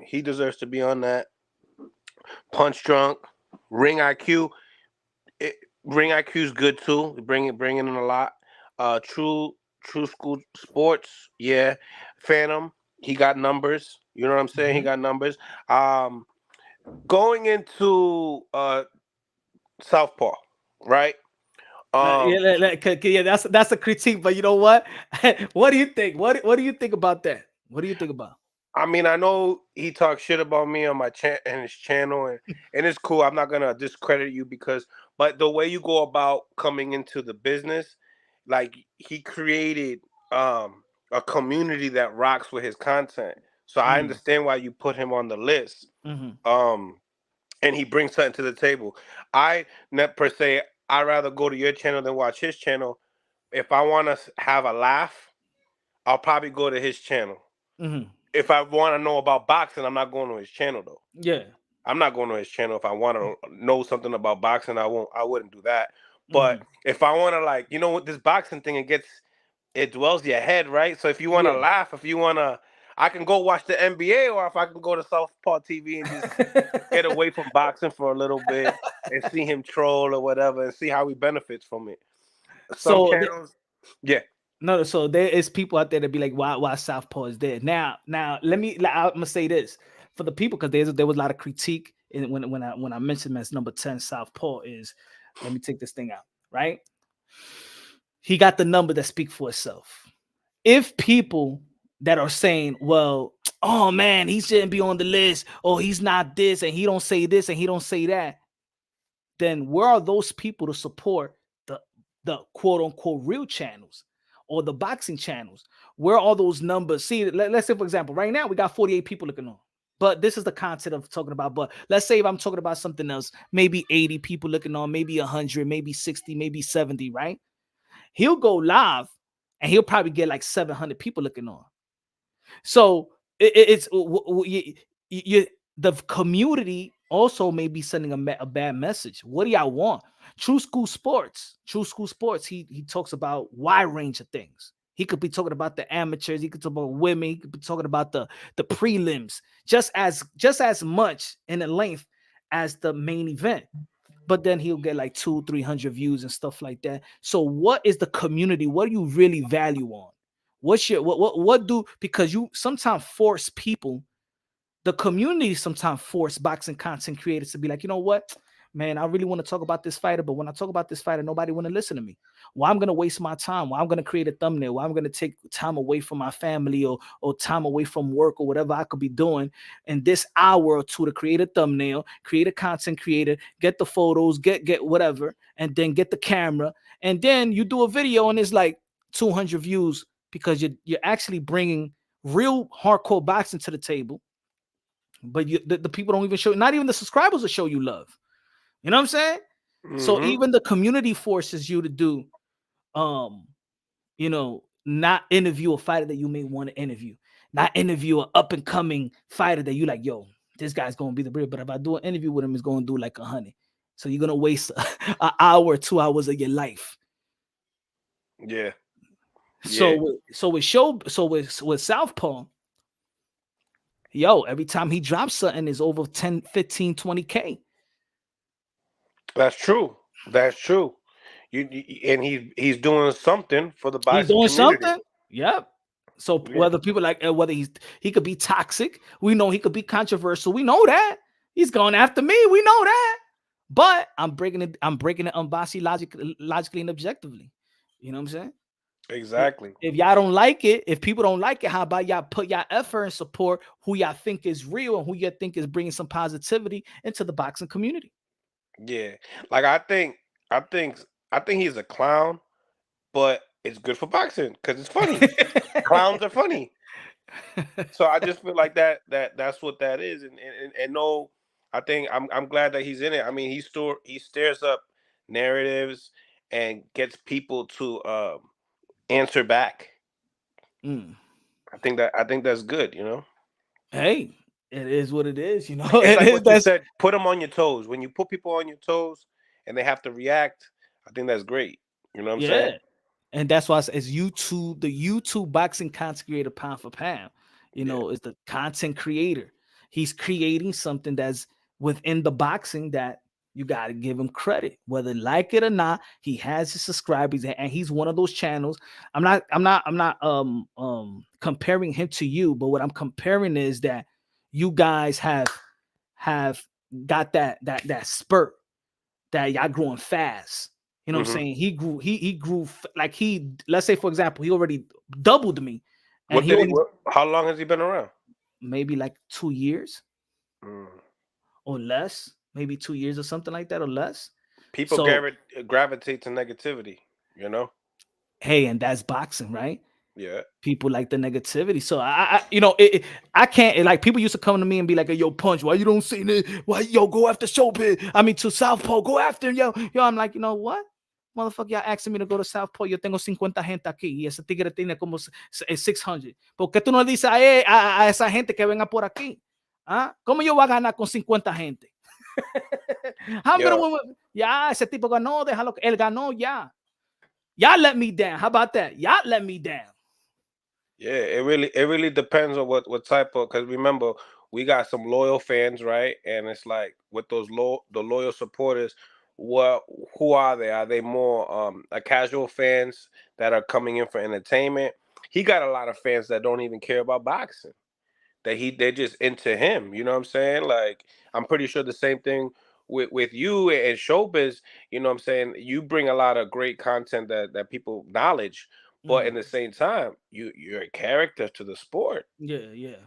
He deserves to be on that. Punch Drunk, Ring IQ. Ring IQ is good too. Bringing in a lot. True School Sports. Yeah, Phantom. He got numbers. You know what I'm saying? He got numbers. Um, Going into Southpaw, right? Yeah, yeah, that's a critique, but you know what? What do you think? What do you think about that? What do you think about? I mean, I know he talks shit about me on my and his channel, and it's cool. I'm not gonna discredit you but the way you go about coming into the business, like he created a community that rocks with his content. So I understand why you put him on the list. Um, and he brings something to the table. I not per se. I rather go to your channel than watch his channel. If I want to have a laugh, I'll probably go to his channel. If I want to know about boxing, I'm not going to his channel though. Yeah. I'm not going to his channel. If I want to know something about boxing, I wouldn't do that. But if I want to like, what this boxing thing, it dwells your head, right? So if you want to Yeah. laugh, if you want to, I can go watch the NBA, or if I can go to Southpaw TV and just get away from boxing for a little bit and see him troll or whatever and see how he benefits from it. Some So channels, yeah. no, so there is people out there that be like, why Southpaw is there. Now, I'm gonna say this for the people, because there was a lot of critique when I mentioned him as number 10, Southpaw is, let me take this thing out, right? He got the number that speak for itself. If people that are saying, well, oh man, he shouldn't be on the list, or he's not this, and he don't say this, and he don't say that, then where are those people to support the quote unquote real channels or the boxing channels? Where are those numbers? See, let's say, for example, right now we got 48 people looking on, but this is the content of talking about. But let's say if I'm talking about something else, maybe 80 people looking on, maybe 100, maybe 60, maybe 70, right? He'll go live and he'll probably get like 700 people looking on. So it's the community also may be sending a bad message. What do y'all want? True School Sports. He talks about wide range of things. He could be talking about the amateurs. He could talk about women. He could be talking about the prelims, just as much in the length as the main event. But then he'll get like 200-300 views and stuff like that. So what is the community? What do you really value on? What's your what do, because you sometimes force people, the community sometimes force boxing content creators to be like, you know what, man, I really want to talk about this fighter, but when I talk about this fighter, nobody want to listen to me. Well, I'm going to waste my time. Well, I'm going to create a thumbnail. Well, I'm going to take time away from my family or time away from work or whatever I could be doing in this hour or two to create a thumbnail, create a content creator, get the photos, get whatever, and then get the camera. And then you do a video and it's like 200 views because you're actually bringing real hardcore boxing to the table. But the people don't even show, not even the subscribers will show you love. You know what I'm saying? Mm-hmm. So even the community forces you to do, not interview a fighter that you may want to interview, not interview an up and coming fighter that you like, yo, this guy's going to be the real. But if I do an interview with him, it's going to do like 100. So you're going to waste an hour or 2 hours of your life. Yeah. So with Southpaw, yo, every time he drops something is over 10, 15, 20K. That's true. And he's doing something for the boxing community. Something. Yep. So whether people like, whether he could be toxic, we know he could be controversial. We know that he's going after me. We know that. But I'm breaking it unbiased, logically and objectively. You know what I'm saying? Exactly. If y'all don't like it, if people don't like it, how about y'all put y'all effort and support who y'all think is real and who y'all think is bringing some positivity into the boxing community? Yeah, like I think he's a clown, but it's good for boxing because it's funny. Clowns are funny, so I just feel like that's what that is. And no, I think I'm glad that he's in it. I mean, he stirs up narratives and gets people to answer back. I think that's good. You know. Hey, it is what it is. You know, it's like what you said. Put them on your toes. When you put people on your toes and they have to react, I think that's great. You know what I'm saying? And that's why it's YouTube, the YouTube boxing content creator pound for pound. You know, is the content creator. He's creating something that's within the boxing that you got to give him credit, whether like it or not. He has his subscribers, and he's one of those channels. I'm not comparing him to you, but what I'm comparing is that you guys have got that spurt that y'all growing fast. You know what I'm saying? He grew like let's say, for example, he already doubled me. And how long has he been around? Maybe like 2 years or less, maybe 2 years or something like that or less. People gravitate to negativity, you know? Hey, and that's boxing, right? Yeah. People like the negativity. So I can't, like, people used to come to me and be like, yo, Punch, why you don't say this? Why, yo, go after Showbiz? I mean, to Southpaw, go after him, yo. I'm like, you know what? Motherfucker, y'all asking me to go to Southpaw. Yo tengo 50 gente aquí y ese tigre tiene como 600. ¿Por qué tú no dices a esa gente que venga por aquí? ¿Ah? ¿Cómo yo voy a ganar con 50 gente? Ya, ese tipo ganó, déjalo. Él ganó, ya. Y'all let me down. How about that? Y'all let me down. Yeah, it really depends on what type of, because remember, we got some loyal fans, right? And it's like with those the loyal supporters, what who are they? Are they more a casual fans that are coming in for entertainment? He got a lot of fans that don't even care about boxing. They're just into him. You know what I'm saying? Like, I'm pretty sure the same thing with you and Showbiz. You know what I'm saying? You bring a lot of great content that people knowledge, but in the same time, you're a character to the sport. Yeah, yeah.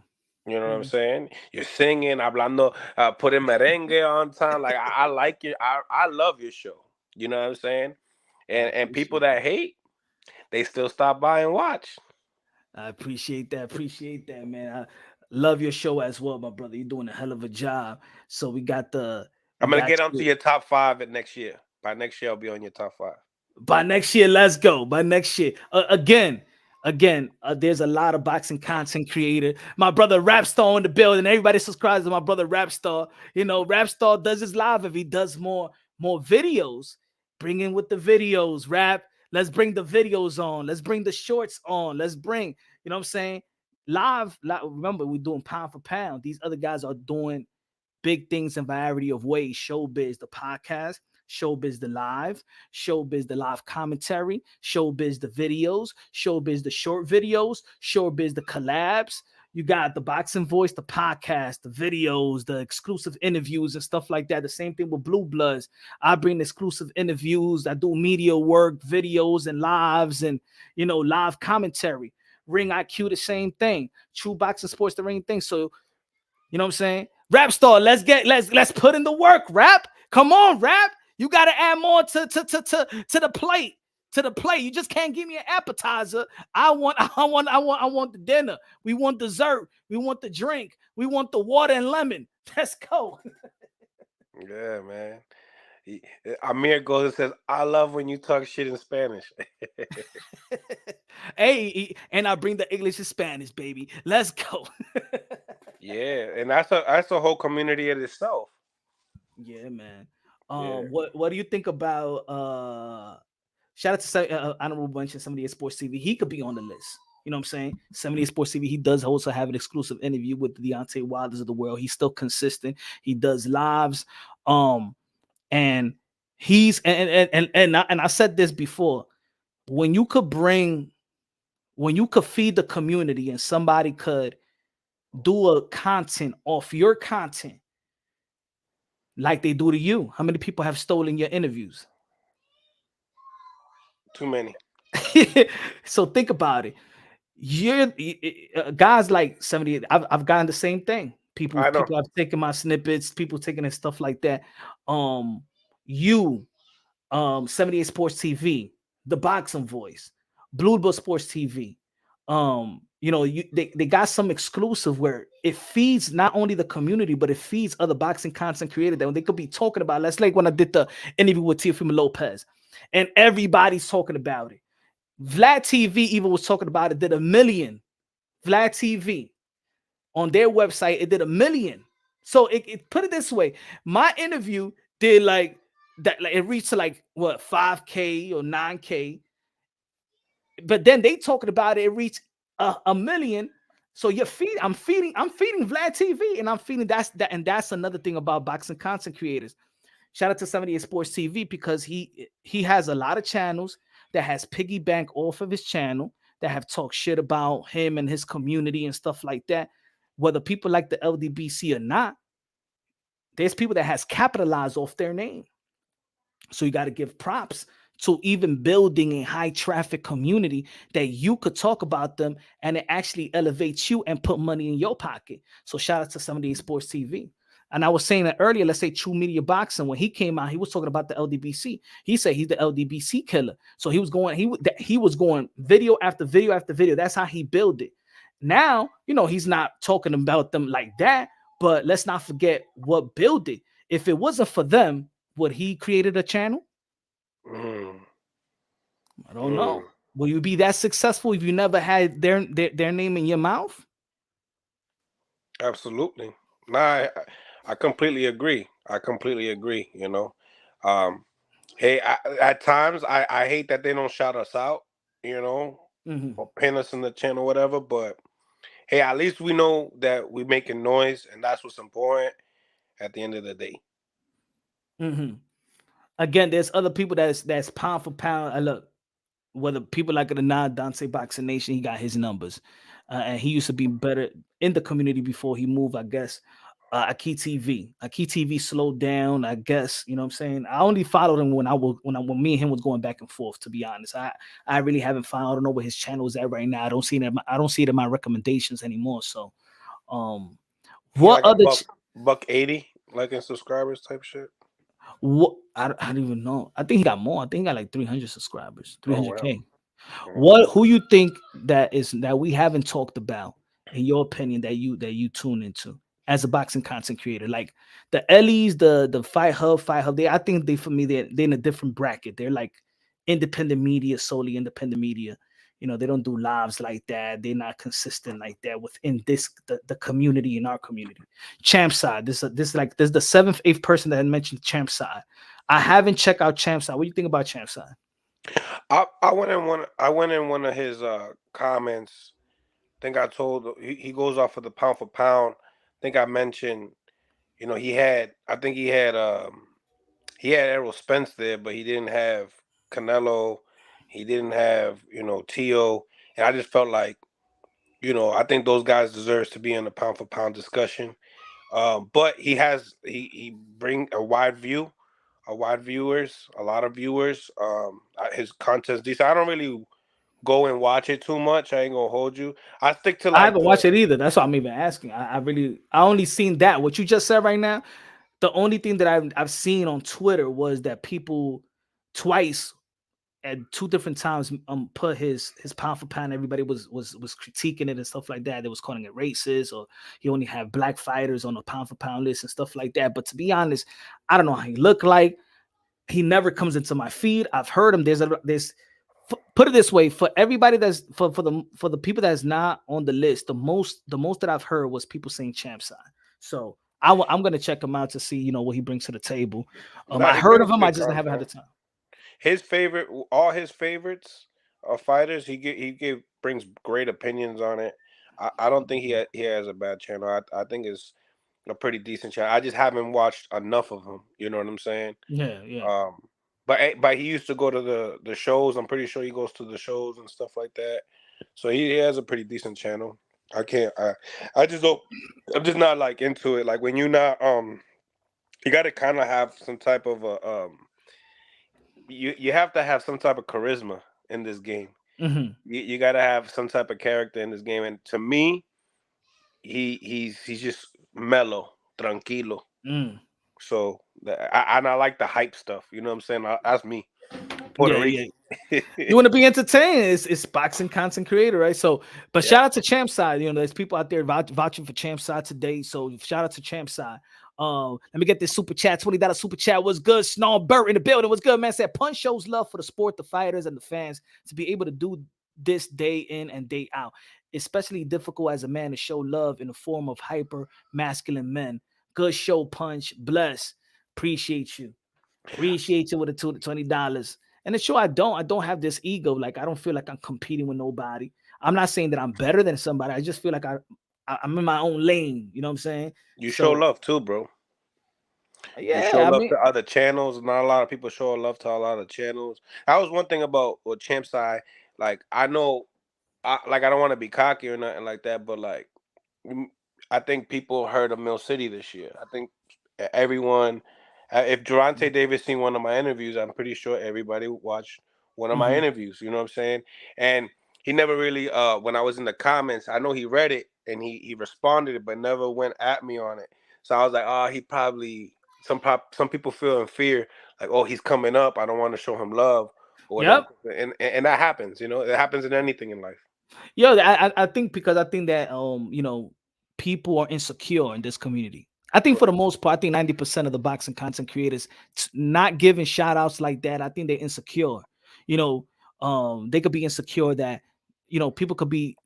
You know what I'm Mhm. saying? You're singing, hablando, putting merengue on time. Like, I like it. I love your show. You know what I'm saying? I And people appreciate that that. hate, they still stop by and watch. I appreciate that. Appreciate that, man. I love your show as well, my brother. You're doing a hell of a job. So we I'm gonna got get onto you. your top five at next year. By next year, I'll be on your top five. By next year, let's go. By next year, again, there's a lot of boxing content creator. My brother Rapstar in the building. Everybody subscribes to my brother Rapstar. You know, Rapstar does his live if he does more videos. Bring in with the videos, rap. Let's bring the videos on. Let's bring the shorts on. Let's bring, you know what I'm saying? Live. Remember, we're doing pound for pound. These other guys are doing big things in variety of ways. Showbiz, the podcast, Showbiz, the live commentary, Showbiz, the videos, Showbiz, the short videos, Showbiz, the collabs. You got the boxing voice, the podcast, the videos, the exclusive interviews and stuff like that. The same thing with Blue Bloods. I bring exclusive interviews. I do media work, videos, and lives, and live commentary. Ring IQ, the same thing. True Boxing Sports, the ring thing. So you know what I'm saying? Rap star, let's put in the work, rap. Come on, rap. You gotta add more to the plate. To the plate. You just can't give me an appetizer. I want the dinner. We want dessert. We want the drink. We want the water and lemon. Let's go. Yeah, man. Amir goes and says, "I love when you talk shit in Spanish." Hey, and I bring the English and Spanish, baby. Let's go. Yeah, and that's a whole community in itself. Yeah, man. Yeah. What do you think about shout out to honorable mention 78 Sports TV. He could be on the list. You know what I'm saying? 78 Sports TV. He does also have an exclusive interview with the Deontay Wilders of the world. He's still consistent. He does lives. And he's and I said this before. When you could feed the community and somebody could do a content off your content like they do to you. How many people have stolen your interviews? Too many. So think about it. You're guys like 70. I've gotten the same thing. People I know. have taken my snippets, people taking and stuff like that. You 78 Sports TV, the boxing voice, Blue Bull Sports TV. They got some exclusive where it feeds not only the community, but it feeds other boxing content creators that they could be talking about. That's like when I did the interview with Teofimo Lopez, and everybody's talking about it. Vlad TV even was talking about it, did 1 million. Vlad TV on their website, it did 1 million. So it put it this way, my interview did like that, like it reached to like what 5K or 9K, but then they talking about it reached 1 million. So I'm feeding Vlad TV, and I'm feeding and that's another thing about boxing content creators. Shout out to 78 Sports TV because he has a lot of channels that has piggyback off of his channel that have talked shit about him and his community and stuff like that. Whether people like the LDBC or not, there's people that has capitalized off their name. So you got to give props to even building a high traffic community that you could talk about them and it actually elevates you and put money in your pocket. So shout out to 78 Sports TV. And I was saying that earlier, let's say True Media Boxing, when he came out, he was talking about the LDBC. He said he's the LDBC killer. So he was going video after video after video. That's how he built it. Now, he's not talking about them like that, but let's not forget what built it. If it wasn't for them, would he created a channel? Mm. I don't know. Will you be that successful if you never had their name in your mouth? Absolutely. Nah, I completely agree. I completely agree. Hey, at times I hate that they don't shout us out. or pin us in the channel, whatever. But hey, at least we know that we're making noise, and that's what's important at the end of the day. Again, there's other people that's pound for pound. Look, whether people like it or not, Dante Boxing Nation, he got his numbers, and he used to be better in the community before he moved, I guess. Aki TV slowed down, I guess. You know what I'm saying? I only followed him when me and him was going back and forth. To be honest, I really haven't found. I don't know where his channel is at right now. I don't see it in my recommendations anymore. So, what Like a other? buck 80 like in subscribers type shit. What I don't even know. I think he got more. I think he got like 300 subscribers, Oh wow. 300K. Who you think that we haven't talked about, in your opinion, that you tune into as a boxing content creator? Like the Ellies, the Fight Hub. I think for me they're in a different bracket. They're like independent media, solely independent media. You know, they don't do lives like that. They're not consistent like that within the community, in our community. Champ Side. This is the seventh, eighth person that had mentioned Champ Side. I haven't checked out Champ Side. What do you think about Champ Side? I went in one of his comments. I think I told he goes off of the pound for pound. I think I mentioned, you know, he had Errol Spence there, but he didn't have Canelo. He didn't have, you know, Teo. And I just felt like, you know, I think those guys deserves to be in the pound for pound discussion. But he bring a wide view, a lot of viewers. His content's decent. I don't really go and watch it too much. I ain't gonna hold you. I stick to I like haven't watched it either. That's why I'm even asking. I only seen that. What you just said right now. The only thing that I've seen on Twitter was that people twice at two different times put his pound for pound. Everybody was critiquing it and stuff like that. They was calling it racist, or he only had black fighters on the pound for pound list and stuff like that. But to be honest, I don't know how he look like. He never comes into my feed. I've heard him. Put it this way, for everybody that's for the people that's not on the list, the most that I've heard was people saying Champ Side. So I'm gonna check him out to see, you know, what he brings to the table. I heard of him. I just haven't had the time. All his favorites are fighters. He brings great opinions on it. I don't think he has a bad channel. I think it's a pretty decent channel. I just haven't watched enough of him. You know what I'm saying? Yeah. But he used to go to the shows. I'm pretty sure he goes to the shows and stuff like that. So he has a pretty decent channel. I just don't. I'm just not like into it. Like when you're not you got to kind of have some type of you have to have some type of charisma in this game. You got to have some type of character in this game. And to me, he's just mellow, tranquilo. So and I like the hype stuff. You know what I'm saying? That's me, Puerto Rican. You want to be entertained. It's boxing content creator, right? So, but shout out to Champ Side. You know, there's people out there vouching for Champ Side today. So shout out to Champ Side. Let me get this super chat. $20 super chat. What's good? Snow Burt in the building. What's good, man? Said Punch shows love for the sport, the fighters, and the fans to be able to do this day in and day out. Especially difficult as a man to show love in the form of hyper masculine men. Good show, Punch. Bless. Appreciate you. Appreciate you with the $20. And it's sure I don't have this ego. Like, I don't feel like I'm competing with nobody. I'm not saying that I'm better than somebody. I just feel like I'm in my own lane. You know what I'm saying? You show love too, bro. Yeah, you show love to other channels. Not a lot of people show love to a lot of channels. That was one thing about Champ Side. Like, I know, I don't want to be cocky or nothing like that, but like, I think people heard of Mill City this year. I think everyone, if Gervonta Davis seen one of my interviews, I'm pretty sure everybody watched one of my interviews. You know what I'm saying? And he never really, when I was in the comments, I know he read it and he responded it, but never went at me on it. So I was like, oh, he probably, some people feel in fear, like, oh, he's coming up, I don't want to show him love or whatever. And that happens, you know, it happens in anything in life. I think because I think that you know, people are insecure in this community. I think for the most part, I think 90% of the boxing content creators not giving shout outs like that. I think they're insecure. You know, they could be insecure that, you know, people could be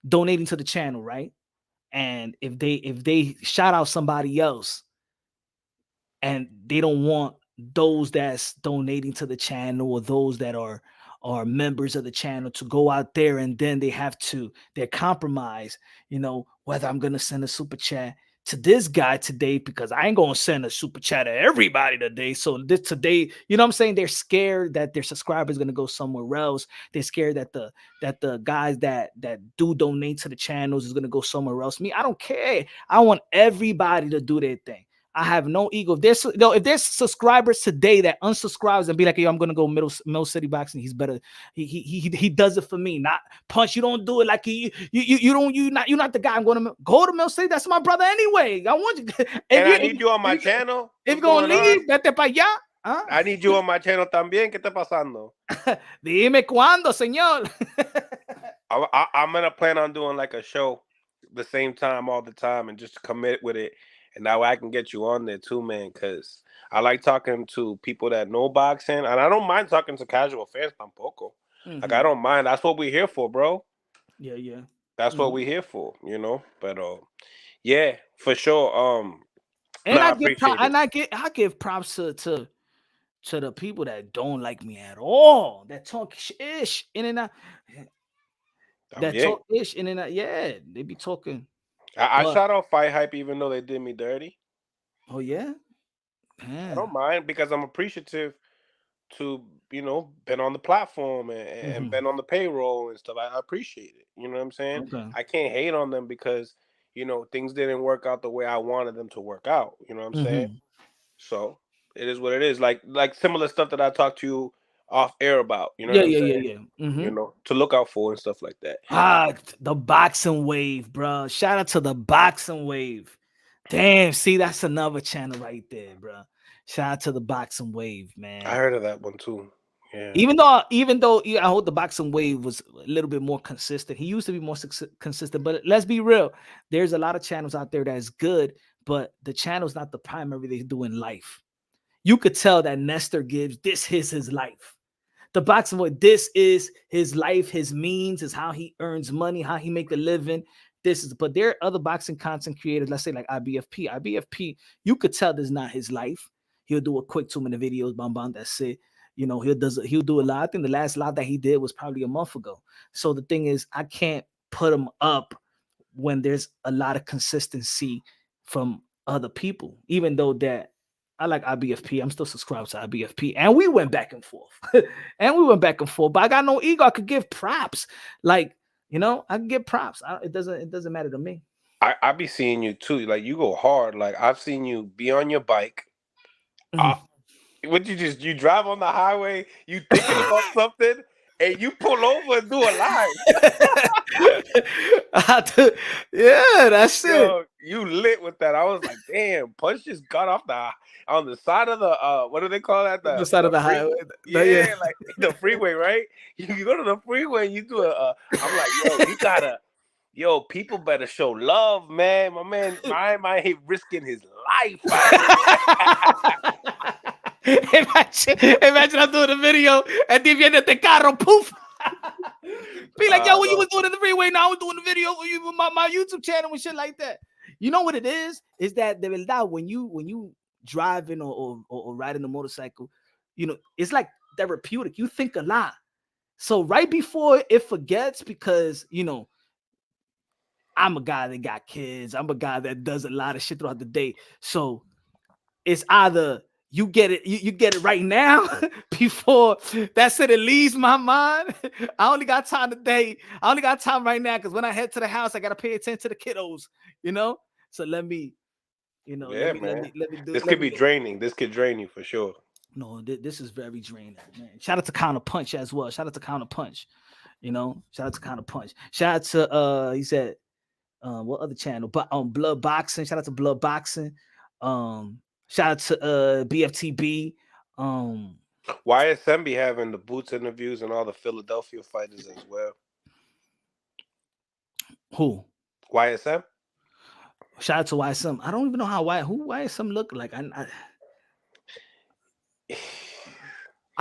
donating to the channel, right? And if they shout out somebody else and they don't want those that's donating to the channel or those that are or members of the channel to go out there, and then they're compromised, whether I'm gonna send a super chat to this guy today, because I ain't gonna send a super chat to everybody today. So this today, what I'm saying? They're scared that their subscribers gonna go somewhere else. They're scared that the guys that do donate to the channels is gonna go somewhere else. Me, I don't care. I want everybody to do their thing. I have no ego. If there's subscribers today that unsubscribes and be like, yo, I'm gonna go Mill City Boxing. He's better. He does it for me, not Punch. You don't do it like you're not the guy. I'm gonna go to Mill City. That's my brother anyway. I want you. I need you on my channel. If you're gonna leave, vete para allá. ¿Ah? I need you on my channel también. ¿Qué está pasando? Dime cuándo, señor. I'm gonna plan on doing like a show the same time all the time and just commit with it. And that way I can get you on there too, man, because I like talking to people that know boxing. And I don't mind talking to casual fans tampoco. Like, I don't mind. That's what we're here for, bro. Yeah. That's what we're here for, But yeah, for sure. And I give props to the people that don't like me at all, that talk ish in and out. Talk ish in and out. Yeah, they be talking. I shout out Fight Hype even though they did me dirty. Oh yeah? Man. I don't mind because I'm appreciative to, been on the platform and been on the payroll and stuff. I appreciate it. You know what I'm saying? Okay. I can't hate on them because, things didn't work out the way I wanted them to work out. You know what I'm saying? So it is what it is. Like similar stuff that I talked to you off air about, to look out for and stuff like that. The boxing wave, bro. Shout out to the boxing wave. Damn, see, that's another channel right there, bro. Shout out to the boxing wave, man. I heard of that one too. Yeah. Even though I hope the boxing wave was a little bit more consistent. He used to be more consistent, but let's be real. There's a lot of channels out there that's good, but the channel's not the primary they do in life. You could tell that Nestor Gibbs, this is his life. The boxing boy, this is his life, his means, is how he earns money, how he make a living. But there are other boxing content creators, let's say like IBFP. IBFP, you could tell this is not his life. He'll do a quick 2-minute videos, bam, that's it. He'll do a lot. I think the last lot that he did was probably a month ago. So the thing is, I can't put him up when there's a lot of consistency from other people, even though that I like IBFP. I'm still subscribed to IBFP. And we went back and forth. But I got no ego. I could give props. Like, I can give props. It doesn't matter to me. I be seeing you too. Like, you go hard. Like, I've seen you be on your bike. You drive on the highway, you thinking about something, and you pull over and do a live. Yeah, that's it. You lit with that. I was like, damn, Punch just got off on the side of the what do they call that? The side of the highway. Yeah, like the freeway, right? You go to the freeway and you do I'm like, you gotta, people better show love, man. My man ain't risking his life. Imagine I'm doing a video and then viene este carro, poof. Be like, yo, what you was doing in the freeway? Now I was doing the video for you with my YouTube channel and shit like that. You know what it is? Is that de verdad when you driving or riding a motorcycle, it's like therapeutic. You think a lot. So right before it forgets, because I'm a guy that got kids. I'm a guy that does a lot of shit throughout the day. So it's either you get it right now before that shit, it leaves my mind. I only got time today. I only got time right now because when I head to the house, I gotta pay attention to the kiddos. So let me, let me do. This could be draining. This could drain you for sure. No, this is very draining, man. Shout out to Counter Punch as well. Shout out to Counter Punch. Shout out to Counter Punch. Shout out to he said, what other channel? But Blood Boxing. Shout out to Blood Boxing. Shout out to BFTB. YSM be having the Boots interviews and all the Philadelphia fighters as well. Who? YSM. Shout out to YSM. I don't even know who YSM look like. I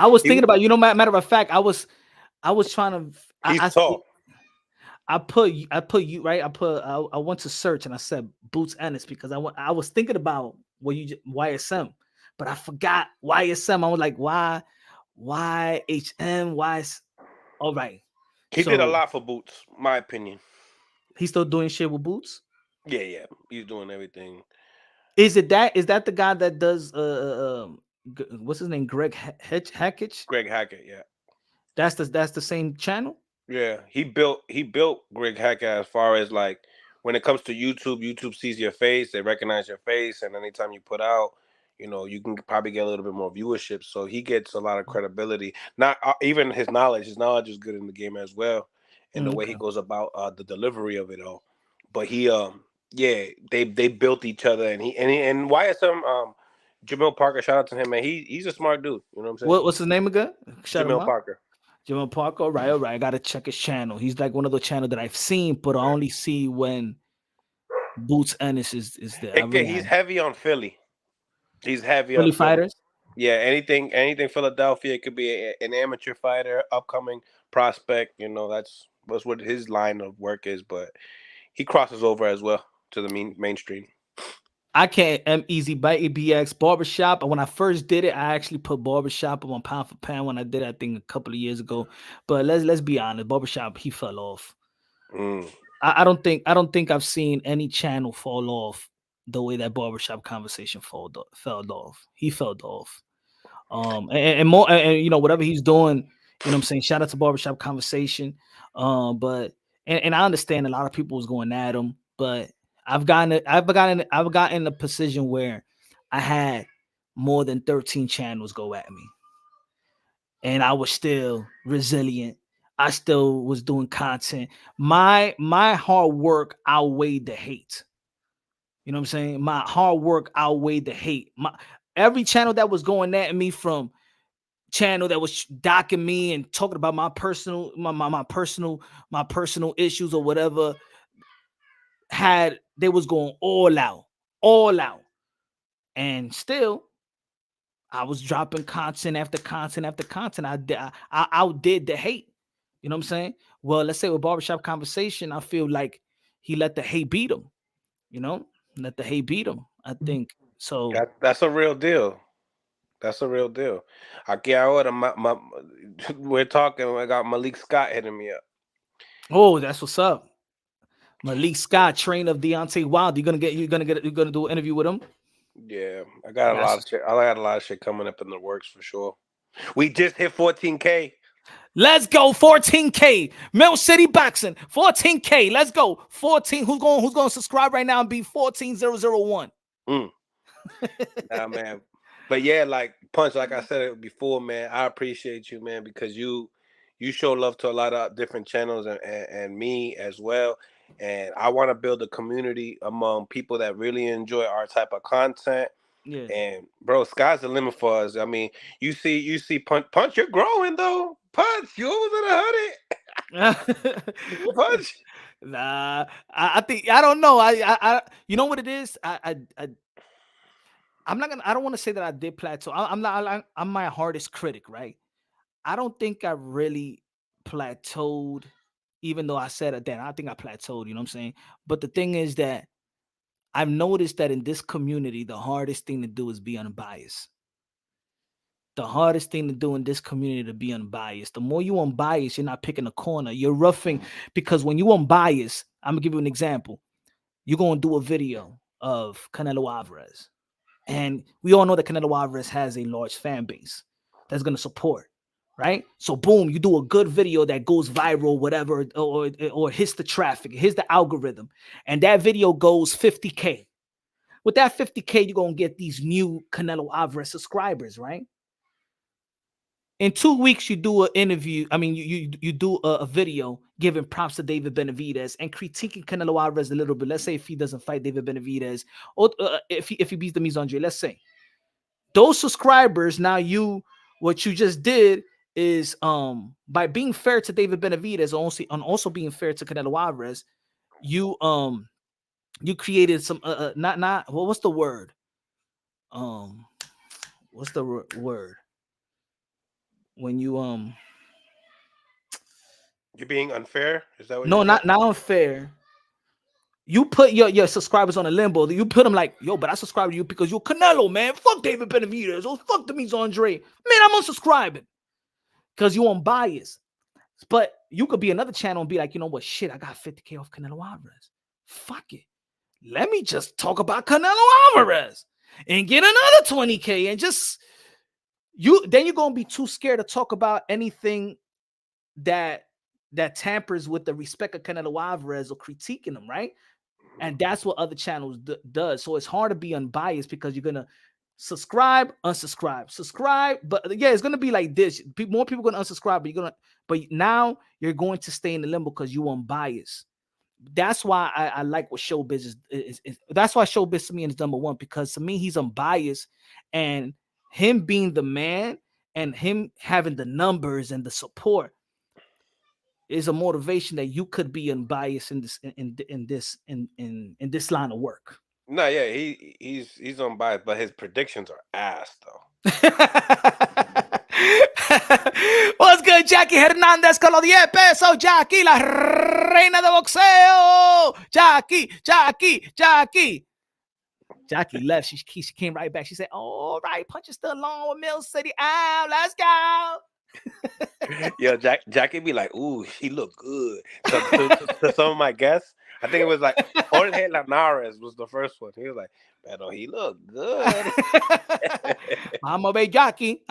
was thinking about, matter of fact, I was trying to. He's tall. I put you right. I went to search and I said Boots Ennis because I was thinking about YSM, but I forgot YSM. I was like, why YHM? Why? All right. He did a So lot for Boots, my opinion. he's still doing shit with Boots. Yeah, he's doing everything. Is that the guy that does what's his name? Greg Hackett? Greg Hackett, yeah. That's the same channel? Yeah, he built Greg Hackett as far as like when it comes to YouTube. YouTube sees your face, they recognize your face, and anytime you put out, you can probably get a little bit more viewership. So he gets a lot of credibility. Not even his knowledge. His knowledge is good in the game as well, and the way he goes about the delivery of it all. But he yeah, they built each other, and YSM Jamil Parker, shout out to him, man. He's a smart dude. You know what I'm saying? What's his name again? Shout him Jamil out. Parker. Jamil Parker. All right. I gotta check his channel. He's like one of the channels that I've seen, but I only see when Boots Ennis is there. He's heavy on Philly. He's heavy Philly on fighters. Yeah, anything Philadelphia. It could be an amateur fighter, upcoming prospect. That's what his line of work is. But he crosses over as well to the mainstream. I can't easy bite BX barbershop. And when I first did it, I actually put barbershop on pound for pound when I did it, I think a couple of years ago. But let's be honest, barbershop, he fell off. I don't think I've seen any channel fall off the way that barbershop conversation fell off. He fell off. And more, and whatever he's doing, what I'm saying, shout out to barbershop conversation. But I understand a lot of people was going at him, but I've gotten in a position where I had more than 13 channels go at me, and I was still resilient. I still was doing content. My hard work outweighed the hate. You know what I'm saying? My hard work outweighed the hate. Every channel that was going at me, from channel that was docking me and talking about my personal issues or whatever, they was going all out, and still I was dropping content after content after content. I outdid the hate. You know what I'm saying? Well, let's say with barbershop conversation, I feel like he let the hate beat him. Let the hate beat him. I think so. That's a real deal. That's a real deal. Aquí ahora, we're talking. I got Malik Scott hitting me up. Oh, that's what's up. Malik Scott, trainer of Deontay Wilder. You're gonna do an interview with him? Yeah, I got a lot of shit. I got a lot of shit coming up in the works for sure. We just hit 14K. Let's go, 14K. Mill City Boxing, 14K. Let's go, 14. Who's going to subscribe right now and be 14001? Nah, man. But yeah, like Punch, like I said it before, man. I appreciate you, man, because you show love to a lot of different channels and me as well. And I want to build a community among people that really enjoy our type of content. Yeah. And bro, sky's the limit for us. I mean, you see, Punch, you're growing though. Punch, you almost at 100. Punch. Nah, I think, I don't know. I you know what it is? I don't want to say that I did plateau. I'm my hardest critic, right? I don't think I really plateaued, even though I said it then. I think I plateaued, you know what I'm saying? But the thing is that I've noticed that in this community, the hardest thing to do is be unbiased. The hardest thing to do in this community to be unbiased. The more you unbiased, you're not picking a corner. You're roughing, because when you unbiased, I'm gonna give you an example. You're gonna do a video of Canelo Alvarez, and we all know that Canelo Alvarez has a large fan base that's gonna support, right? So boom, you do a good video that goes viral, whatever, or hits the traffic, hits the algorithm, and that video goes 50K. With that 50K, you're gonna get these new Canelo Alvarez subscribers, right? In 2 weeks, you do an interview. I mean, you do a video giving props to David Benavidez and critiquing Canelo Alvarez a little bit. Let's say if he doesn't fight David Benavidez, or if he beats the Andre, let's say those subscribers. Now what you just did is by being fair to David Benavidez, also being fair to Canelo Alvarez, you created some not what's the word? What's the word? When you're being unfair? Is that what? No, not unfair. You put your subscribers on a limbo. You put them like, yo, but I subscribe to you because you're Canelo, man. Fuck David Benavidez. Oh, fuck the Andre. Man, I'm unsubscribing because you're unbiased. But you could be another channel and be like, you know what, shit, I got 50K off Canelo Alvarez. Fuck it. Let me just talk about Canelo Alvarez and get another 20K and just then you're gonna be too scared to talk about anything that tampers with the respect of Canelo Alvarez or critiquing him, right? And that's what other channels does. So it's hard to be unbiased because you're gonna subscribe, unsubscribe, subscribe. But yeah, it's gonna be like this. More people are gonna unsubscribe, but now you're going to stay in the limbo because you're unbiased. That's why I like what Showbiz is. That's why Showbiz to me is number one, because to me he's unbiased, and him being the man and him having the numbers and the support is a motivation that you could be unbiased in this line of work. No, yeah, he's unbiased, but his predictions are ass though. What's good, Jackie Hernandez con los 10 pesos? Jackie, la reina de boxeo. Jackie. Jackie left. She came right back. She said, all right, punches still long with Mill City. Let's go. Yo, Jackie be like, ooh, he look good. To some of my guests, I think it was like Jorge Linares was the first one. He was like, pero he look good. Vamos a ver, Jackie.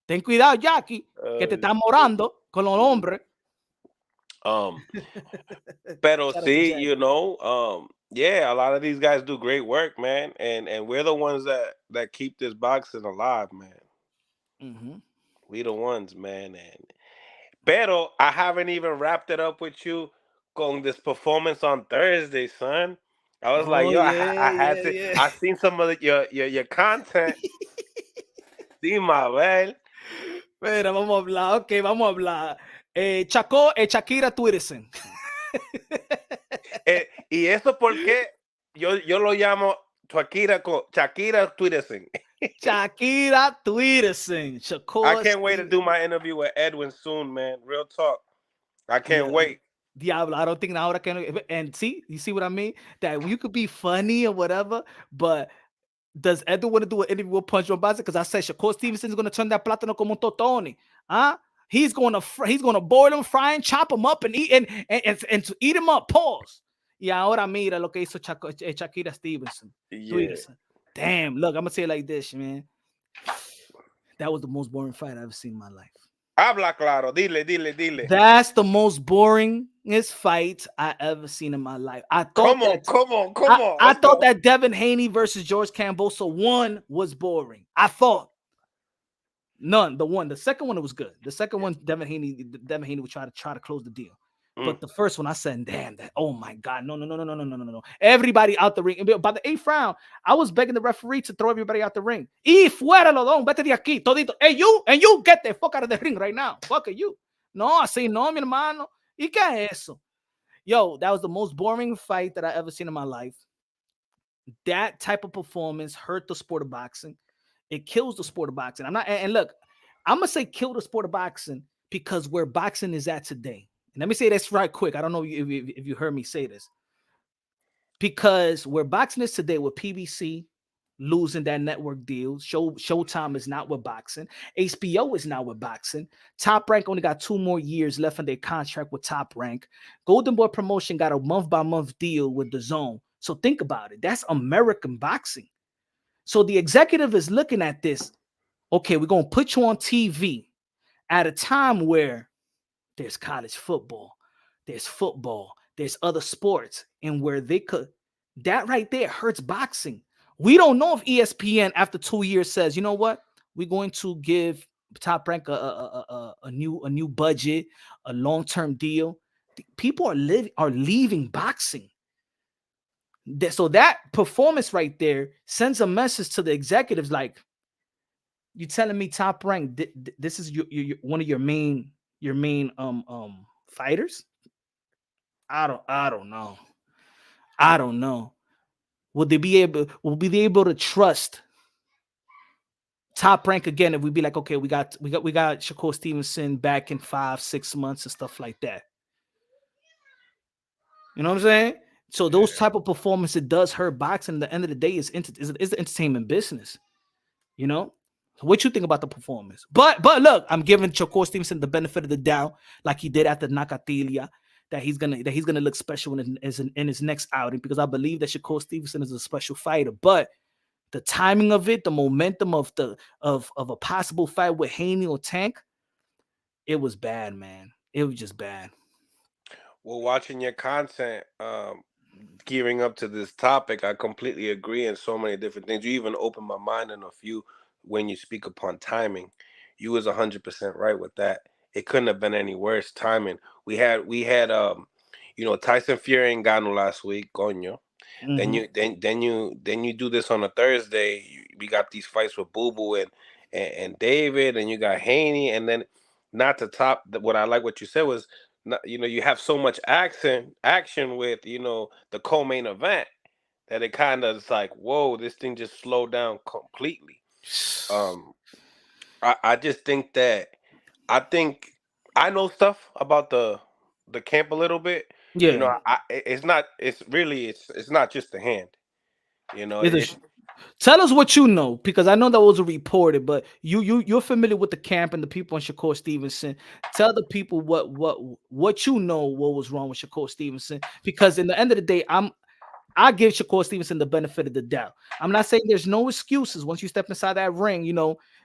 Ten cuidado, Jackie, que te están morando con los hombres. Pero see, you know, yeah, a lot of these guys do great work, man, and we're the ones that keep this boxing alive, man. Mm-hmm. We the ones, man. Pero I haven't even wrapped it up with you on this performance on Thursday, son. I was like, yo, yeah, I had to. Yeah. I seen some of your content. Sí, Mabel. Pero vamos a hablar, ok, vamos a hablar. Shakira Stevenson. Y eso porque yo lo llamo Shakira Stevenson. Shakira Stevenson. I can't wait to do my interview with Edwin soon, man. Real talk. I can't wait. Diablo, I don't think now I can. And see, you see what I mean? That you could be funny or whatever, but does Edwin want to do an interview with Punch on Base? Because I said Shakur Stevenson is going to turn that plátano como un totone. He's going to boil him, fry and chop him up and eat and to eat him up. Pause. Y ahora mira lo que hizo Shakira Stevenson. Yeah. Damn, look, I'm gonna say it like this, man. That was the most boring fight I've ever seen in my life. Habla claro, dile. That's the most boringest fight I ever seen in my life. I thought come on. I thought that Devin Haney versus George Kambosos 1 was boring. I thought none. The second one, it was good. The second one, Devin Haney would try to close the deal. But the first one, I said, damn, that, oh my God, no. Everybody out the ring. By the 8th round, I was begging the referee to throw everybody out the ring. Y fuera los dos, vete de aquí, todito. Hey, you get the fuck out of the ring right now. Fuck you. No, así no, mi hermano. ¿Y qué es eso? Yo, that was the most boring fight that I ever seen in my life. That type of performance hurt the sport of boxing. It kills the sport of boxing. And look, I'm gonna say kill the sport of boxing because where boxing is at today. And let me say this right quick. I don't know if you heard me say this. Because where boxing is today with PBC losing that network deal, Showtime is not with boxing. HBO is not with boxing. Top Rank only got 2 more years left on their contract with Top Rank. Golden Boy Promotion got a month-by-month deal with The Zone. So think about it. That's American boxing. So the executive is looking at this. Okay, we're going to put you on TV at a time where there's college football, there's football, there's other sports, and where they could, that right there hurts boxing. We don't know if ESPN after 2 years says, you know what, we're going to give Top Rank a new budget, a long-term deal. People are leaving boxing. So that performance right there sends a message to the executives like, you telling me Top Rank, this is your one of your main fighters? I don't know. Will they be able to trust Top Rank again if we be like, okay, we got Shakur Stevenson back in 5-6 months and stuff like that? You know what I'm saying? So those type of performance, it does hurt boxing. At the end of the day, it's the entertainment business. You know? What you think about the performance? But look, I'm giving Shakur Stevenson the benefit of the doubt, like he did after Nakatilia, that he's gonna look special in his next outing, because I believe that Shakur Stevenson is a special fighter. But the timing of it, the momentum of a possible fight with Haney or Tank, it was bad, man. It was just bad. Well, watching your content, gearing up to this topic, I completely agree in so many different things. You even opened my mind in a few when you speak upon timing. You was 100% right with that. It couldn't have been any worse timing. We had Tyson Fury and Gano last week, coño. Then you do this on a Thursday. We got these fights with Boo Boo and David, and you got Haney, and then not to top what I like what you said was, you have so much action with the co-main event that it kind of is like, whoa, this thing just slowed down completely. I just think that I know stuff about the camp a little bit. Yeah. It's not just the hand. Tell us what you know, because I know that was reported, but you're familiar with the camp and the people in Shakur Stevenson. Tell the people what you know, what was wrong with Shakur Stevenson, because in the end of the day, I give Shakur Stevenson the benefit of the doubt. I'm not saying there's no excuses. Once you step inside that ring,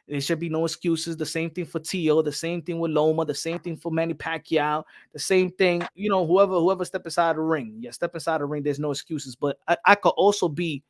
there should be no excuses. The same thing for Tio, the same thing with Loma, the same thing for Manny Pacquiao, the same thing, whoever step inside the ring. Yeah, step inside the ring, there's no excuses. But I could also be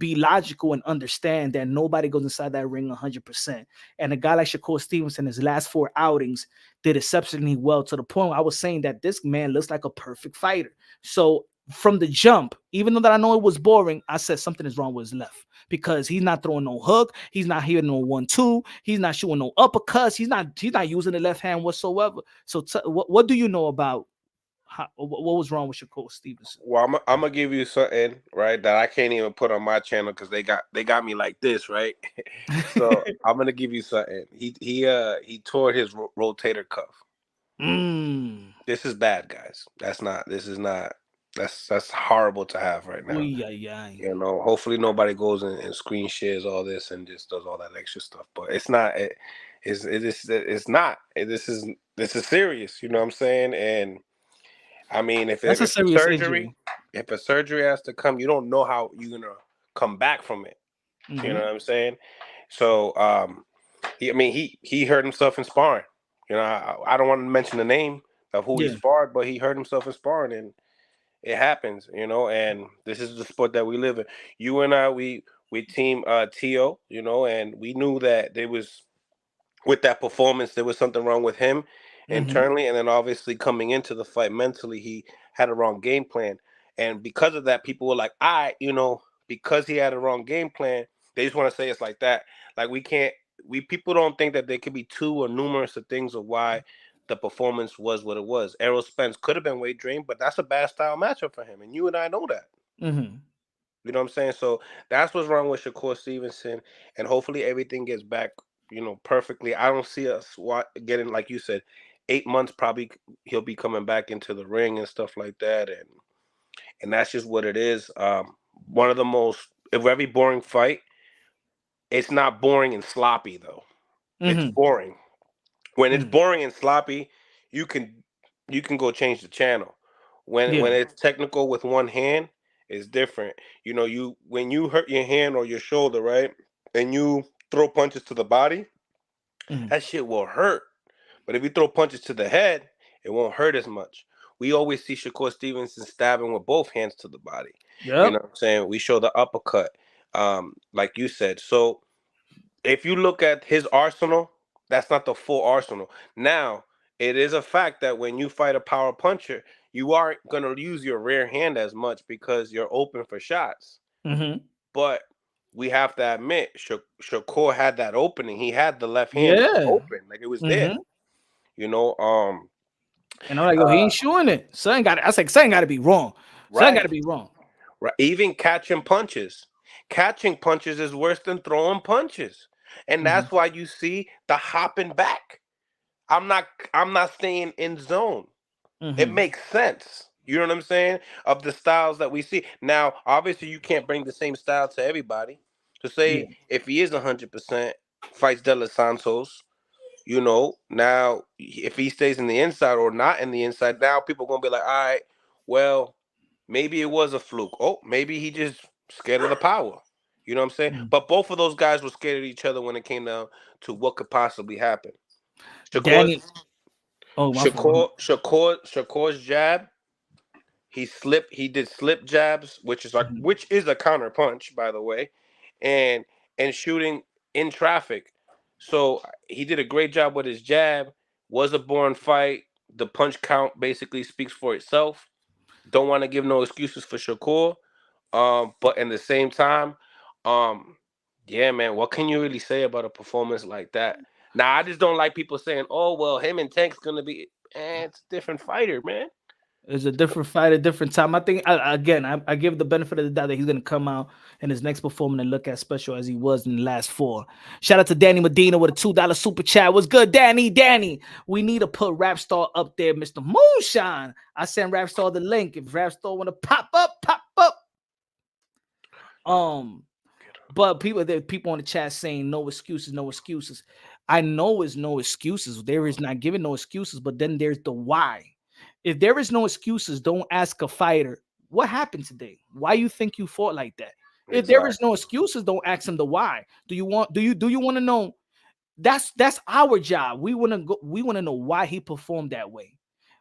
logical and understand that nobody goes inside that ring 100%. And a guy like Shakur Stevenson, his last 4 outings, did exceptionally well, to the point where I was saying that this man looks like a perfect fighter. So from the jump, even though that I know it was boring, I said something is wrong with his left, because he's not throwing no hook, he's not hitting no 1-2, he's not shooting no uppercuts, he's not using the left hand whatsoever. So what do you know about what was wrong with Shakur Stevenson? Well, I'm gonna give you something, right, that I can't even put on my channel because they got me like this, right? So I'm gonna give you something. He tore his rotator cuff. This is bad, guys. That's horrible to have right now. Hopefully nobody goes and screen shares all this and just does all that extra stuff. But it's not. It's not. This is serious. You know what I'm saying? And I mean, if That's a serious surgery, if a surgery has to come, you don't know how you're gonna come back from it. You know what I'm saying? So, he hurt himself in sparring. I don't want to mention the name of who he sparred, but he hurt himself in sparring, and it happens. And this is the sport that we live in. You and I, we team Tio, and we knew that there was, with that performance, there was something wrong with him internally, and then obviously coming into the fight mentally, he had a wrong game plan, and because of that, people were like, because he had a wrong game plan, they just want to say it's like that. Like, people don't think that there could be two or numerous of things of why the performance was what it was. Errol Spence could have been weight drained, but that's a bad style matchup for him, and you and I know that. You know what I'm saying? So that's what's wrong with Shakur Stevenson, and hopefully everything gets back, perfectly. I don't see us getting, like you said, 8 months. Probably he'll be coming back into the ring and stuff like that, and that's just what it is. One of the most very boring fight. It's not boring and sloppy though. It's boring. When it's boring and sloppy, you can go change the channel. When it's technical with one hand, it's different. When you hurt your hand or your shoulder, right, and you throw punches to the body, that shit will hurt. But if you throw punches to the head, it won't hurt as much. We always see Shakur Stevenson stabbing with both hands to the body. You know what I'm saying? We show the uppercut, like you said. So if you look at his arsenal, that's not the full arsenal. Now, it is a fact that when you fight a power puncher, you aren't going to use your rear hand as much because you're open for shots. But we have to admit, Shakur had that opening. He had the left hand open, like it was there. And I'm like, yo, he ain't showing it. Something got to be wrong. Something got to be wrong. Right. Even catching punches. Catching punches is worse than throwing punches. And that's why you see the hopping back. I'm not staying in zone. It makes sense. You know what I'm saying? Of the styles that we see. Now, obviously, you can't bring the same style to everybody. To say if he is 100%, fights De Los Santos. You know, now if he stays in the inside or not in the inside, now people are gonna be like, all right, well, maybe it was a fluke. Oh, maybe he just scared of the power. You know what I'm saying? But both of those guys were scared of each other when it came down to what could possibly happen. Danny. Oh, my fault. Shakur's jab. He did slip jabs, which is a counter punch, by the way, and shooting in traffic. So he did a great job with his jab. Was a born fight. The punch count basically speaks for itself. Don't want to give no excuses for Shakur. But in the same time, yeah, man, what can you really say about a performance like that? Now, I just don't like people saying, "Oh, well, him and Tank's gonna be." It's a different fighter, man. It's a different fight, a different time. I think I give the benefit of the doubt that he's gonna come out in his next performance and look as special as he was in the last 4. Shout out to Danny Medina with a $2 super chat. What's good, Danny? Danny, we need to put Rap Star up there, Mr. Moonshine. I sent Rap Star the link. If Rap Star want to pop up. But people on the chat saying no excuses, no excuses. I know it's no excuses. There is not giving no excuses, but then there's the why. If there is no excuses, don't ask a fighter what happened today. Why you think you fought like that? If there is no excuses, don't ask him the why. Do you want to know? That's our job. We want to know why he performed that way.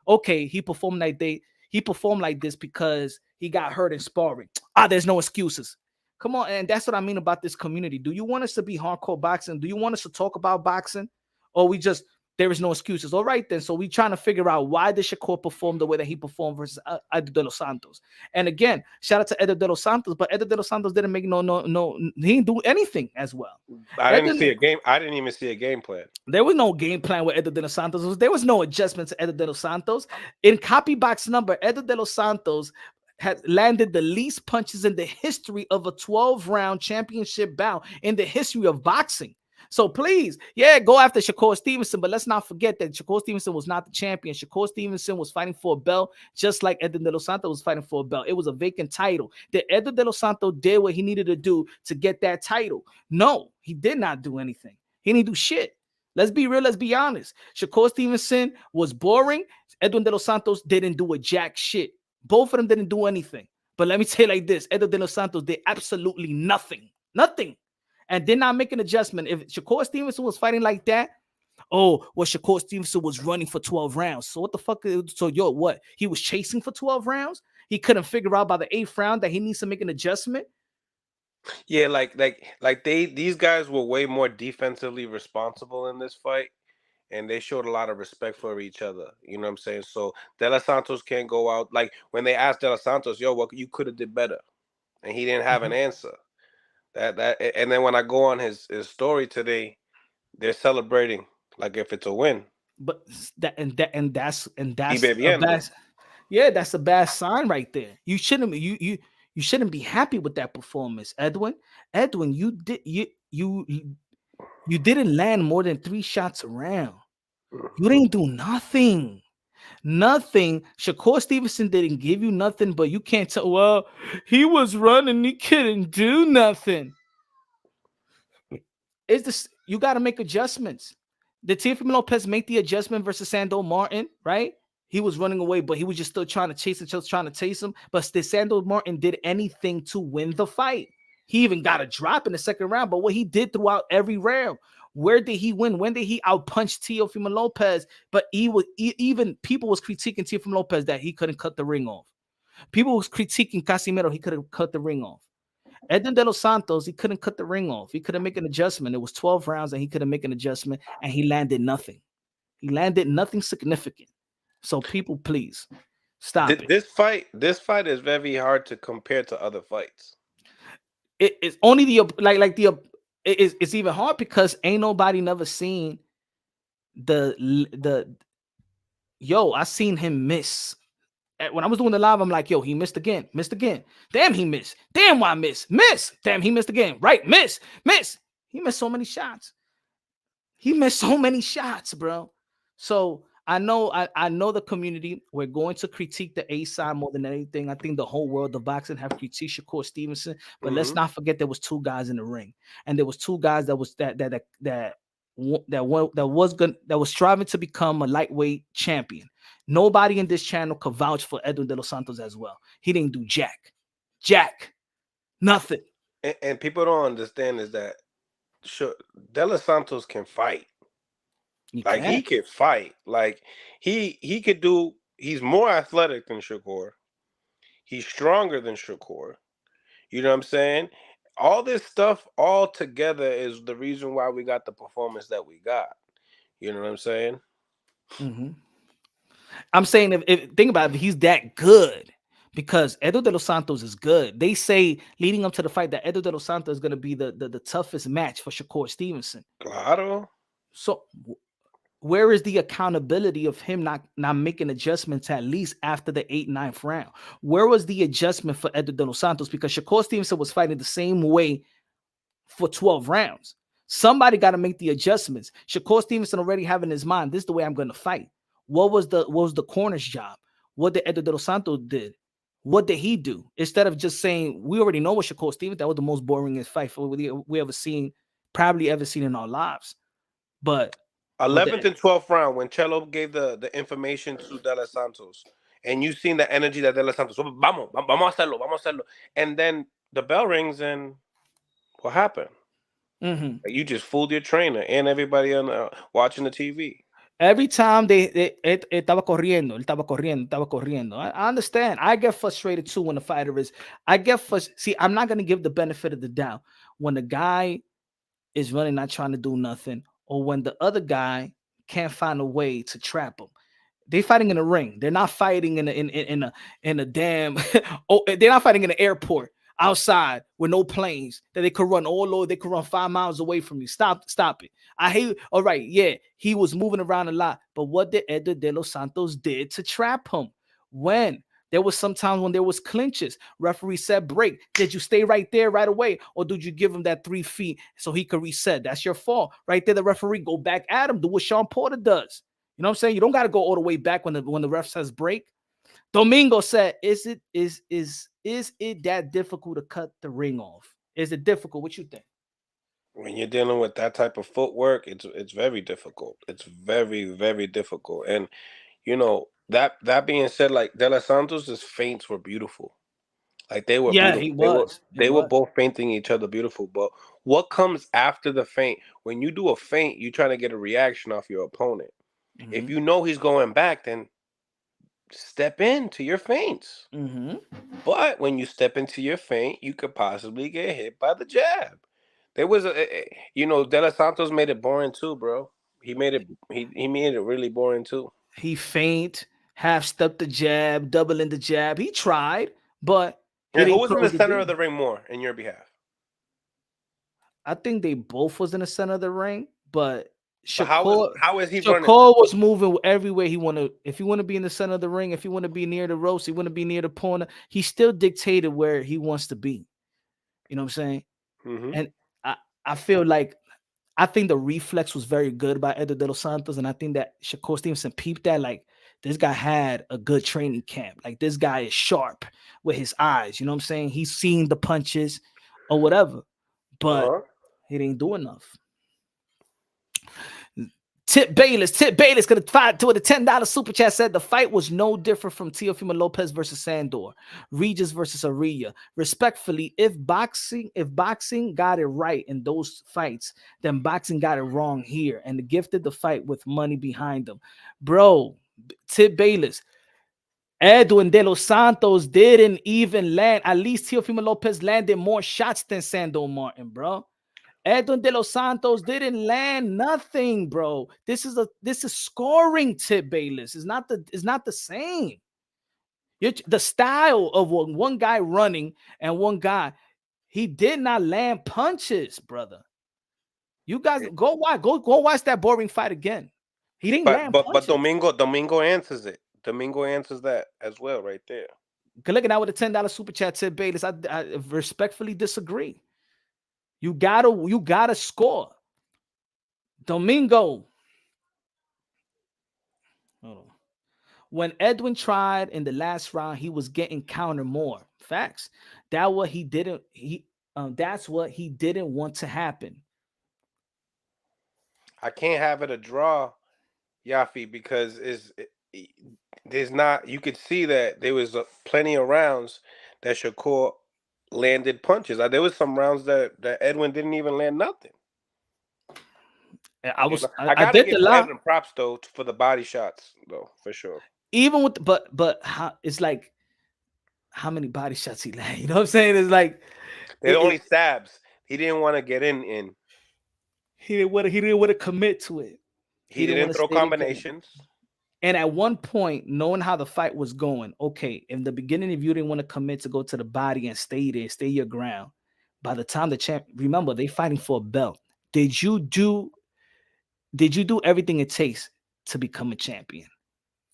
Okay, he performed like this because he got hurt in sparring. There's no excuses. Come on, and that's what I mean about this community. Do you want us to be hardcore boxing? Do you want us to talk about boxing? Or there is no excuses. All right, then. So we trying to figure out why did Shakur perform the way that he performed versus Edo de los Santos. And again, shout out to Edo de los Santos, but Edo de los Santos didn't make he didn't do anything as well. I didn't even see a game plan. There was no game plan with Edo de los Santos. There was no adjustment to Edo de los Santos. In copy box number, Edo de los Santos had landed the least punches in the history of a 12-round championship bout in the history of boxing. So please, go after Shakur Stevenson, but let's not forget that Shakur Stevenson was not the champion. Shakur Stevenson was fighting for a belt, just like Edo de los Santos was fighting for a belt. It was a vacant title. That Edo de los Santos did what he needed to do to get that title. No, he did not do anything. He didn't do shit. Let's be real. Let's be honest. Shakur Stevenson was boring. Edo de los Santos didn't do a jack shit. Both of them didn't do anything. But let me tell you like this. Edo de los Santos did absolutely nothing. Nothing. And did not make an adjustment. If Shakur Stevenson was fighting like that, Shakur Stevenson was running for 12 rounds. So what the fuck? So what? He was chasing for 12 rounds? He couldn't figure out by the 8th round that he needs to make an adjustment? Yeah, these guys were way more defensively responsible in this fight. And they showed a lot of respect for each other. You know what I'm saying? So De Los Santos can't go out. Like when they asked De Los Santos, what you could have did better. And he didn't have an answer. And then when I go on his story today, they're celebrating like if it's a win. But that's that's a bad sign right there. You shouldn't be happy with that performance, Edwin. Edwin, you didn't land more than 3 shots around. You didn't do nothing. Nothing. Shakur Stevenson didn't give you nothing, but you can't tell. Well, he was running. He couldn't do nothing. You got to make adjustments. Did Teofimo Lopez make the adjustment versus Sandor Martin? Right? He was running away, but he was just still trying to chase him. But did Sandor Martin did anything to win the fight? He even got a drop in the 2nd round, but what he did throughout every round. Where did he win? When did he outpunch Teofimo Lopez? But even people was critiquing Teofimo Lopez that he couldn't cut the ring off. People was critiquing Casimiro. He couldn't cut the ring off. Edo de los Santos, he couldn't cut the ring off. He couldn't make an adjustment. It was 12 rounds and he couldn't make an adjustment and he landed nothing. He landed nothing significant. So people, please stop it. This fight is very hard to compare to other fights. It's only it's even hard because ain't nobody never seen I seen him miss. When I was doing the live, I'm like, he missed again. Damn, he missed. Damn, why miss? Damn, he missed again. Right, miss. He missed so many shots. Bro. So I know the community. We're going to critique the A side more than anything. I think the whole world of boxing have critiqued Shakur Stevenson, but let's not forget there was two guys in the ring, and there was two guys that was that was striving to become a lightweight champion. Nobody in this channel could vouch for Edwin De Los Santos as well. He didn't do jack, nothing. And people don't understand is that De Los Santos can fight. Like he could fight. Like he could do. He's more athletic than Shakur. He's stronger than Shakur. You know what I'm saying? All this stuff all together is the reason why we got the performance that we got. You know what I'm saying? I'm saying if think about it, if he's that good, because Edo De Los Santos is good. They say leading up to the fight that Edo De Los Santos is going to be the toughest match for Shakur Stevenson. Claro. So where is the accountability of him not making adjustments at least after the 8th, 9th round? Where was the adjustment for Edo De Los Santos? Because Shakur Stevenson was fighting the same way for 12 rounds. Somebody got to make the adjustments. Shakur Stevenson already have in his mind, this is the way I'm going to fight. What was the corner's job? What did Edo De Los Santos did? What did he do? Instead of just saying, we already know what Shakur Stevenson, that was the most boringest fight we ever seen, probably ever seen in our lives. But 11th and 12th round, when Cello gave the information to De Los Santos, and you seen the energy that De Los Santos, vamos a hacerlo. And then the bell rings, and what happened? You just fooled your trainer and everybody on watching the TV. Every time estaba corriendo. I understand. I get frustrated too when the fighter is. See, I'm not going to give the benefit of the doubt when the guy is running, not trying to do nothing, or when the other guy can't find a way to trap him. They're fighting in a ring. They're not fighting in a damn. They're not fighting in an airport outside with no planes that they could run all over. They could run 5 miles away from you. Stop it. I hate. All right, yeah, he was moving around a lot, but what did Edo De Los Santos did to trap him? When there was sometimes when there was clinches, referee said break. Did you stay right there right away, or did you give him that 3 feet so he could reset? That's your fault. Right there, the referee go back at him. Do what Sean Porter does. You know what I'm saying? You don't got to go all the way back when the ref says break. Domingo said, "Is it that difficult to cut the ring off? Is it difficult? What you think?" When you're dealing with that type of footwork, it's very difficult. It's very, very difficult. And you know, that being said, like De Los Santos' feints were beautiful. Like they were beautiful. They were both feinting each other beautiful. But what comes after the feint? When you do a feint, you're trying to get a reaction off your opponent. If you know he's going back, then step into your feints. But when you step into your feint, you could possibly get hit by the jab. There was De Los Santos made it boring too, bro. He made it really boring too. He feint, half step the jab, doubling the jab. He tried, but who was in the center of the ring more in your behalf? I think they both was in the center of the ring, but Shakur, how is he running? Shakur was moving everywhere he wanted. If you want to be in the center of the ring, if you want to be near the ropes, he want to be near the corner. He still dictated where he wants to be. You know what I'm saying? And I feel like I think the reflex was very good by Edo De Los Santos, and I think that Shakur Stevenson peeped that. Like this guy had a good training camp. Like this guy is sharp with his eyes. You know what I'm saying? He's seen the punches or whatever, but he didn't do enough. Tip Bayless gonna fight to the $10 super chat said the fight was no different from Teofimo Lopez versus Sandor, Regis versus Arilla. Respectfully, if boxing got it right in those fights, then boxing got it wrong here and gifted the fight with money behind them. Bro, Tip Bayless, Edwin De Los Santos didn't even land. At least Teofimo Lopez landed more shots than Sandor Martin, bro. Edwin De Los Santos didn't land nothing, bro. This is scoring, Tip Bayless. It's not the same. The style of one guy running and one guy, he did not land punches, brother. You guys go watch that boring fight again. He didn't land punches. But Domingo answers it. Domingo answers that as well, right there. Good looking out with a $10 super chat, Tip Bayless. I respectfully disagree. You gotta score. Domingo. When Edwin tried in the last round, he was getting counter more. Facts. That's what he didn't want to happen. I can't have it a draw, Yafi, because there's not. You could see that there was plenty of rounds that Shakur landed punches. There was some rounds that Edwin didn't even land nothing. I was I I gotta did give the lot. Edwin props though for the body shots though, for sure. Even with but how, it's like how many body shots he landed. You know what I'm saying? It's like They're only stabs. He didn't want to get in. He didn't want to commit to it. He didn't throw combinations. And at one point, knowing how the fight was going, okay, in the beginning, if you didn't want to commit to go to the body and stay there, stay your ground, by the time the champ, remember, they fighting for a belt. Did you do everything it takes to become a champion?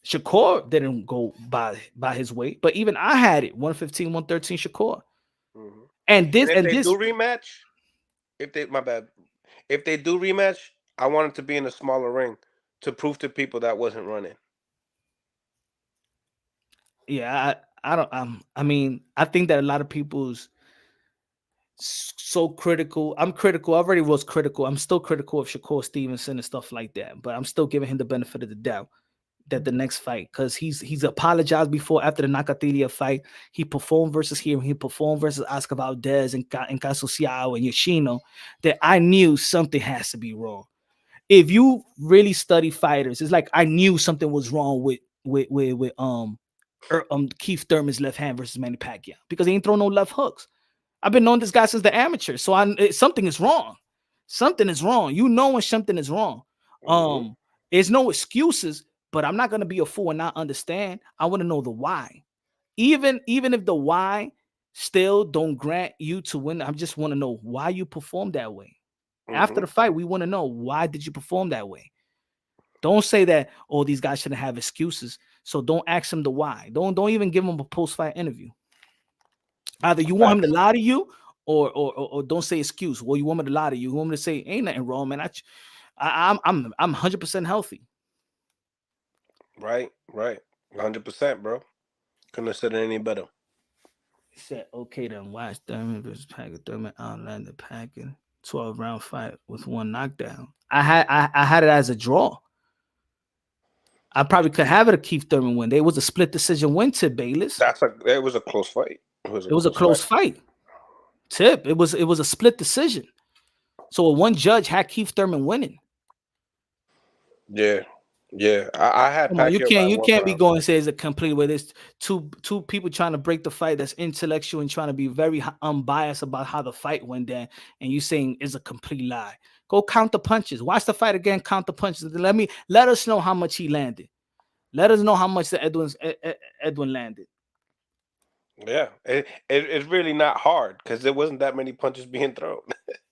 Shakur didn't go by his weight, but even I had it 115, 113 Shakur. Mm-hmm. And if they do rematch, if they do rematch, I want it to be in a smaller ring to prove to people that wasn't running. Yeah, I mean, I think that a lot of people's so critical. I'm critical. I already was critical. I'm still critical of Shakur Stevenson and stuff like that, but I'm still giving him the benefit of the doubt that the next fight, because he's apologized before after the Nakatilia fight. He performed versus him. He performed versus Oscar Valdez and Casociao and Yoshino, that I knew something has to be wrong. If you really study fighters, it's like I knew something was wrong with Keith Thurman's left hand versus Manny Pacquiao, because he ain't throw no left hooks. I've been knowing this guy since the amateur, so something is wrong. Something is wrong. You know when something is wrong. There's no excuses, but I'm not gonna be a fool and not understand. I want to know the why. Even if the why still don't grant you to win, I just want to know why you performed that way. After the fight, we want to know, why did you perform that way? Don't say that, oh, these guys shouldn't have excuses. So don't ask them the why. Don't even give them a post-fight interview. Either you want him to lie to you, or don't say excuse. Well, you want me to lie to you. You want me to say ain't nothing wrong, man. I'm 100% healthy. Right, 100%, bro. Couldn't have said it any better. He said, okay, then watch Thurman versus Packer. Thurman outlanded Packer. 12-round fight with one knockdown. I had it as a draw. I probably could have it a Keith Thurman win. There was a split decision win to Bayless. It was a close fight. It was a close fight. Tip. It was a split decision. So one judge had Keith Thurman winning. Yeah. I had. You can't be going and say it's a complete way. There's two people trying to break the fight that's intellectual and trying to be very unbiased about how the fight went down, and you saying it's a complete lie. Go count the punches. Watch the fight again. Count the punches. Let us know how much he landed. Let us know how much the Edwin landed. Yeah, it's really not hard because there wasn't that many punches being thrown.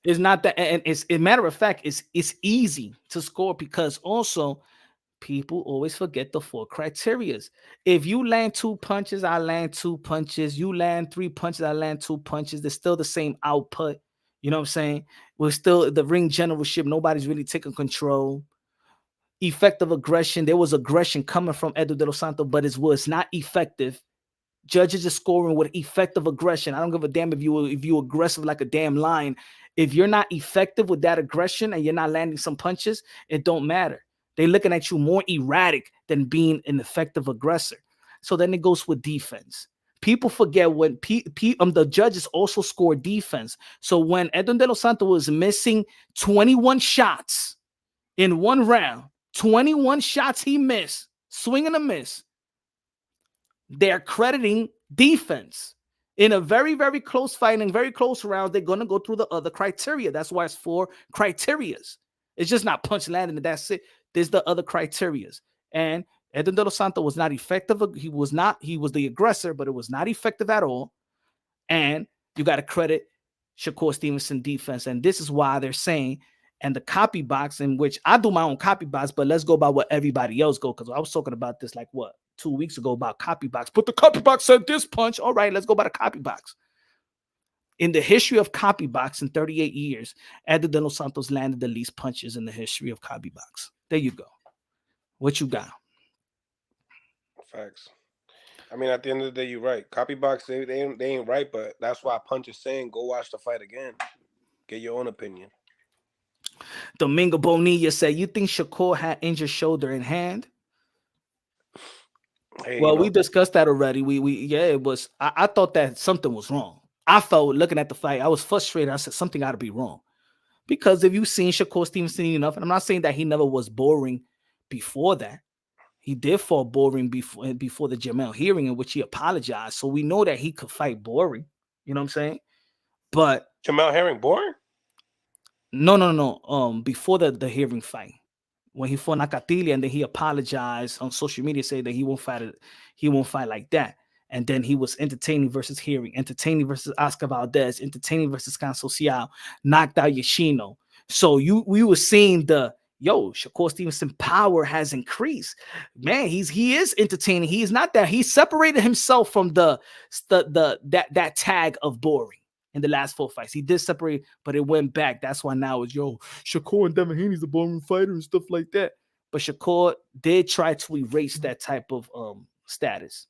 It's not that, and it's a matter of fact, it's easy to score, because also people always forget the 4 criterias. If you land 2 punches, I land 2 punches. You land 3 punches, I land 2 punches. They're still the same output. You know what I'm saying? We're still the ring generalship. Nobody's really taking control. Effective aggression. There was aggression coming from Edu de los Santos, but it was not effective. Judges are scoring with effective aggression. I don't give a damn if you aggressive like a damn lion. If you're not effective with that aggression and you're not landing some punches, it don't matter. They're looking at you more erratic than being an effective aggressor. So then it goes with defense. People forget when the judges also score defense. So when Edwin de los Santos was missing 21 shots in one round, 21 shots he missed, swing and a miss, they're crediting defense. In a very, very close fight and very close round, they're going to go through the other criteria. That's why it's 4 criterias. It's just not punch landing and that's it. There's the other criterias. And Edwin de los Santos was not effective. He was the aggressor, but it was not effective at all. And you got to credit Shakur Stevenson defense. And this is why they're saying, and the copy box, in which I do my own copy box, but let's go by what everybody else go. Because I was talking about this 2 weeks ago about copy box. But the copy box said this punch. All right, let's go by the copy box. In the history of copy box in 38 years, Edwin de los Santos landed the least punches in the history of copy box. There you go. What you got? Facts. I mean, at the end of the day, you're right. Copy box, they ain't right, but that's why Punch is saying go watch the fight again. Get your own opinion. Domingo Bonilla said, "You think Shakur had injured shoulder and hand?" Hey, Well, we discussed that already. Yeah, it was. I thought that something was wrong. I felt looking at the fight, I was frustrated. I said something got to be wrong because if you've seen Shakur Stevenson enough, and I'm not saying that he never was boring before that. He did fall boring before the Jamel hearing in which he apologized. So we know that he could fight boring. You know what I'm saying? But Jamel Herring boring? No. Before the hearing fight, when he fought Nakatili and then he apologized on social media, saying that he won't fight like that. And then he was entertaining versus hearing, entertaining versus Oscar Valdez, entertaining versus Can Social, knocked out Yoshino. So we were seeing Shakur Stevenson power has increased. Man, he is entertaining. He is not that. He separated himself from that tag of boring in the last 4 fights. He did separate, but it went back. That's why now it's Shakur and Devin Haney's a boring fighter and stuff like that. But Shakur did try to erase that type of status.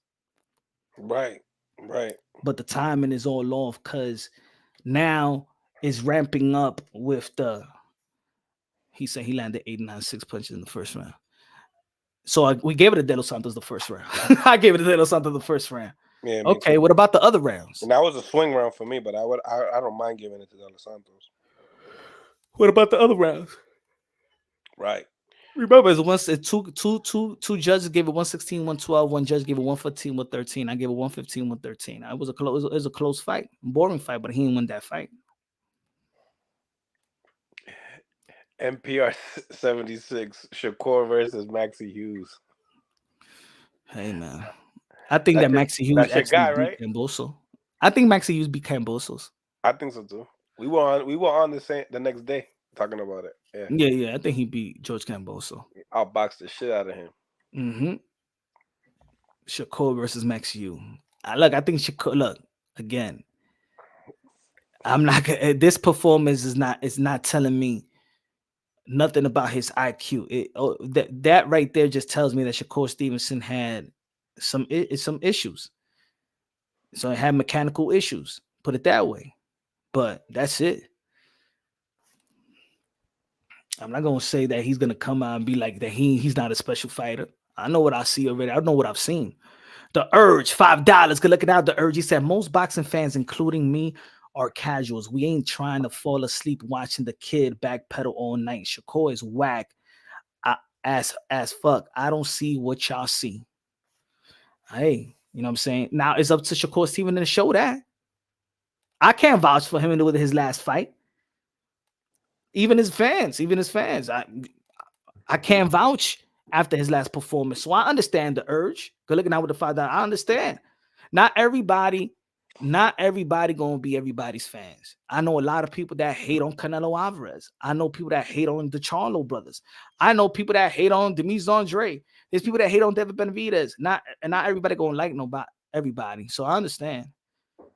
Right. But the timing is all off because now it's ramping up with he said he landed 8-9-6 punches in the first round. So we gave it to De Los Santos the first round. I gave it to De Los Santos the first round. Yeah, okay, what about the other rounds? And that was a swing round for me, but I don't mind giving it to De Los Santos. What about the other rounds? Right. Remember, it's two judges gave it 116, 112. One judge gave it 114, 113. I gave it 115, 113. It was a close fight, boring fight, but he didn't win that fight. NPR 76, Shakur versus Maxie Hughes. Hey man, I think that Maxie Hughes actually guy, right? beat Camboso. I think Maxie Hughes beat Cambosos. I think so too. We were on the next day talking about it. Yeah. I think he beat George Camboso. I'll box the shit out of him. Mm-hmm. Shakur versus Maxie Hughes. I think Shakur. Look again. I'm not gonna. This performance is not telling me nothing about his IQ. That right there just tells me that Shakur Stevenson had some issues. So it had mechanical issues. Put it that way. But that's it. I'm not gonna say that he's gonna come out and be like that. He's not a special fighter. I know what I see already. I know what I've seen. The Urge, $5. Good looking out. The Urge. He said most boxing fans, including me, are casuals. We ain't trying to fall asleep watching the kid backpedal all night. Shakur is whack as fuck. I don't see what y'all see. Hey, you know what I'm saying? Now it's up to Shakur Stevenson to show that. I can't vouch for him with his last fight. Even his fans. I can't vouch after his last performance. So I understand the urge. Good looking out with the $5. I understand. Not everybody gonna be everybody's fans. I know a lot of people that hate on Canelo Alvarez. I know people that hate on the Charlo brothers. I know people that hate on Demis Andre. There's people that hate on David Benavidez. Not everybody gonna like everybody. So I understand.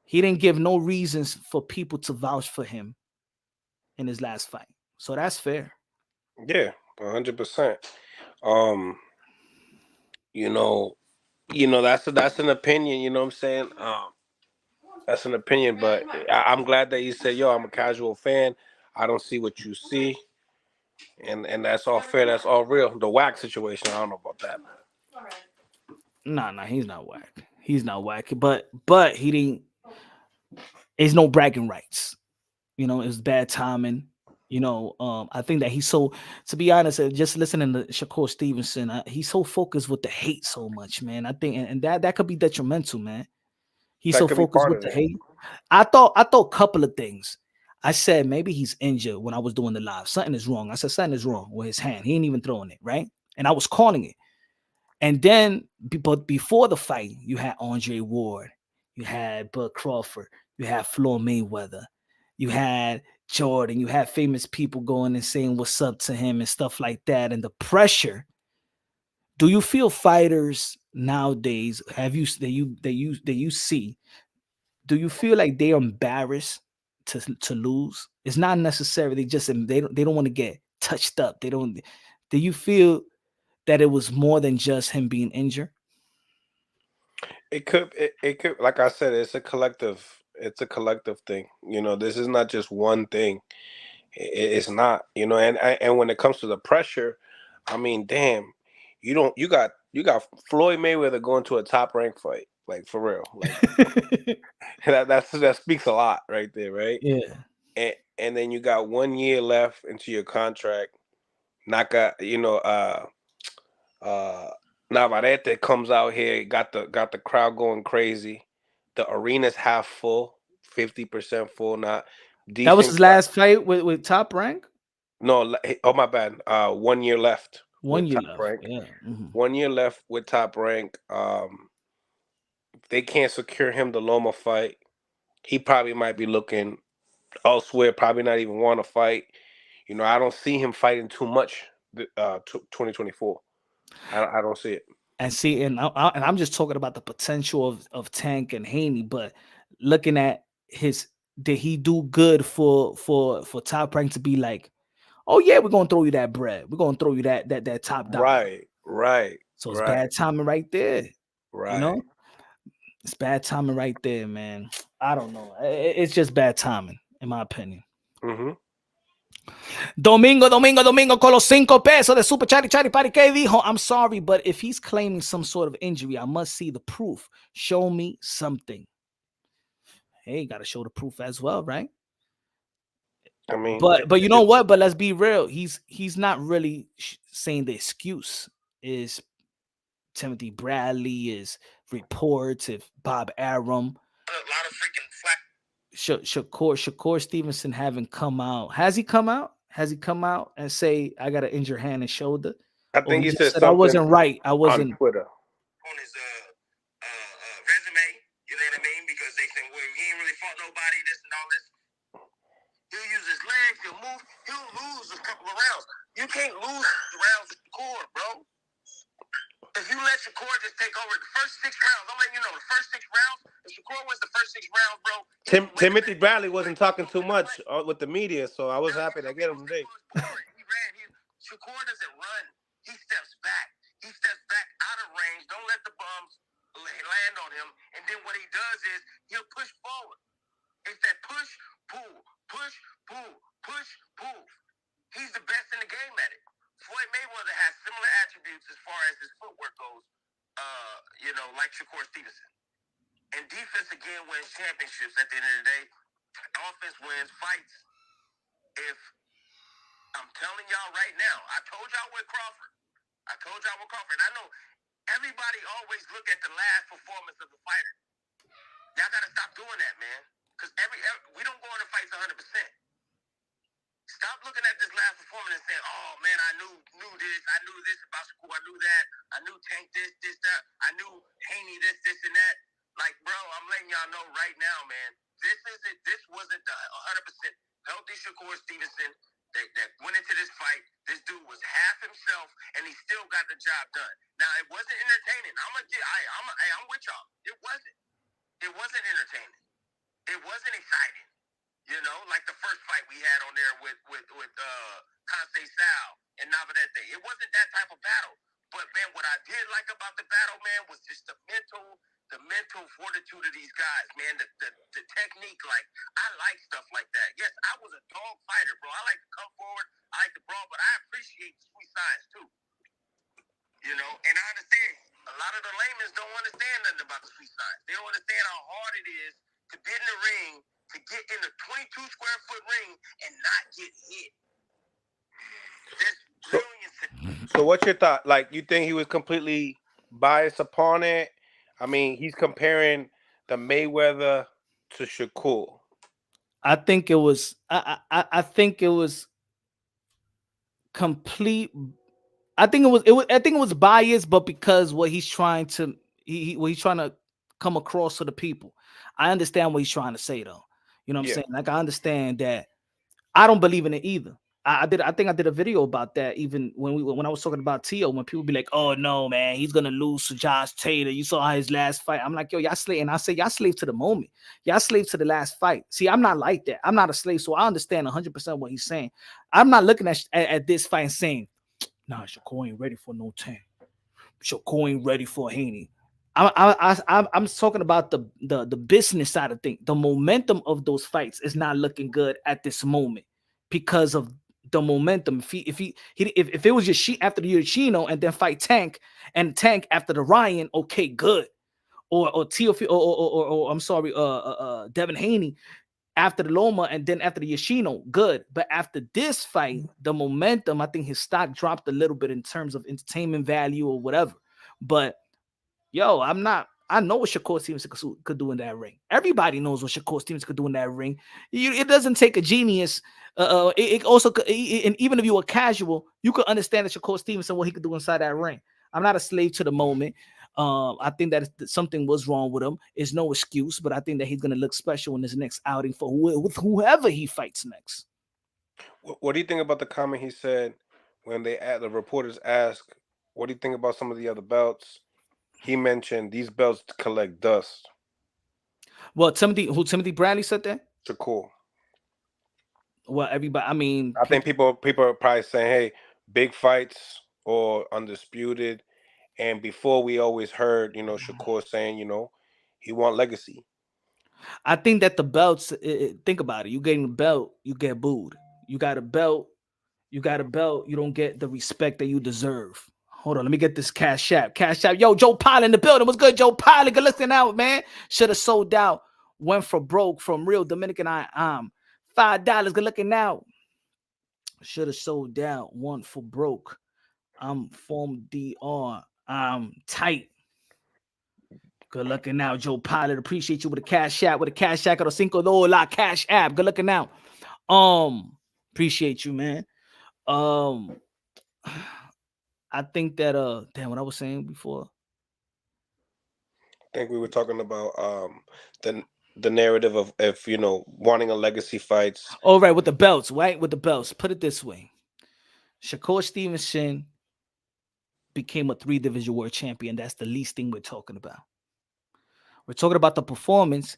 He didn't give no reasons for people to vouch for him in his last fight. So that's fair. Yeah, 100%. That's an opinion, you know what I'm saying? That's an opinion, but I'm glad that you said, I'm a casual fan. I don't see what you see. And that's all fair. That's all real. The whack situation, I don't know about that. Nah, he's not whack. He's not whack. But he didn't. There's no bragging rights. It was bad timing. I think that he's so, to be honest, just listening to Shakur Stevenson, he's so focused with the hate so much, man. I think, and that could be detrimental, man. He's so focused with the hate. I thought a couple of things. I said maybe he's injured when I was doing the live. Something is wrong. I said something is wrong with his hand. He ain't even throwing it, right? And I was calling it. And then, but before the fight, you had Andre Ward, you had Bud Crawford, you had Floyd Mayweather, you had Jordan, you have famous people going and saying what's up to him and stuff like that. And the pressure. Do you feel fighters nowadays you see? Do you feel like they're embarrassed to lose? It's not necessarily just they don't want to get touched up. They don't. Do you feel that it was more than just him being injured? It could, like I said, it's a collective. It's a collective thing. You know, this is not just one thing. It's not. You know, and when it comes to the pressure, I mean, damn, you got Floyd Mayweather going to a top rank fight, like for real, like that speaks a lot right there, right? Yeah. And then you got 1 year left into your contract. Naka, uh, Navarrete comes out here, got the crowd going crazy. The arena's half full, 50% full. Not That was decent his crowd. last fight with Top Rank. No, oh my bad. 1 year left 1 year Top left. Rank. Yeah. 1 year left with Top Rank. They can't secure him the Loma fight. He probably might be looking elsewhere. Probably not even want to fight. You know, I don't see him fighting too much. 2024. I don't see it. And see, and I'm just talking about the potential of Tank and Haney, but looking at his, did he do good for Top Rank to be like, oh yeah, we're gonna throw you that bread, we're gonna throw you that top dollar. Right. So it's bad timing right there. You Right. know, it's bad timing right there, man. I don't know. It's just bad timing, in my opinion. Mm-hmm. Domingo con los 5 pesos de Super Chari Chari Pari. ¿Qué dijo? I'm sorry, but if he's claiming some sort of injury, I must see the proof. Show me something. Hey, got to show the proof as well, right? I mean, but you know what? But let's be real. He's not really saying the excuse is Timothy Bradley, is reports, if Bob Arum. A lot of freaking flack. Shakur Stevenson haven't come out. Has he come out? Has he come out and say, I got to injure hand and shoulder? I Or think he just said said, I something wasn't right. I on wasn't. Twitter. On his resume, you know what I mean? Because they say, well, he ain't really fought nobody, this and all this. He'll use his legs, he'll lose a couple of rounds. You can't lose rounds with Shakur, bro. If you let Shakur just take over the first 6 rounds, I'm letting you know, the first 6 rounds, if Shakur wins the first 6 rounds, bro. Timothy Bradley wasn't talking too much with the media, so I was happy to get him today. Shakur doesn't run. He steps back. He steps back out of range. Don't let the bombs land on him. And then what he does is he'll push forward. It's that push, pull, push, pull, push, pull. He's the best in the game at it. Floyd Mayweather has similar attributes as far as his footwork goes, like Shakur Stevenson. And defense, again, wins championships at the end of the day. Offense wins fights. If I'm telling y'all right now, I told y'all with Crawford. And I know everybody always look at the last performance of the fighter. Y'all got to stop doing that, man. Because we don't go into fights 100%. Stop looking at this last performance and saying, oh, man, I knew this. I knew this about Shakur. I knew that. I knew Tank this, that. I knew Haney this, and that. Like, bro, I'm letting y'all know right now, man. This wasn't the 100% healthy Shakur Stevenson that went into this fight. This dude was half himself, and he still got the job done. Now, it wasn't entertaining. I'm with y'all. It wasn't. It wasn't entertaining. It wasn't exciting. You know, like the first fight we had on there with Sal and Navarrete. It wasn't that type of battle. But, man, what I did like about the battle, man, was just the mental fortitude of these guys, man. The technique, like, I like stuff like that. Yes, I was a dog fighter, bro. I like to come forward. I like to brawl, but I appreciate the sweet signs, too. You know, and I understand a lot of the laymen don't understand nothing about the sweet signs. They don't understand how hard it is to get in the ring, to get in a 22 square foot ring and not get hit. So what's your thought? Like, you think he was completely biased upon it? I mean, he's comparing the Mayweather to Shakur. I think it was. I think it was complete. I think it was biased, but because what he's trying to he's trying to come across to the people. I understand what he's trying to say, though. You know what I'm saying? Like, I understand that. I don't believe in it either. I think I did a video about that even when I was talking about Teo, when people be like, oh no, man, he's gonna lose to Josh Taylor. You saw his last fight. I'm like, yo, y'all slave, and I say y'all slave to the moment. Y'all slave to the last fight. See, I'm not like that. I'm not a slave, so I understand 100% what he's saying. I'm not looking at this fight and saying, nah, Shakur ain't ready for no Tank. Shakur ain't ready for Haney. I'm talking about the business side of things. The momentum of those fights is not looking good at this moment because of the momentum. If it was Yoshi after the Yoshino and then fight Tank and Tank after the Ryan, okay, good. Or Teofimo or I'm sorry, Devin Haney after the Loma and then after the Yoshino, good. But after this fight, the momentum, I think his stock dropped a little bit in terms of entertainment value or whatever. But yo, I know what Shakur Stevenson could do in that ring. Everybody knows what Shakur Stevenson could do in that ring. It doesn't take a genius. It also could, and even if you were casual, you could understand that Shakur Stevenson what he could do inside that ring. I'm not a slave to the moment. I think that something was wrong with him. It's no excuse, but I think that he's gonna look special in his next outing with whoever he fights next. What do you think about the comment he said when the reporters asked, "What do you think about some of the other belts?" He mentioned these belts collect dust. Well, Timothy Bradley said that. Shakur. Well, everybody. I mean, I think people are probably saying, "Hey, big fights or undisputed." And before we always heard, Shakur saying, he want legacy. I think that the belts. Think about it. You getting a belt, you get booed. You got a belt. You got a belt. You don't get the respect that you deserve. Hold on, let me get this Cash App. Cash App. Yo, Joe Pilot in the building. What's good, Joe Pilot? Good looking out, man. Should have sold out. Went for broke from real Dominican. $5. Good looking out. Should have sold out. One for broke. I'm from DR. I'm tight. Good looking out, Joe Pilot. Appreciate you with a Cash App. With a Cash App or $5 Cash App. Good looking out. Appreciate you, man. I think that damn, what I was saying before. I think we were talking about the narrative of if wanting a legacy fights. All right, with the belts, right? With the belts. Put it this way. Shakur Stevenson became a 3-division world champion. That's the least thing we're talking about. We're talking about the performance.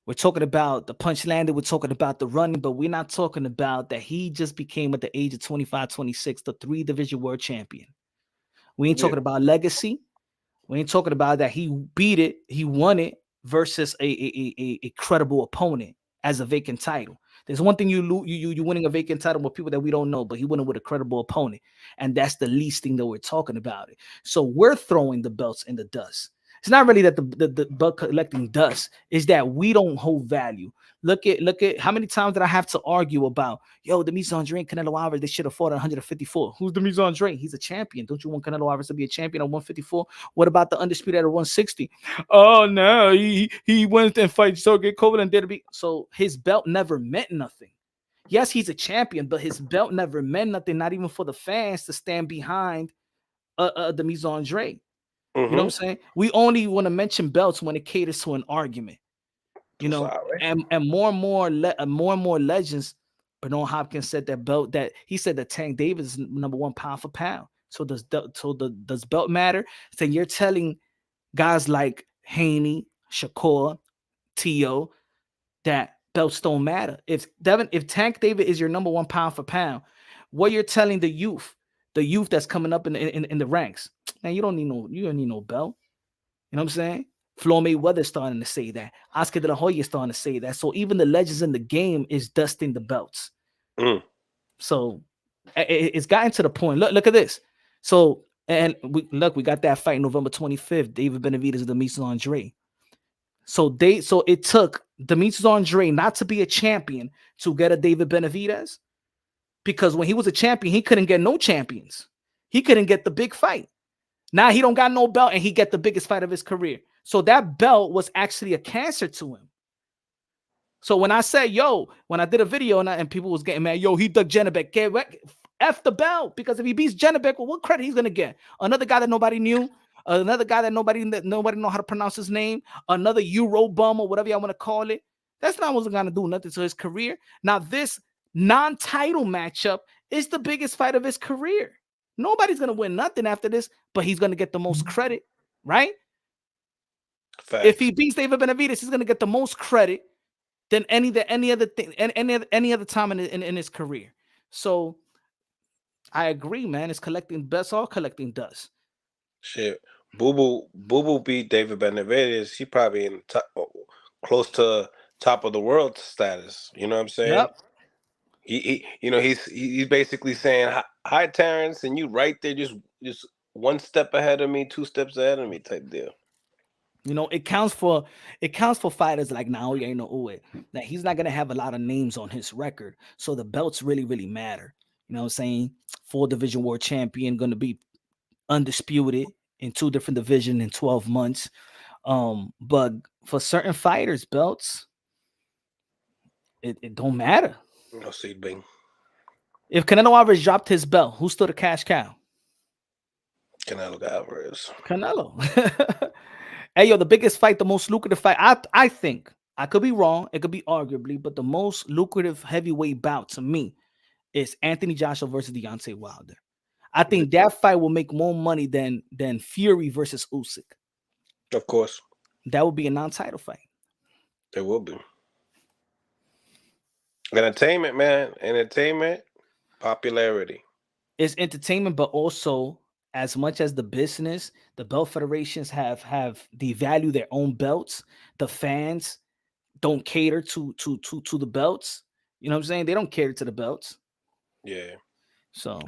We're talking about the punch landed. We're talking about the running, but we're not talking about that he just became at the age of 25, 26, the 3-division world champion. We ain't talking about legacy. We ain't talking about that he beat it, he won it versus a credible opponent as a vacant title. There's one thing you winning a vacant title with people that we don't know, but he won it with a credible opponent, and that's the least thing that we're talking about it. So we're throwing the belts in the dust. It's not really that the belt collecting dust, is that we don't hold value. Look at how many times did I have to argue about, yo, Demetrius Andre and Canelo Alvarez, they should have fought at 154. Who's Demetrius Andre? He's a champion. Don't you want Canelo Alvarez to be a champion at 154? What about the undisputed at 160? Oh no, he went and fight Sergey Kovalev and be so his belt never meant nothing. Yes, he's a champion, but his belt never meant nothing, not even for the fans to stand behind Demetrius Andre. You know what I'm saying? We only want to mention belts when it caters to an argument. You know, and more and more legends. Bernard Hopkins said that belt that he said that Tank Davis is number 1 pound for pound. So does belt matter? So you're telling guys like Haney, Shakur, Tio that belts don't matter. If Tank Davis is your number 1 pound for pound, what you're telling the youth that's coming up in the ranks, man, you don't need no belt. You know what I'm saying? Floyd Mayweather's starting to say that. Oscar De La Hoya is starting to say that. So even the legends in the game is dusting the belts. So it's gotten to the point. Look at this. So we got that fight November 25th. David Benavidez and Demetrius Andre. So it took Demetrius Andre not to be a champion to get a David Benavidez, because when he was a champion, he couldn't get no champions. He couldn't get the big fight. Now he don't got no belt and he get the biggest fight of his career. So that belt was actually a cancer to him. So when I said, when I did a video and people was getting mad, he dug Janabek, F the belt, because if he beats Janabek, well, what credit he's gonna get? Another guy that nobody knew, another guy that nobody know how to pronounce his name, another Euro bum or whatever y'all want to call it. That's not what's gonna do nothing to his career. Now this non-title matchup is the biggest fight of his career. Nobody's gonna win nothing after this, but he's gonna get the most credit, right? Facts. If he beats David Benavidez, he's gonna get the most credit than any other time in his career. So I agree, man. It's collecting belts, all collecting dust. Shit, Boo Boo beat David Benavidez. He probably in top, close to top of the world status. You know what I'm saying? Yep. He's basically saying, "Hi, Terrence," and you right there, just one step ahead of me, two steps ahead of me, type deal. You know, it counts for fighters like Naoya Inoue that he's not gonna have a lot of names on his record. So the belts really, really matter. You know what I'm saying? 4 division world champion, gonna be undisputed in 2 different divisions in 12 months. But for certain fighters, belts, it don't matter. No seed Bing. If Canelo Alvarez dropped his belt, who stood a cash cow? Canelo Alvarez. Canelo. Hey, yo, the biggest fight, the most lucrative fight, I think, I could be wrong, it could be arguably, but the most lucrative heavyweight bout to me is Anthony Joshua versus Deontay Wilder. I think that fight will make more money than Fury versus Usyk. Of course. That would be a non-title fight. It will be. Entertainment, man. Entertainment, popularity. It's entertainment, but also, as much as the business, the belt federations have devalued their own belts. The fans don't cater to the belts. You know what I'm saying? They don't cater to the belts. Yeah. So,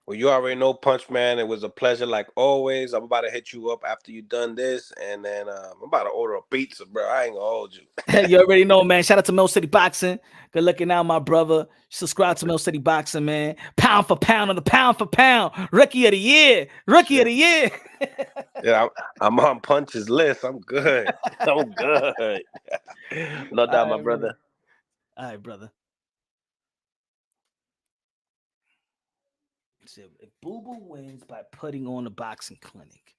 well, you already know, Punch Man. It was a pleasure, like always. I'm about to hit you up after you done this, and then I'm about to order a pizza, bro. I ain't gonna hold you. You already know, man. Shout out to Mill City Boxing. Good looking out, my brother. Subscribe to Mill City Boxing, man. Pound for pound on the pound for pound. Rookie of the year. Rookie of the year. Yeah, I'm on Punch's list. I'm good. I'm good. No doubt, my brother. All right, brother. So if Boo Boo wins by putting on a boxing clinic,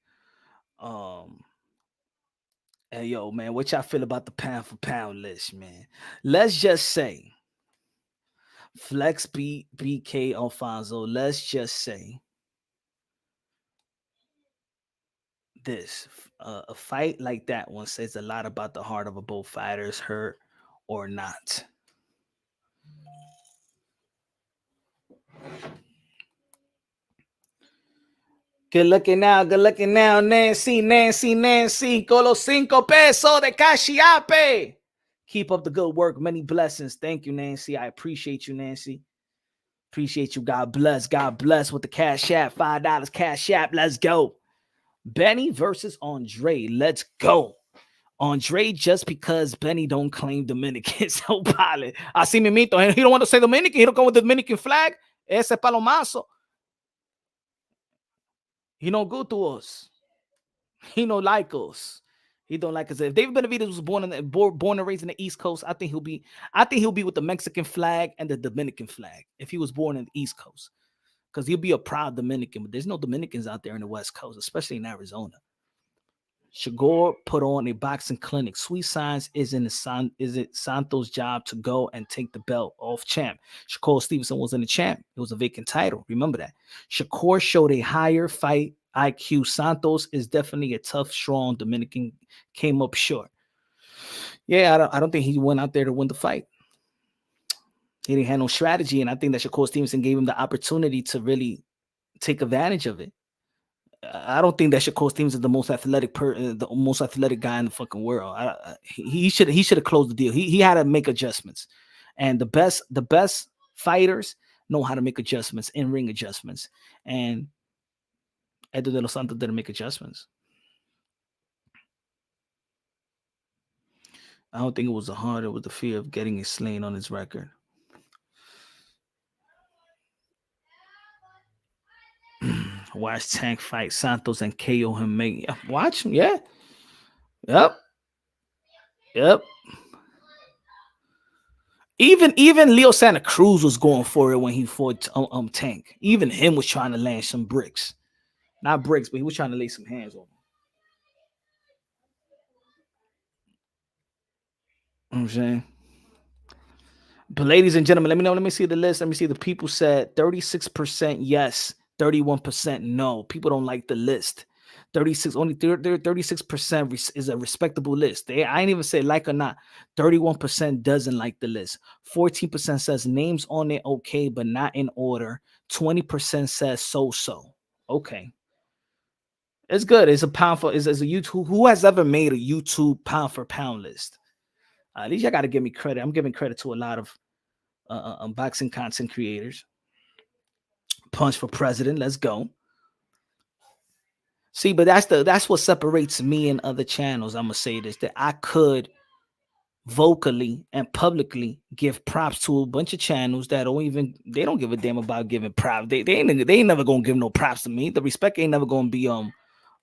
hey, yo, man, what y'all feel about the pound for pound list, man? Let's just say Flex beat BK Alfonso. Let's just say this. A fight like that one says a lot about the heart of both fighters, hurt or not. Good looking now, Nancy. Con los 5 pesos de Cashiape. Keep up the good work. Many blessings. Thank you, Nancy. I appreciate you, Nancy. Appreciate you. God bless. God bless with the Cash App. $5 Cash App. Let's go. Benny versus Andre. Let's go. Andre, just because Benny don't claim Dominican. So pilot. Así mimito. He don't want to say Dominican. He don't go with the Dominican flag. Ese palomazo. He no good to us. He no like us. He don't like us. If David Benavidez was born and raised in the East Coast, I think he'll be with the Mexican flag and the Dominican flag if he was born in the East Coast, because he'll be a proud Dominican. But there's no Dominicans out there in the West Coast, especially in Arizona. Shakur put on a boxing clinic. Sweet Signs is it Santos' job to go and take the belt off champ. Shakur Stevenson wasn't a champ. It was a vacant title. Remember that. Shakur showed a higher fight IQ. Santos is definitely a tough, strong Dominican. Came up short. Yeah, I don't think he went out there to win the fight. He didn't have no strategy, and I think that Shakur Stevenson gave him the opportunity to really take advantage of it. I don't think that Shakur Stevenson is the most athletic guy in the fucking world. He should have closed the deal. He had to make adjustments, and the best fighters know how to make adjustments, in ring adjustments, and Edo de los Santos didn't make adjustments. I don't think it was the heart; it was the fear of getting it slain on his record. Watch Tank fight Santos and KO him. Watch him, yeah. Yep. Even Leo Santa Cruz was going for it when he fought Tank. Even him was trying to land some bricks. Not bricks, but he was trying to lay some hands on him. You know what I'm saying? But ladies and gentlemen, let me see the list. Let me see. The people said 36% yes, 31% no. People don't like the list. 36% is a respectable list. I ain't even say like or not. 31% doesn't like the list. 14% says names on it okay, but not in order. 20% says so. Okay. It's good. It's a pound for. It's a YouTube. Who has ever made a YouTube pound for pound list? At least I got to give me credit. I'm giving credit to a lot of unboxing content creators. Punch for president. Let's go. See, but that's what separates me and other channels. I'm gonna say this, that I could vocally and publicly give props to a bunch of channels that don't give a damn about giving props. They ain't never gonna give no props to me. The respect ain't never gonna be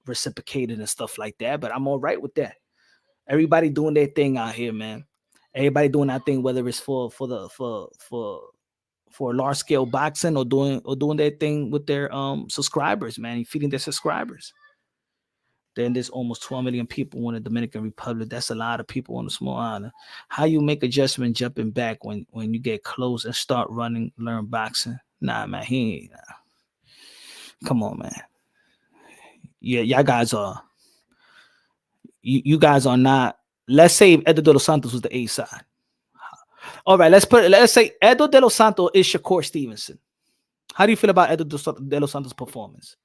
reciprocated and stuff like that. But I'm all right with that. Everybody doing their thing out here, man. Everybody doing that thing, whether it's for large scale boxing or doing their thing with their subscribers, man, feeding their subscribers. Then there's almost 12 million people in the Dominican Republic. That's a lot of people on a small island. How you make adjustment jumping back when you get close and start running, learn boxing? Nah, man, he ain't. Come on, man. Yeah, y'all guys are. You guys are not. Let's say Edo de los Santos was the A side. All right, let's say Edo de los Santos is Shakur Stevenson. How do you feel about Edo de los Santos' performance?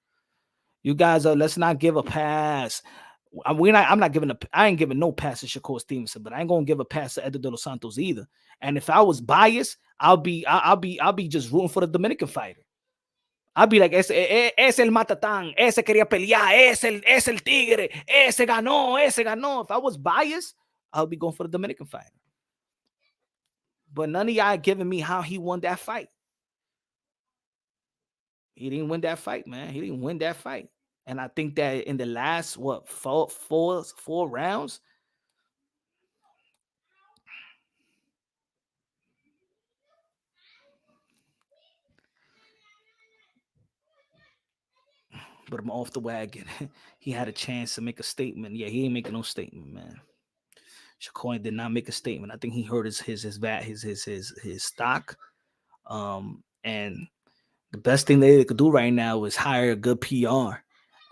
You guys are. Let's not give a pass. I ain't giving no pass to Shakur Stevenson, but I ain't gonna give a pass to Edo de los Santos either. And if I was biased, I'll be just rooting for the Dominican fighter. I'll be like, es el matatán, ese quería pelear, es el tigre, ese ganó. If I was biased, I'll be going for the Dominican fighter. But none of y'all giving me how he won that fight. He didn't win that fight, man. He didn't win that fight. And I think that in the last, four rounds, but I'm off the wagon. He had a chance to make a statement. Yeah, he ain't making no statement, man. Shakur did not make a statement. I think he hurt his stock. And the best thing they could do right now is hire a good PR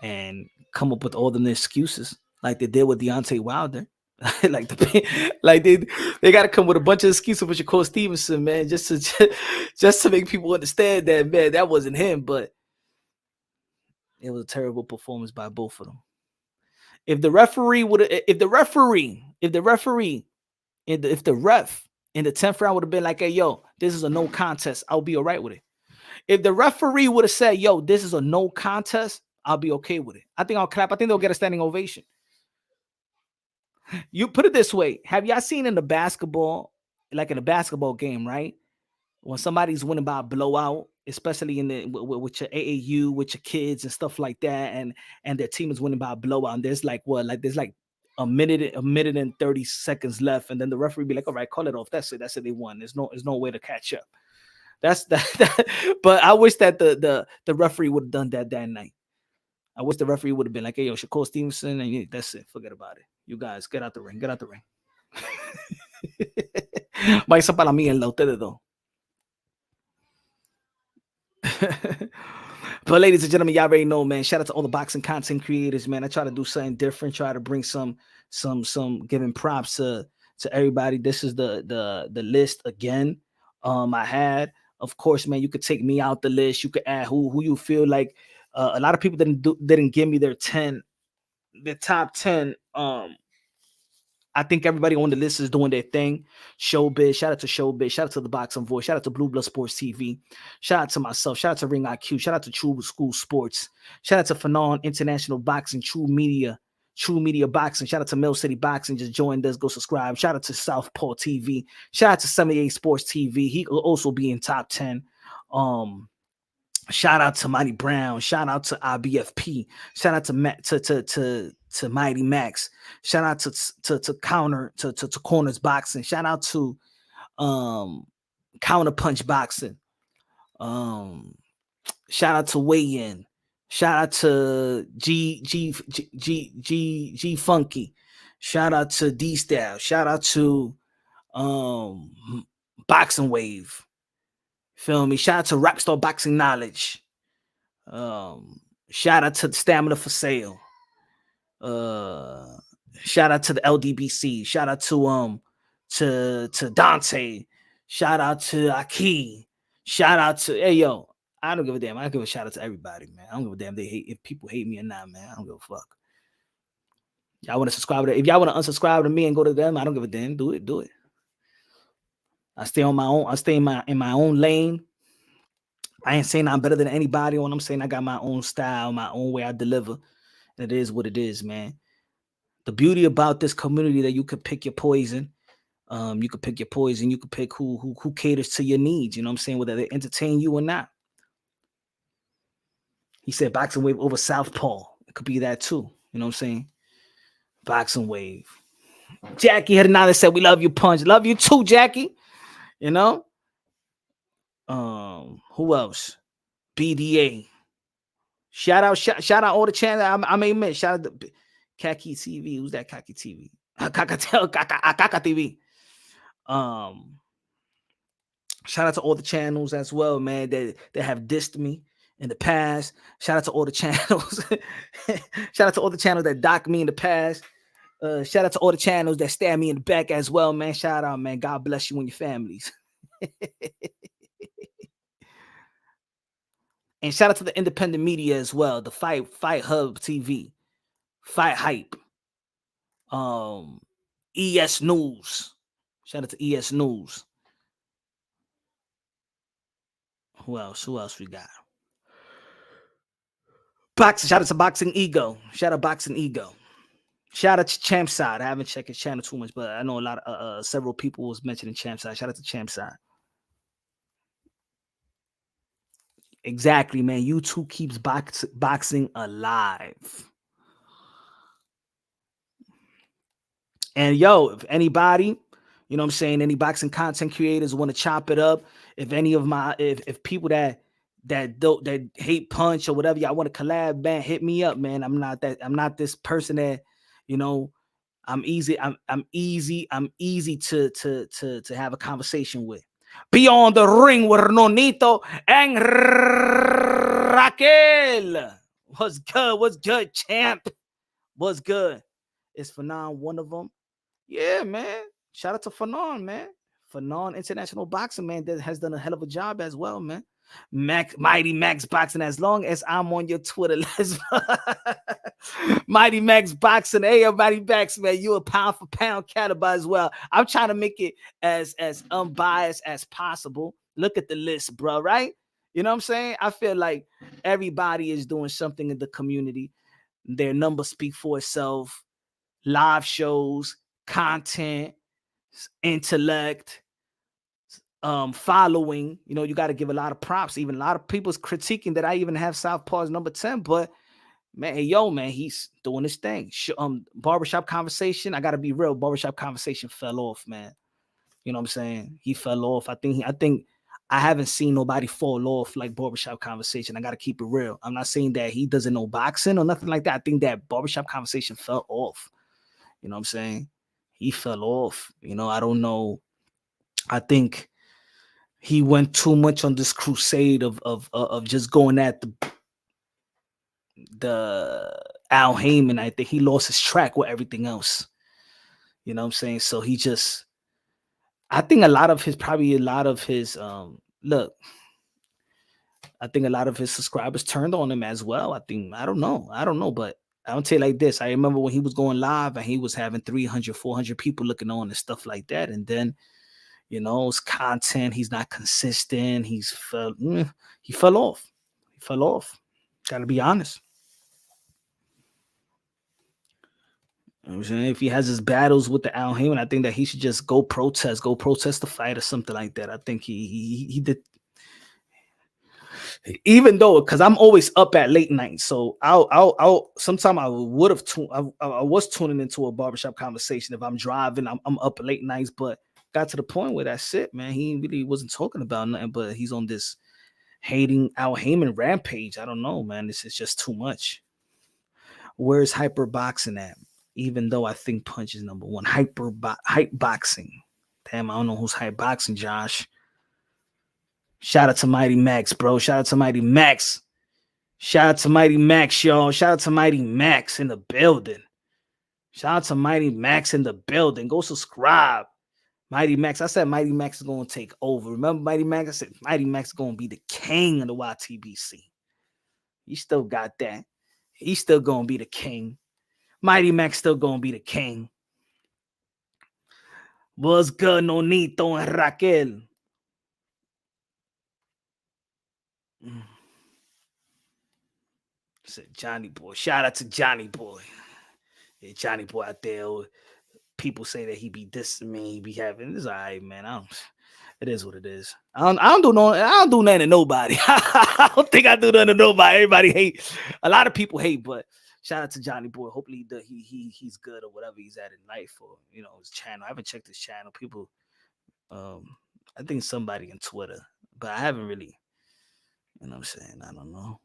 and come up with all them excuses like they did with Deontay Wilder. Like they got to come with a bunch of excuses for Shakur Stevenson, man, just to make people understand that, man, that wasn't him. But it was a terrible performance by both of them. If the ref in the 10th round would have been like, hey, yo, this is a no contest, I'll be all right with it. If the referee would have said, yo, this is a no contest, I'll be okay with it. I think I'll clap. I think they'll get a standing ovation. You put it this way. Have y'all seen in a basketball game, right? When somebody's winning by a blowout, especially with your AAU, with your kids and stuff like that, and their team is winning by a blowout, and there's a minute and 30 seconds left, and then the referee be like, all right, call it off. That's it. They won. There's no way to catch up. That's that. But I wish that the referee would have done that night. I wish the referee would have been like, hey, yo, Shakur Stevenson, and that's it. Forget about it. You guys, get out the ring. Get out the ring. Váyanse para la mierda, ustedes dos. But ladies and gentlemen, y'all already know, man. Shout out to all the boxing content creators, man. I try to do something different, try to bring some giving props to everybody. This is the list again. I had, of course, man, you could take me out the list. You could add who you feel like. A lot of people didn't give me their top 10. I think everybody on the list is doing their thing. Showbiz, shout out to Showbiz, shout out to the Boxing Voice, shout out to Blue Blood Sports TV, shout out to myself, shout out to Ring IQ, shout out to True School Sports, shout out to Fannal International Boxing, True Media Boxing, shout out to Mill City Boxing, just joined us, go subscribe, shout out to Southpaw TV, shout out to 78 Sports TV, he will also be in top 10. Shout out to Mighty Brown. Shout out to IBFP. Shout out to Mighty Max. Shout out to Corners Boxing. Shout out to Counter Punch Boxing. Shout out to Weigh In. Shout out to G Funky. Shout out to D Style. Shout out to Boxing Wave. Feel me? Shout out to Rapstar Boxing Knowledge. Shout out to Stamina for Sale. Shout out to the LDBC. Shout out to Dante. Shout out to Aki. Shout out to, hey yo, I don't give a damn. I give a shout out to everybody, man. I don't give a damn if people hate me or not, man. I don't give a fuck. Y'all want to subscribe to, if y'all want to unsubscribe to me and go to them, I don't give a damn. Do it. I stay on my own. I stay in my own lane. I ain't saying I'm better than anybody. When I'm saying I got my own style, my own way I deliver. And it is what it is, man. The beauty about this community that you could pick your poison. You could pick your poison. You could pick who caters to your needs. You know what I'm saying? Whether they entertain you or not. He said boxing wave over Southpaw. It could be that too. You know what I'm saying? Boxing wave. Jackie Hernandez said, "We love you, Punch. Love you too, Jackie." You know? Who else? BDA. Shout out all the channels. I may miss. Shout out to Kaki TV. Who's that Kaki TV? Kaka TV. Shout out to all the channels as well, man, that have dissed me in the past. Shout out to all the channels. Shout out to all the channels that dock me in the past. Shout out to all the channels that stab me in the back as well, man. Shout out, man. God bless you and your families. And shout out to the independent media as well. The Fight Hub TV, Fight Hype, ES News. Shout out to ES News. Who else we got? Shout out to Boxing Ego. Shout out Boxing Ego. Shout out to Champside. I haven't checked his channel too much, but I know a lot of several people was mentioning Champside. Shout out to Champside. Exactly, man. YouTube keeps boxing alive. And yo, if anybody, you know what I'm saying, any boxing content creators want to chop it up, if any of my if people that hate Punch or whatever, y'all want to collab, man, hit me up, man. I'm not this person that, you know, I'm easy to have a conversation with. Beyond the ring with Nonito and Raquel. What's good, champ? What's good? Is Fannal one of them? Yeah, man. Shout out to Fannal, man. Fannal International Boxing, man, that has done a hell of a job as well, man. Mighty Max Boxing, as long as I'm on your Twitter list. Mighty Max Boxing. Hey, Mighty Max, man, you a pound for pound cannibal as well. I'm trying to make it as unbiased as possible. Look at the list, bro, right? You know what I'm saying? I feel like everybody is doing something in the community. Their numbers speak for itself. Live shows, content, intellect, following. You know, you got to give a lot of props. Even a lot of people's critiquing that I even have Southpaw's number 10, but man, hey, yo, man, he's doing his thing. Barbershop Conversation, I got to be real. Barbershop Conversation fell off, man. You know what I'm saying? He fell off. I think I haven't seen nobody fall off like Barbershop Conversation. I got to keep it real. I'm not saying that he doesn't know boxing or nothing like that. I think that Barbershop Conversation fell off. You know what I'm saying? He fell off. You know, I don't know. I think he went too much on this crusade of just going at the Al Heyman. I think he lost his track with everything else. You know what I'm saying? So he just, I think a lot of his look, I think a lot of his subscribers turned on him as well. I don't know, but I'll tell you like this. I remember when he was going live and he was having 300, 400 people looking on and stuff like that. And then, you know, his content, he's not consistent. He fell off. He fell off. Gotta be honest. You know what I'm saying? If he has his battles with the Al Heyman, I think that he should just go protest the fight or something like that. I think he did. Even though, because I'm always up at late night, so I'll sometime I would have I was tuning into a barbershop conversation if I'm driving. I'm up late nights, but got to the point where that's it, man. He really wasn't talking about nothing, but he's on this hating Al Heyman rampage. I don't know, man. This is just too much. Where's hyper boxing at? Even though I think Punch is number one. Hype boxing. Damn, I don't know who's hype boxing, Josh. Shout out to Mighty Max, bro. Shout out to Mighty Max. Shout out to Mighty Max, y'all. Shout out to Mighty Max in the building. Shout out to Mighty Max in the building. Go subscribe. Mighty Max. I said Mighty Max is going to take over. Remember Mighty Max? I said Mighty Max is going to be the king of the YTBC. He still got that. He's still going to be the king. Mighty Max still going to be the king. What's good, Nonito and Raquel? Said Johnny Boy. Shout out to Johnny Boy. Yeah, Johnny Boy out there. People say that he be dissing me. He be having this. All right, man. It is what it is. I don't do nothing to nobody. I don't think I do nothing to nobody. Everybody hate. A lot of people hate, but shout out to Johnny Boy. Hopefully he's good or whatever he's at in life, or his channel. I haven't checked his channel. People, I think somebody on Twitter, but I haven't really. You know what I'm saying? I don't know.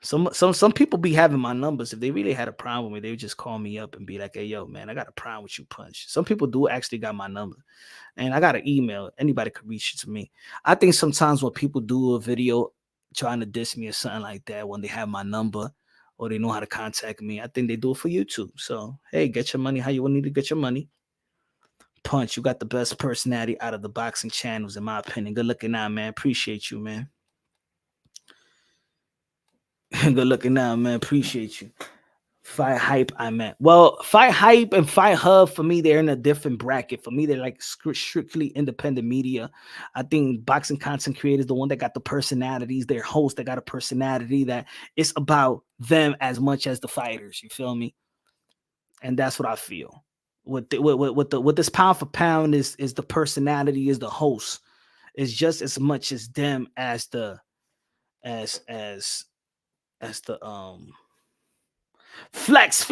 Some people be having my numbers. If they really had a problem with me, they would just call me up and be like, "Hey, yo, man, I got a problem with you, Punch." Some people do actually got my number, and I got an email. Anybody could reach to me. I think sometimes when people do a video trying to diss me or something like that, when they have my number or they know how to contact me, I think they do it for YouTube. So, hey, get your money how you need to get your money. Punch, you got the best personality out of the boxing channels, in my opinion. Good looking out, man. Appreciate you, man. Good looking now, man. Appreciate you. Fight Hype, I meant. Well, Fight Hype and Fight Hub, for me, they're in a different bracket. For me, they're like strictly independent media. I think boxing content creators, the one that got the personalities, their host that got a personality that it's about them as much as the fighters. You feel me? And that's what I feel. With this pound for pound is the personality, is the host. It's just as much as them as the Flex,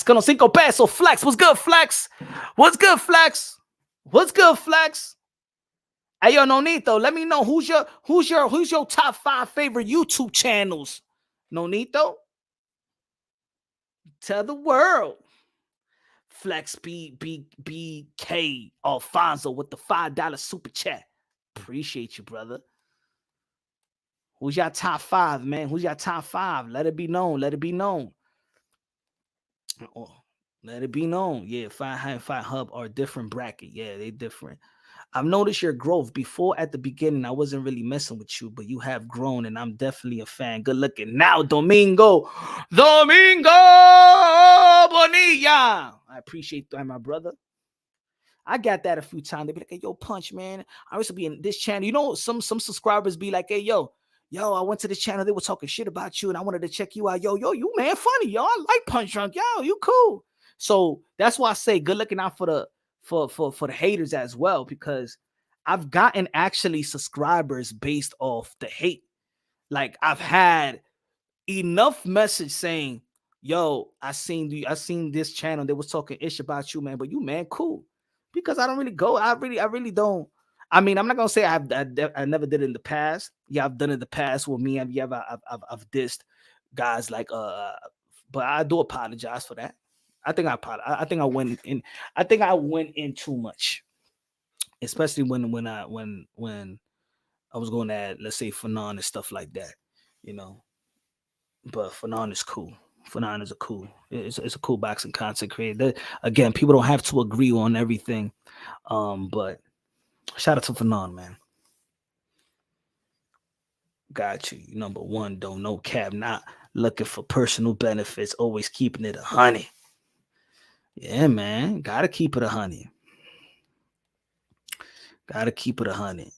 con los 5 pesos. Flex, what's good, Flex? What's good, Flex? What's good, Flex? Hey, yo, Nonito, let me know who's your top 5 favorite YouTube channels. Nonito, tell the world. Flex BK Alfonso with the $5 super chat. Appreciate you, brother. Who's your top 5, man? Who's your top 5? Let it be known. Let it be known. Oh, let it be known. Yeah, Fight High and Fight Hub are a different bracket. Yeah, they different. I've noticed your growth. Before, at the beginning, I wasn't really messing with you, but you have grown, and I'm definitely a fan. Good looking now, Domingo Bonilla. I appreciate that, my brother. I got that a few times. They be like, "Hey, yo, Punch, man. I used to be in this channel." You know, some subscribers be like, "Hey, yo, I went to this channel. They were talking shit about you, and I wanted to check you out. Yo, you man, funny, yo. I like Punch Drunk. Yo, you cool." So that's why I say good looking out for the haters as well, because I've gotten actually subscribers based off the hate. Like, I've had enough message saying, "Yo, I seen this channel. They was talking ish about you, man, but you, man, cool." Because I don't really go. I really don't. I mean, I'm not gonna say I never did it in the past. Yeah, I've done it in the past with me. I've dissed guys like but I do apologize for that. I think I went in too much, especially when I was going at, let's say, Fannal and stuff like that, But Fannal is cool. Fannal is it's a cool boxing content creator. Again, people don't have to agree on everything, but shout out to Fannal, man. Got you. Number one, don't no cap, not looking for personal benefits, always keeping it 100. Yeah, man, gotta keep it 100. Gotta keep it 100.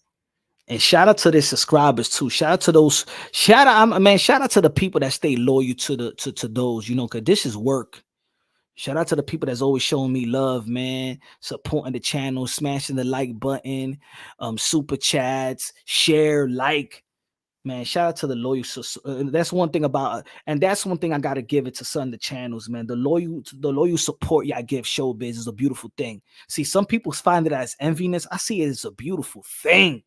And shout out to the subscribers too. Shout out to those. Shout out to the people that stay loyal to those, because this is work. Shout out to the people that's always showing me love, man, supporting the channel, smashing the like button, super chats, share, like. Man, shout out to the loyal. That's one thing and that's one thing I gotta give it to some of the channels, man. The loyal support y'all give Showbiz is a beautiful thing. See, some people find it as enviness. I see it as a beautiful thing.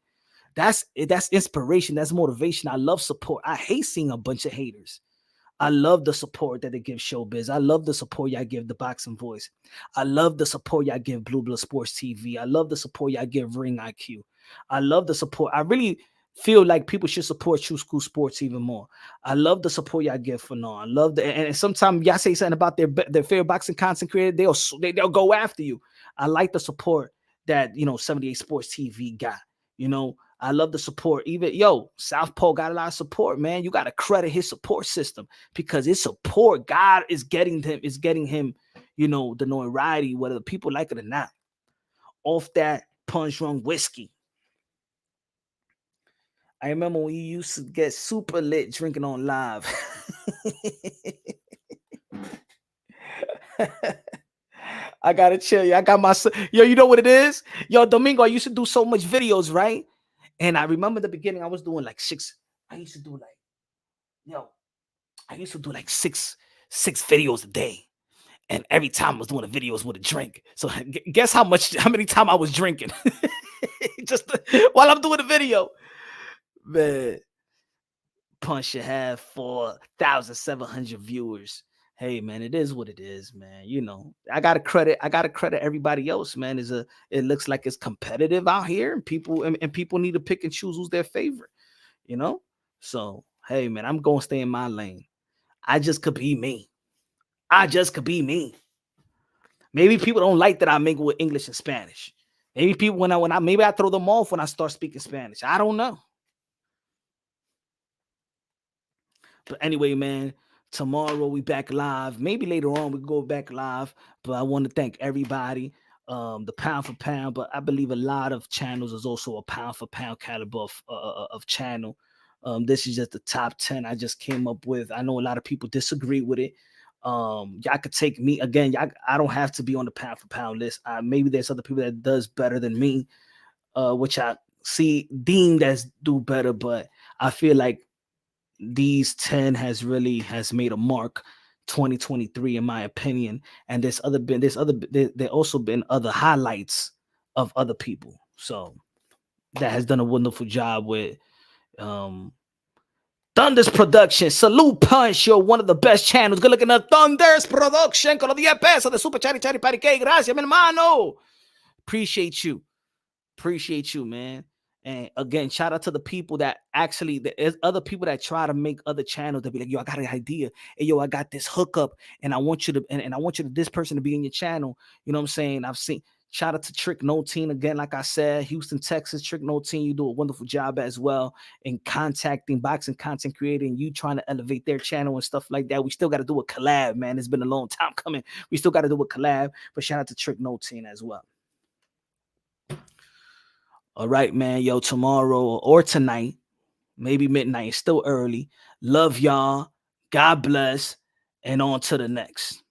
That's inspiration. That's motivation. I love support. I hate seeing a bunch of haters. I love the support that they give Showbiz. I love the support y'all give the Boxing Voice. I love the support y'all give Blue Blood Sports TV. I love the support y'all give Ring IQ. I love the support. I really feel like people should support True School Sports even more. I love the support y'all give for now. I love and sometimes y'all say something about their favorite boxing content creator, they'll go after you. I like the support that, 78 Sports TV got. I love the support. Even Southpaw got a lot of support, man. You got to credit his support system, because his support, God is getting him, the notoriety, whether the people like it or not, off that Punch Drunk whiskey. I remember when you used to get super lit drinking on live. I gotta chill you. I got my you know what it is? Domingo, I used to do so much videos, right? And I remember the beginning, I was doing like six videos a day. And every time I was doing the videos with a drink. So guess how many times I was drinking just while I'm doing the video. Man, Punch should have 4,700 viewers. Hey man, it is what it is, man. I gotta credit everybody else, man. It looks like it's competitive out here, and people need to pick and choose who's their favorite, So hey man, I'm gonna stay in my lane. I just could be me. Maybe people don't like that I mingle with English and Spanish. Maybe people maybe I throw them off when I start speaking Spanish. I don't know. But anyway, man, tomorrow we back live. Maybe later on we go back live. But I want to thank everybody. The pound for pound, but I believe a lot of channels is also a pound for pound caliber of channel. This is just the top 10 I just came up with. I know a lot of people disagree with it. Y'all could take me again. I don't have to be on the pound for pound list. Maybe there's other people that does better than me, which I see deemed as do better. But I feel like these 10 has made a mark 2023 in my opinion. And there also been other highlights of other people, so that has done a wonderful job with Thunder's Production. Salute Punch, you're one of the best channels. Good looking at Thunder's Production con los 10 pesos de Super Chari Chari Pari. Gracias, mi hermano. Appreciate you, man. And again, shout out to the people that there's other people that try to make other channels that be like, yo, I got an idea. Hey, yo, I got this hookup, and I want you to, and I want this person to be in your channel. You know what I'm saying? I've seen, shout out to Trick No Teen again, like I said, Houston, Texas, Trick No Teen. You do a wonderful job as well in contacting boxing content creator, and you trying to elevate their channel and stuff like that. We still got to do a collab, man. It's been a long time coming. We still got to do a collab, but shout out to Trick No Teen as well. All right, man. Yo, tomorrow or tonight, maybe midnight, it's still early. Love y'all. God bless. And on to the next.